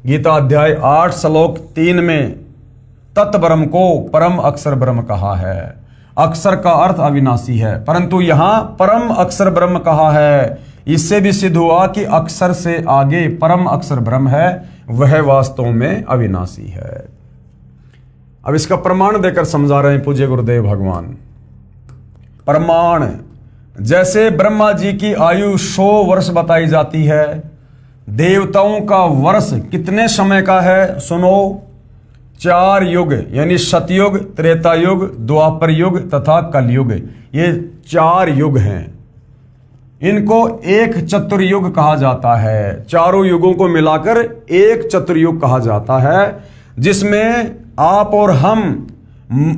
गीता अध्याय 8 श्लोक 3 में तत्ब्रह्म को परम अक्षर ब्रह्म कहा है। अक्षर का अर्थ अविनाशी है, परंतु यहां परम अक्षर ब्रह्म कहा है। इससे भी सिद्ध हुआ कि अक्षर से आगे परम अक्षर ब्रह्म है, वह वास्तव में अविनाशी है। अब इसका प्रमाण देकर समझा रहे हैं पूज्य गुरुदेव भगवान। प्रमाण, जैसे ब्रह्मा जी की आयु 100 वर्ष बताई जाती है, देवताओं का वर्ष कितने समय का है सुनो? 4 युग यानी सतयुग, त्रेता युग, द्वापर युग तथा कलयुग, ये 4 युग हैं। इनको एक चतुर्युग कहा जाता है। चारों युगों को मिलाकर एक चतुर्युग कहा जाता है, जिसमें आप और हम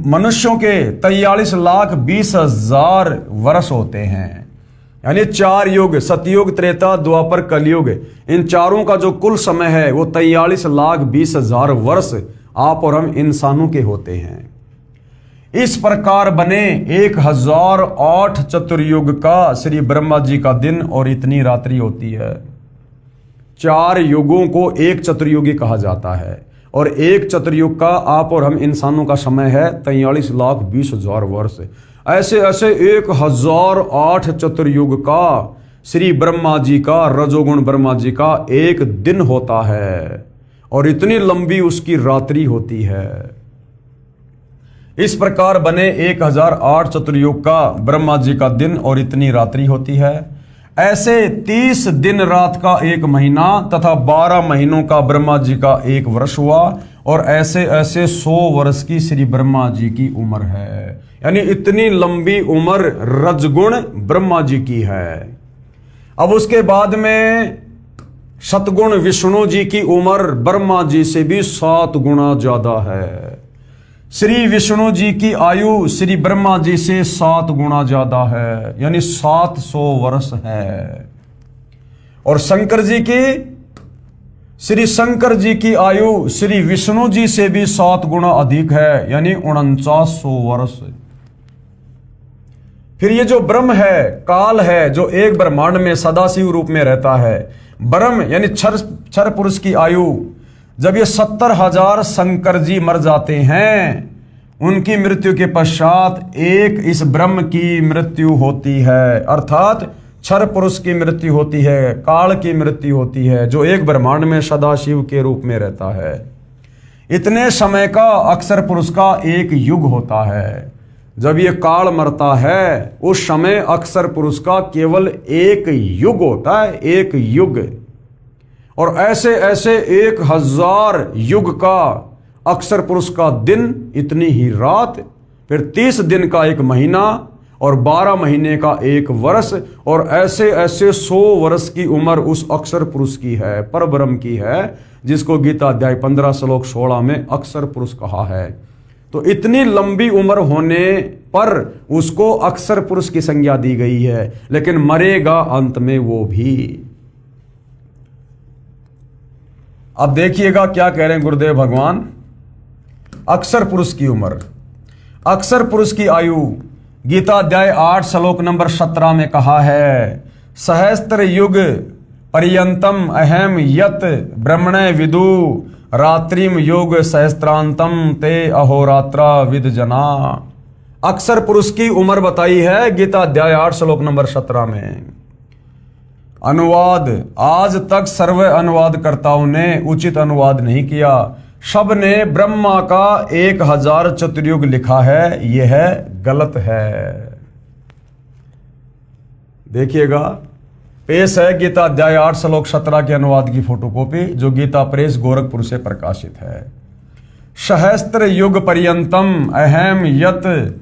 मनुष्यों के 43,20,000 वर्ष होते हैं। यानी 4 युग, सतयुग, त्रेता, द्वापर, कलयुग, इन चारों का जो कुल समय है वो 43,20,000 वर्ष आप और हम इंसानों के होते हैं। इस प्रकार बने 1008 चतुर्युग का श्री ब्रह्मा जी का दिन और इतनी रात्रि होती है। 4 युगों को एक चतुर्युगी कहा जाता है और एक चतुर्युग का आप और हम इंसानों का समय है 43,20,000 वर्ष। ऐसे ऐसे 1008 चतुर्युग का श्री ब्रह्मा जी का, रजोगुण ब्रह्मा जी का एक दिन होता है और इतनी लंबी उसकी रात्रि होती है। इस प्रकार बने 1008 चतुर्युग का ब्रह्मा जी का दिन और इतनी रात्रि होती है। ऐसे 30 दिन रात का एक महीना तथा 12 महीनों का ब्रह्मा जी का एक वर्ष हुआ और ऐसे ऐसे 100 वर्ष की श्री ब्रह्मा जी की उम्र है। यानी इतनी लंबी उम्र रजगुण ब्रह्मा जी की है। अब उसके बाद में सतगुण विष्णु जी की उम्र ब्रह्मा जी से भी 7 गुना ज्यादा है। श्री विष्णु जी की आयु श्री ब्रह्मा जी से 7 गुना ज्यादा है, यानी 700 वर्ष है। और शंकर जी की, श्री शंकर जी की आयु श्री विष्णु जी से भी 7 गुना अधिक है, यानी 4900 वर्ष। फिर ये जो ब्रह्म है, काल है, जो एक ब्रह्मांड में सदाशिव रूप में रहता है, ब्रह्म यानी क्षर पुरुष की आयु, जब ये 70,000 शंकर जी मर जाते हैं, उनकी मृत्यु के पश्चात एक इस ब्रह्म की मृत्यु होती है, अर्थात क्षर पुरुष की मृत्यु होती है, काल की मृत्यु होती है, जो एक ब्रह्मांड में सदाशिव के रूप में रहता है। इतने समय का अक्षर पुरुष का एक युग होता है। जब ये काल मरता है, उस समय अक्षर पुरुष का केवल एक युग होता है, एक युग। और ऐसे ऐसे 1000 युग का अक्षर पुरुष का दिन, इतनी ही रात, फिर 30 दिन का एक महीना और 12 महीने का एक वर्ष, और ऐसे ऐसे 100 वर्ष की उम्र उस अक्षर पुरुष की है, परब्रह्म की है, जिसको गीता अध्याय 15 श्लोक 16 में अक्षर पुरुष कहा है। तो इतनी लंबी उम्र होने पर उसको अक्षर पुरुष की संज्ञा दी गई है, लेकिन मरेगा अंत में वो भी। अब देखिएगा क्या कह रहे हैं गुरुदेव भगवान। अक्षर पुरुष की उम्र, अक्षर पुरुष की आयु गीता अध्याय 8 श्लोक नंबर 17 में कहा है, सहस्त्र युग पर्यंतम अहम यत ब्रह्मणे विदु रात्रिम योग सहस्त्रांतम ते अहोरात्रा विद जना। अक्षर पुरुष की उम्र बताई है गीता अध्याय 8 श्लोक नंबर 17 में। अनुवाद आज तक सर्व अनुवादकर्ताओं ने उचित अनुवाद नहीं किया। सब ने ब्रह्मा का 1000 चतुर्युग लिखा है, यह गलत है। देखिएगा, पेश है गीता अध्याय 8 श्लोक 17 के अनुवाद की फोटोकॉपी, जो गीता प्रेस गोरखपुर से प्रकाशित है। सहस्त्र युग पर्यंतम अहम यत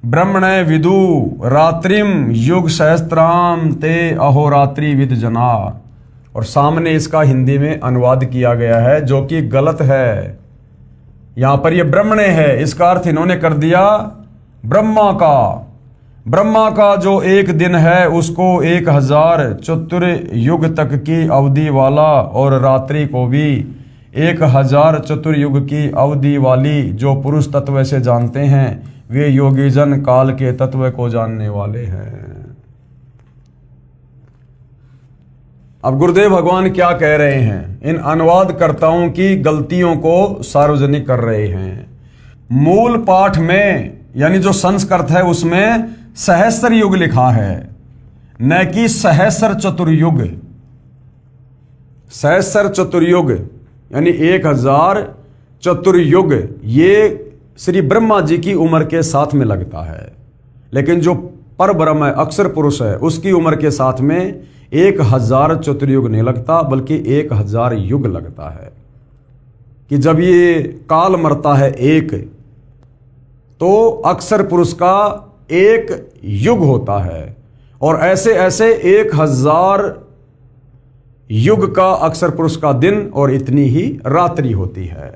ब्रह्मणे विदु रात्रिम युग सहस्त्राम ते अहोरात्रि विद जना। और सामने इसका हिंदी में अनुवाद किया गया है, जो कि गलत है। यहां पर ये ब्रह्मणे है, इसका अर्थ इन्होंने कर दिया ब्रह्मा का। ब्रह्मा का जो एक दिन है उसको 1000 चतुर्युग तक की अवधि वाला, और रात्रि को भी 1000 चतुर्युग की अवधि वाली जो पुरुष तत्व से जानते हैं, वे योगी जन काल के तत्व को जानने वाले हैं। अब गुरुदेव भगवान क्या कह रहे हैं? इन अनुवादकर्ताओं की गलतियों को सार्वजनिक कर रहे हैं। मूल पाठ में यानी जो संस्कृत है उसमें सहस्त्र युग लिखा है, न कि सहस्त्र चतुर्युग। सहस्त्र चतुर्युग यानी 1000 चतुर्युग, ये श्री ब्रह्मा जी की उम्र के साथ में लगता है। लेकिन जो पर ब्रह्म है, अक्षर पुरुष है, उसकी उम्र के साथ में 1000 चतुर्युग नहीं लगता, बल्कि 1000 युग लगता है। कि जब ये काल मरता है एक, तो अक्षर पुरुष का एक युग होता है, और ऐसे ऐसे 1000 युग का अक्षर पुरुष का दिन और इतनी ही रात्रि होती है।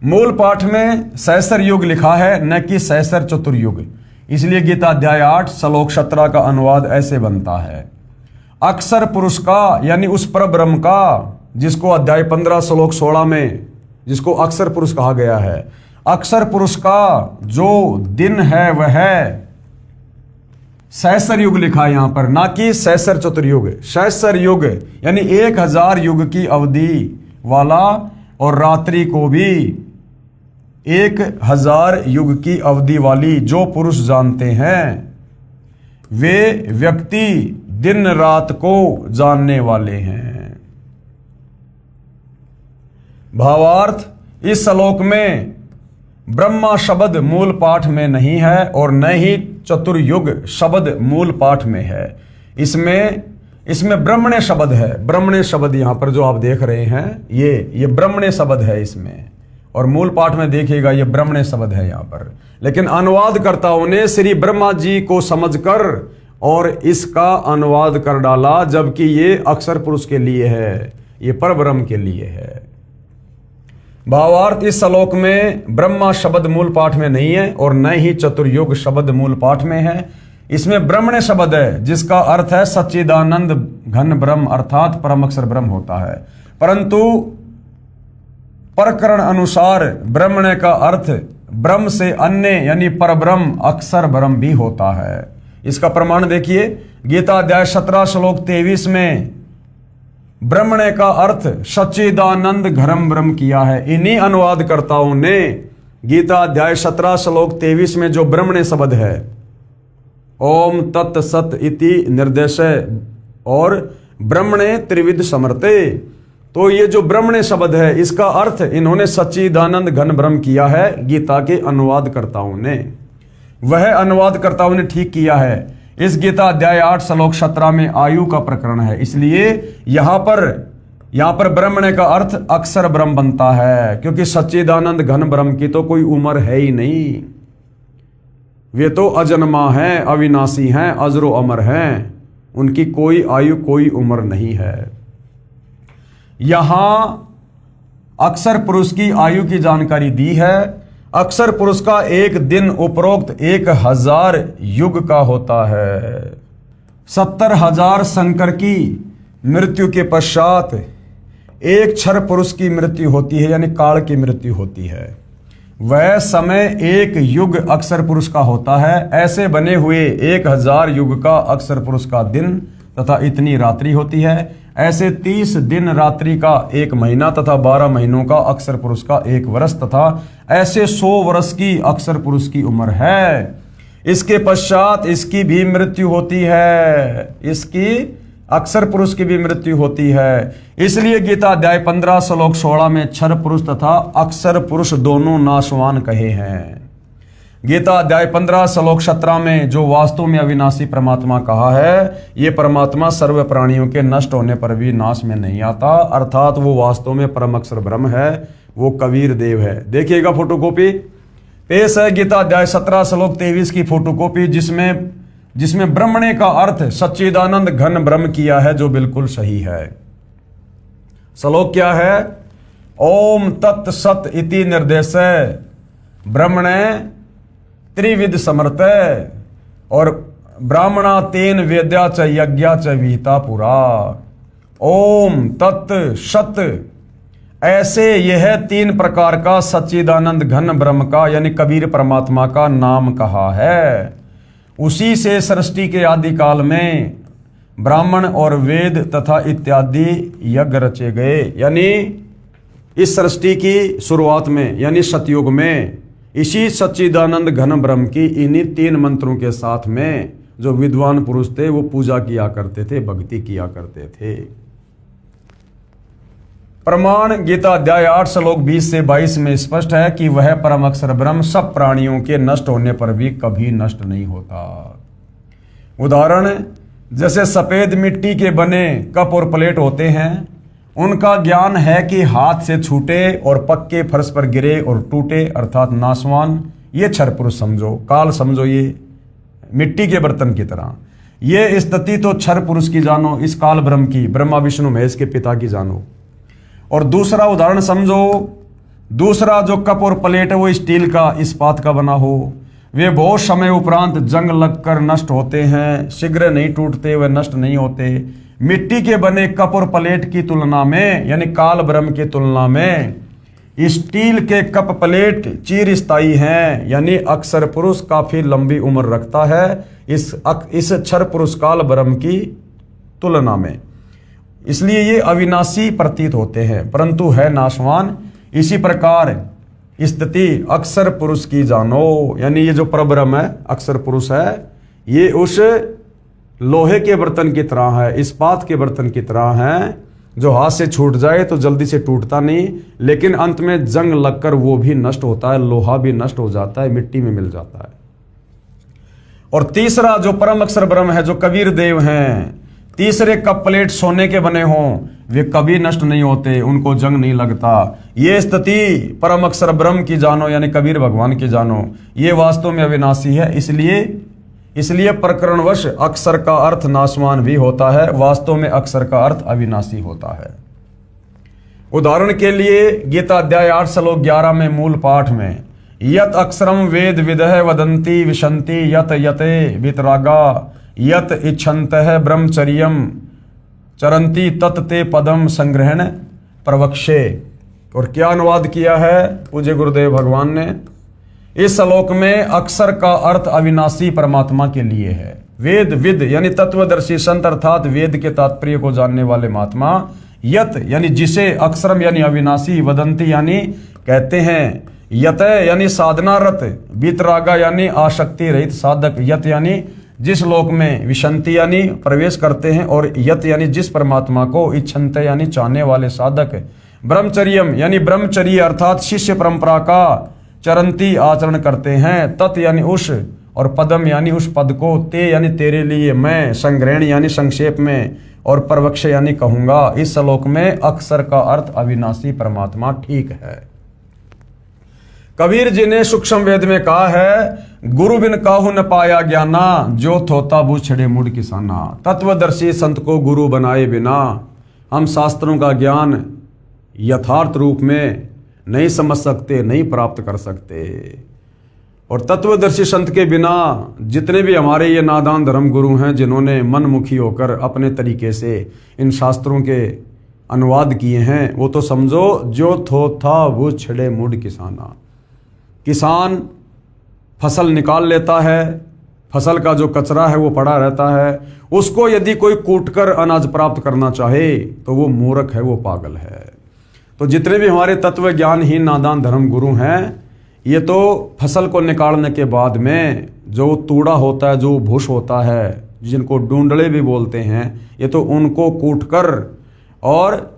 मूल पाठ में सहस्त्र युग लिखा है, न कि सहस्त्र चतुर्युग। इसलिए गीता अध्याय 8 श्लोक 17 का अनुवाद ऐसे बनता है, अक्षर पुरुष का यानी उस पर ब्रह्म का, जिसको अध्याय 15 श्लोक 16 में जिसको अक्षर पुरुष कहा गया है, अक्षर पुरुष का जो दिन है वह सहस्त्र युग लिखा है यहां पर, ना कि सहस्त्र चतुर्युग। सहस्त्र युग यानी 1000 युग की अवधि वाला, और रात्रि को भी 1000 युग की अवधि वाली जो पुरुष जानते हैं, वे व्यक्ति दिन रात को जानने वाले हैं। भावार्थ, इस श्लोक में ब्रह्मा शब्द मूल पाठ में नहीं है, और न ही चतुर्युग शब्द मूल पाठ में है। इसमें ब्रह्मणे शब्द है। ब्रह्मणे शब्द यहां पर जो आप देख रहे हैं, ये ब्रह्मणे शब्द है इसमें, और मूल पाठ में देखिएगा ये ब्रह्मणे शब्द है यहां पर। लेकिन अनुवादकर्ताओं ने श्री ब्रह्मा जी को समझकर और इसका अनुवाद कर डाला, जबकि ये अक्षर पुरुष के लिए है, ये परब्रह्म के लिए है। भावार्थ, इस श्लोक में ब्रह्मा शब्द मूल पाठ में नहीं है, और न ही चतुर्युग शब्द मूल पाठ में है। इसमें ब्रह्मणे शब्द है, जिसका अर्थ है सच्चिदानंद घन ब्रह्म, अर्थात परम अक्षर ब्रह्म होता है। परंतु प्रकरण अनुसार ब्रह्मणे का अर्थ ब्रह्म से अन्य यानी परब्रह्म अक्षर ब्रह्म भी होता है। इसका प्रमाण देखिए, गीता अध्याय 17 श्लोक 23 में ब्रह्मणे का अर्थ सच्चिदानंद घरम ब्रह्म किया है। इन्हीं अनुवादकर्ताओं ने गीता अध्याय 17 श्लोक 23 में जो ब्रह्मणे शब्द है, ओम तत् सत इति निर्देशय और ब्रह्मणे त्रिविध समर्थे, तो ये जो ब्रह्मणे शब्द है इसका अर्थ इन्होंने सच्चिदानंद घन ब्रह्म किया है। गीता के अनुवादकर्ताओं ने, वह अनुवादकर्ताओं ने ठीक किया है। इस गीता अध्याय 8 श्लोक 17 में आयु का प्रकरण है, इसलिए यहां पर ब्रह्मणे का अर्थ अक्षर ब्रह्म बनता है, क्योंकि सच्चिदानंद घन ब्रह्म की तो कोई उम्र है ही नहीं। वे तो अजन्मा हैं, अविनाशी हैं, अजरो अमर हैं, उनकी कोई आयु कोई उम्र नहीं है। यहां अक्षर पुरुष की आयु की जानकारी दी है। अक्षर पुरुष का एक दिन उपरोक्त 1000 युग का होता है। 70,000 शंकर की मृत्यु के पश्चात एक क्षर पुरुष की मृत्यु होती है, यानी काल की मृत्यु होती है। वह समय एक युग अक्षर पुरुष का होता है। ऐसे बने हुए 1000 युग का अक्षर पुरुष का दिन तथा इतनी रात्रि होती है। ऐसे 30 दिन रात्रि का एक महीना तथा 12 महीनों का अक्षर पुरुष का एक वर्ष तथा ऐसे 100 वर्ष की अक्षर पुरुष की उम्र है। इसके पश्चात इसकी भी मृत्यु होती है। इसकी अक्षर पुरुष की भी मृत्यु होती है। इसलिए गीता अध्याय 15 श्लोक 16 में क्षर पुरुष तथा अक्षर पुरुष दोनों नाशवान कहे हैं। गीता अध्याय 15 श्लोक 17 में जो वास्तव में अविनाशी परमात्मा कहा है, ये परमात्मा सर्व प्राणियों के नष्ट होने पर भी नाश में नहीं आता, अर्थात वो वास्तव में परम अक्षर ब्रह्म है, वो कबीर देव है। देखिएगा फोटोकॉपी पेश है गीता अध्याय 17 श्लोक 23 की फोटोकॉपी, जिसमें ब्रह्मणे का अर्थ सच्चिदानंद घन ब्रह्म किया है, जो बिल्कुल सही है। श्लोक क्या है? ओम तत् सत इति निर्देश ब्रह्मणे त्रिविध समर्थ और ब्राह्मणा तेन वेद्या च यज्ञा च विहिता पुरा। ओम तत् सत, ऐसे यह 3 प्रकार का सच्चिदानंद घन ब्रह्म का यानी कबीर परमात्मा का नाम कहा है। उसी से सृष्टि के आदि काल में ब्राह्मण और वेद तथा इत्यादि यज्ञ रचे गए। यानी इस सृष्टि की शुरुआत में यानी सतयुग में इसी सच्चिदानंद घन ब्रह्म की इन्हीं 3 मंत्रों के साथ में जो विद्वान पुरुष थे वो पूजा किया करते थे, भक्ति किया करते थे। प्रमाण गीता अध्याय 8 श्लोक 20 से 22 में स्पष्ट है कि वह परम अक्षर ब्रह्म सब प्राणियों के नष्ट होने पर भी कभी नष्ट नहीं होता। उदाहरण, जैसे सफेद मिट्टी के बने कप और प्लेट होते हैं, उनका ज्ञान है कि हाथ से छूटे और पक्के फर्श पर गिरे और टूटे, अर्थात नाशवान। ये क्षर पुरुष समझो, काल समझो, ये मिट्टी के बर्तन की तरह। ये स्थिति तो क्षर पुरुष की जानो, इस काल ब्रह्म की, ब्रह्मा विष्णु महेश के पिता की जानो। और दूसरा उदाहरण समझो, दूसरा जो कप और प्लेट है वो स्टील का, इस्पात का बना हो, वे बहुत समय उपरांत जंग लगकर नष्ट होते हैं, शीघ्र नहीं टूटते, वे नष्ट नहीं होते। मिट्टी के बने कप और प्लेट की तुलना में यानी काल ब्रह्म की तुलना में स्टील के कप प्लेट चिर स्थायी हैं, यानी अक्षर पुरुष काफी लंबी उम्र रखता है इस क्षर पुरुष काल ब्रह्म की तुलना में। इसलिए ये अविनाशी प्रतीत होते हैं, परंतु है नाशवान। इसी प्रकार स्थिति अक्षर पुरुष की जानो, यानी ये जो परब्रह्म है, अक्षर पुरुष है, ये उस लोहे के बर्तन की तरह है, इस्पात के बर्तन की तरह है, जो हाथ से छूट जाए तो जल्दी से टूटता नहीं, लेकिन अंत में जंग लगकर वो भी नष्ट होता है, लोहा भी नष्ट हो जाता है, मिट्टी में मिल जाता है। और तीसरा जो परम अक्षर ब्रह्म है, जो कबीर देव हैं, तीसरे कप प्लेट सोने के बने हों, वे कभी नष्ट नहीं होते, उनको जंग नहीं लगता। ये स्थिति परम अक्षर ब्रह्म की जानो, यानी कबीर भगवान की जानो, ये वास्तव में अविनाशी है। इसलिए प्रकरणवश अक्षर का अर्थ नाशवान भी होता है, वास्तव में अक्षर का अर्थ अविनाशी होता है। उदाहरण के लिए गीता अध्याय 8 श्लोक 11 में मूल पाठ में यत अक्षरम वेद विदह वदंती विशंति यत यते वितरागा यत इच्छन्तः ब्रह्मचर्यम चरंती तत् ते पदम संग्रहण प्रवक्षे। और क्या अनुवाद किया है पूज्य गुरुदेव भगवान ने? इस श्लोक में अक्षर का अर्थ अविनाशी परमात्मा के लिए है। वेद विद यानी तत्वदर्शी संत, अर्थात वेद के तात्पर्य को जानने वाले महात्मा, यत यानी जिसे, अक्षरम यानी अविनाशी, वदंती यानी कहते हैं, यत यानी साधनारत, वितरागा यानी आसक्ति रहित साधक, यत यानी जिस लोक में, विशंति यानी प्रवेश करते हैं, और यत यानी जिस परमात्मा को, इच्छन्ते यानी चाहने वाले साधक, ब्रह्मचर्यम यानी ब्रह्मचर्य अर्थात शिष्य परंपरा का चरंती आचरण करते हैं, तत् यानी उस, और पदम यानी उस पद को, ते यानी तेरे लिए, मैं, संग्रहण यानी संक्षेप में, और प्रवक्ष यानी कहूंगा। इस श्लोक में अक्षर का अर्थ अविनाशी परमात्मा ठीक है। कबीर जी ने सूक्ष्म वेद में कहा है, गुरु बिन काहू न पाया ज्ञाना, जो थोता बू छड़े मुड़ किसाना। तत्वदर्शी संत को गुरु बनाए बिना हम शास्त्रों का ज्ञान यथार्थ रूप में नहीं समझ सकते, नहीं प्राप्त कर सकते। और तत्वदर्शी संत के बिना जितने भी हमारे ये नादान धर्म गुरु हैं, जिन्होंने मनमुखी होकर अपने तरीके से इन शास्त्रों के अनुवाद किए हैं, वो तो समझो जो थोथा वो छड़े मुड़ किसाना। किसान फसल निकाल लेता है, फसल का जो कचरा है वो पड़ा रहता है, उसको यदि कोई कूटकर अनाज प्राप्त करना चाहे तो वो मूर्ख है, वो पागल है। तो जितने भी हमारे तत्व ज्ञानहीन नादान धर्म गुरु हैं, ये तो फसल को निकालने के बाद में जो तूड़ा होता है, जो भूष होता है, जिनको डूंडले भी बोलते हैं, ये तो उनको कूटकर और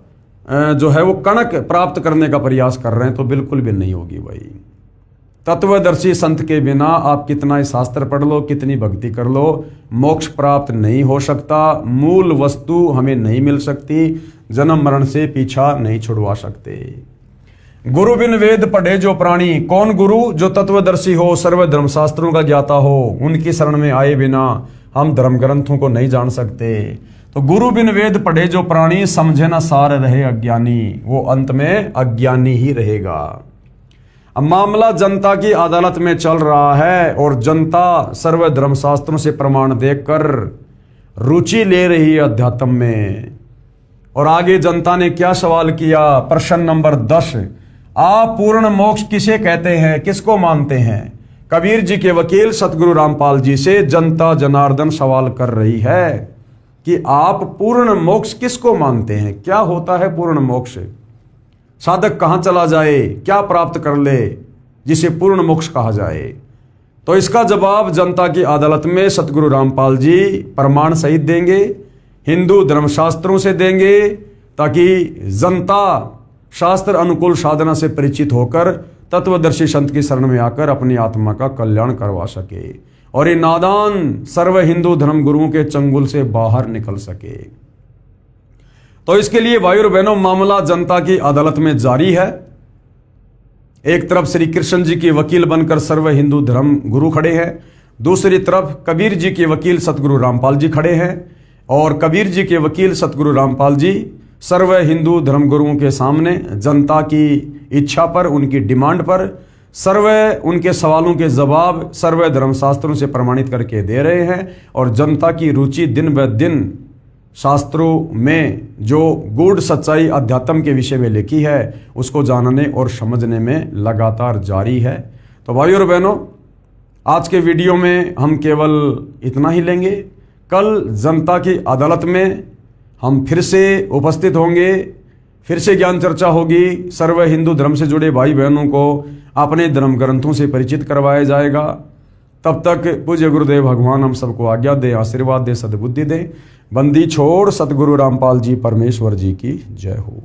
जो है वो कणक प्राप्त करने का प्रयास कर रहे हैं, तो बिल्कुल भी नहीं होगी भाई। तत्वदर्शी संत के बिना आप कितना ही शास्त्र पढ़ लो, कितनी भक्ति कर लो, मोक्ष प्राप्त नहीं हो सकता। मूल वस्तु हमें नहीं मिल सकती, जन्म मरण से पीछा नहीं छुड़वा सकते। गुरु बिन वेद पढ़े जो प्राणी, कौन गुरु? जो तत्वदर्शी हो, सर्व धर्मशास्त्रों का ज्ञाता हो। उनकी शरण में आए बिना हम धर्म ग्रंथों को नहीं जान सकते। तो गुरु बिन वेद पढ़े जो प्राणी, समझे ना सार रहे अज्ञानी, वो अंत में अज्ञानी ही रहेगा। अब मामला जनता की अदालत में चल रहा है और जनता सर्व धर्मशास्त्रों से प्रमाण देखकर रुचि ले रही है अध्यात्म में। और आगे जनता ने क्या सवाल किया? प्रश्न नंबर 10, आप पूर्ण मोक्ष किसे कहते हैं, किसको मानते हैं? कबीर जी के वकील सतगुरु रामपाल जी से जनता जनार्दन सवाल कर रही है कि आप पूर्ण मोक्ष किसको मानते हैं? क्या होता है पूर्ण मोक्ष? साधक कहां चला जाए, क्या प्राप्त कर ले जिसे पूर्ण मोक्ष कहा जाए? तो इसका जवाब जनता की अदालत में सतगुरु रामपाल जी प्रमाण सहित देंगे, हिंदू धर्मशास्त्रों से देंगे, ताकि जनता शास्त्र अनुकूल साधना से परिचित होकर तत्वदर्शी संत की शरण में आकर अपनी आत्मा का कल्याण करवा सके और ये नादान सर्व हिंदू धर्म गुरुओं के चंगुल से बाहर निकल सके। तो इसके लिए भाइयों और बहनों, मामला जनता की अदालत में जारी है। एक तरफ श्री कृष्ण जी के वकील बनकर सर्व हिंदू धर्म गुरु खड़े हैं, दूसरी तरफ कबीर जी के वकील सतगुरु रामपाल जी खड़े हैं। और कबीर जी के वकील सतगुरु रामपाल जी सर्व हिंदू धर्म गुरुओं के सामने जनता की इच्छा पर, उनकी डिमांड पर सर्व उनके सवालों के जवाब सर्व धर्मशास्त्रों से प्रमाणित करके दे रहे हैं। और जनता की रुचि दिन ब दिन शास्त्रों में जो गूढ़ सच्चाई अध्यात्म के विषय में लिखी है उसको जानने और समझने में लगातार जारी है। तो भाइयों और बहनों, आज के वीडियो में हम केवल इतना ही लेंगे। कल जनता की अदालत में हम फिर से उपस्थित होंगे, फिर से ज्ञान चर्चा होगी। सर्व हिंदू धर्म से जुड़े भाई बहनों को अपने धर्म ग्रंथों से परिचित करवाया जाएगा। तब तक पूज्य गुरुदेव भगवान हम सबको आज्ञा दे, आशीर्वाद दे, सद्बुद्धि दे। बंदी छोड़ सतगुरु रामपाल जी परमेश्वर जी की जय हो।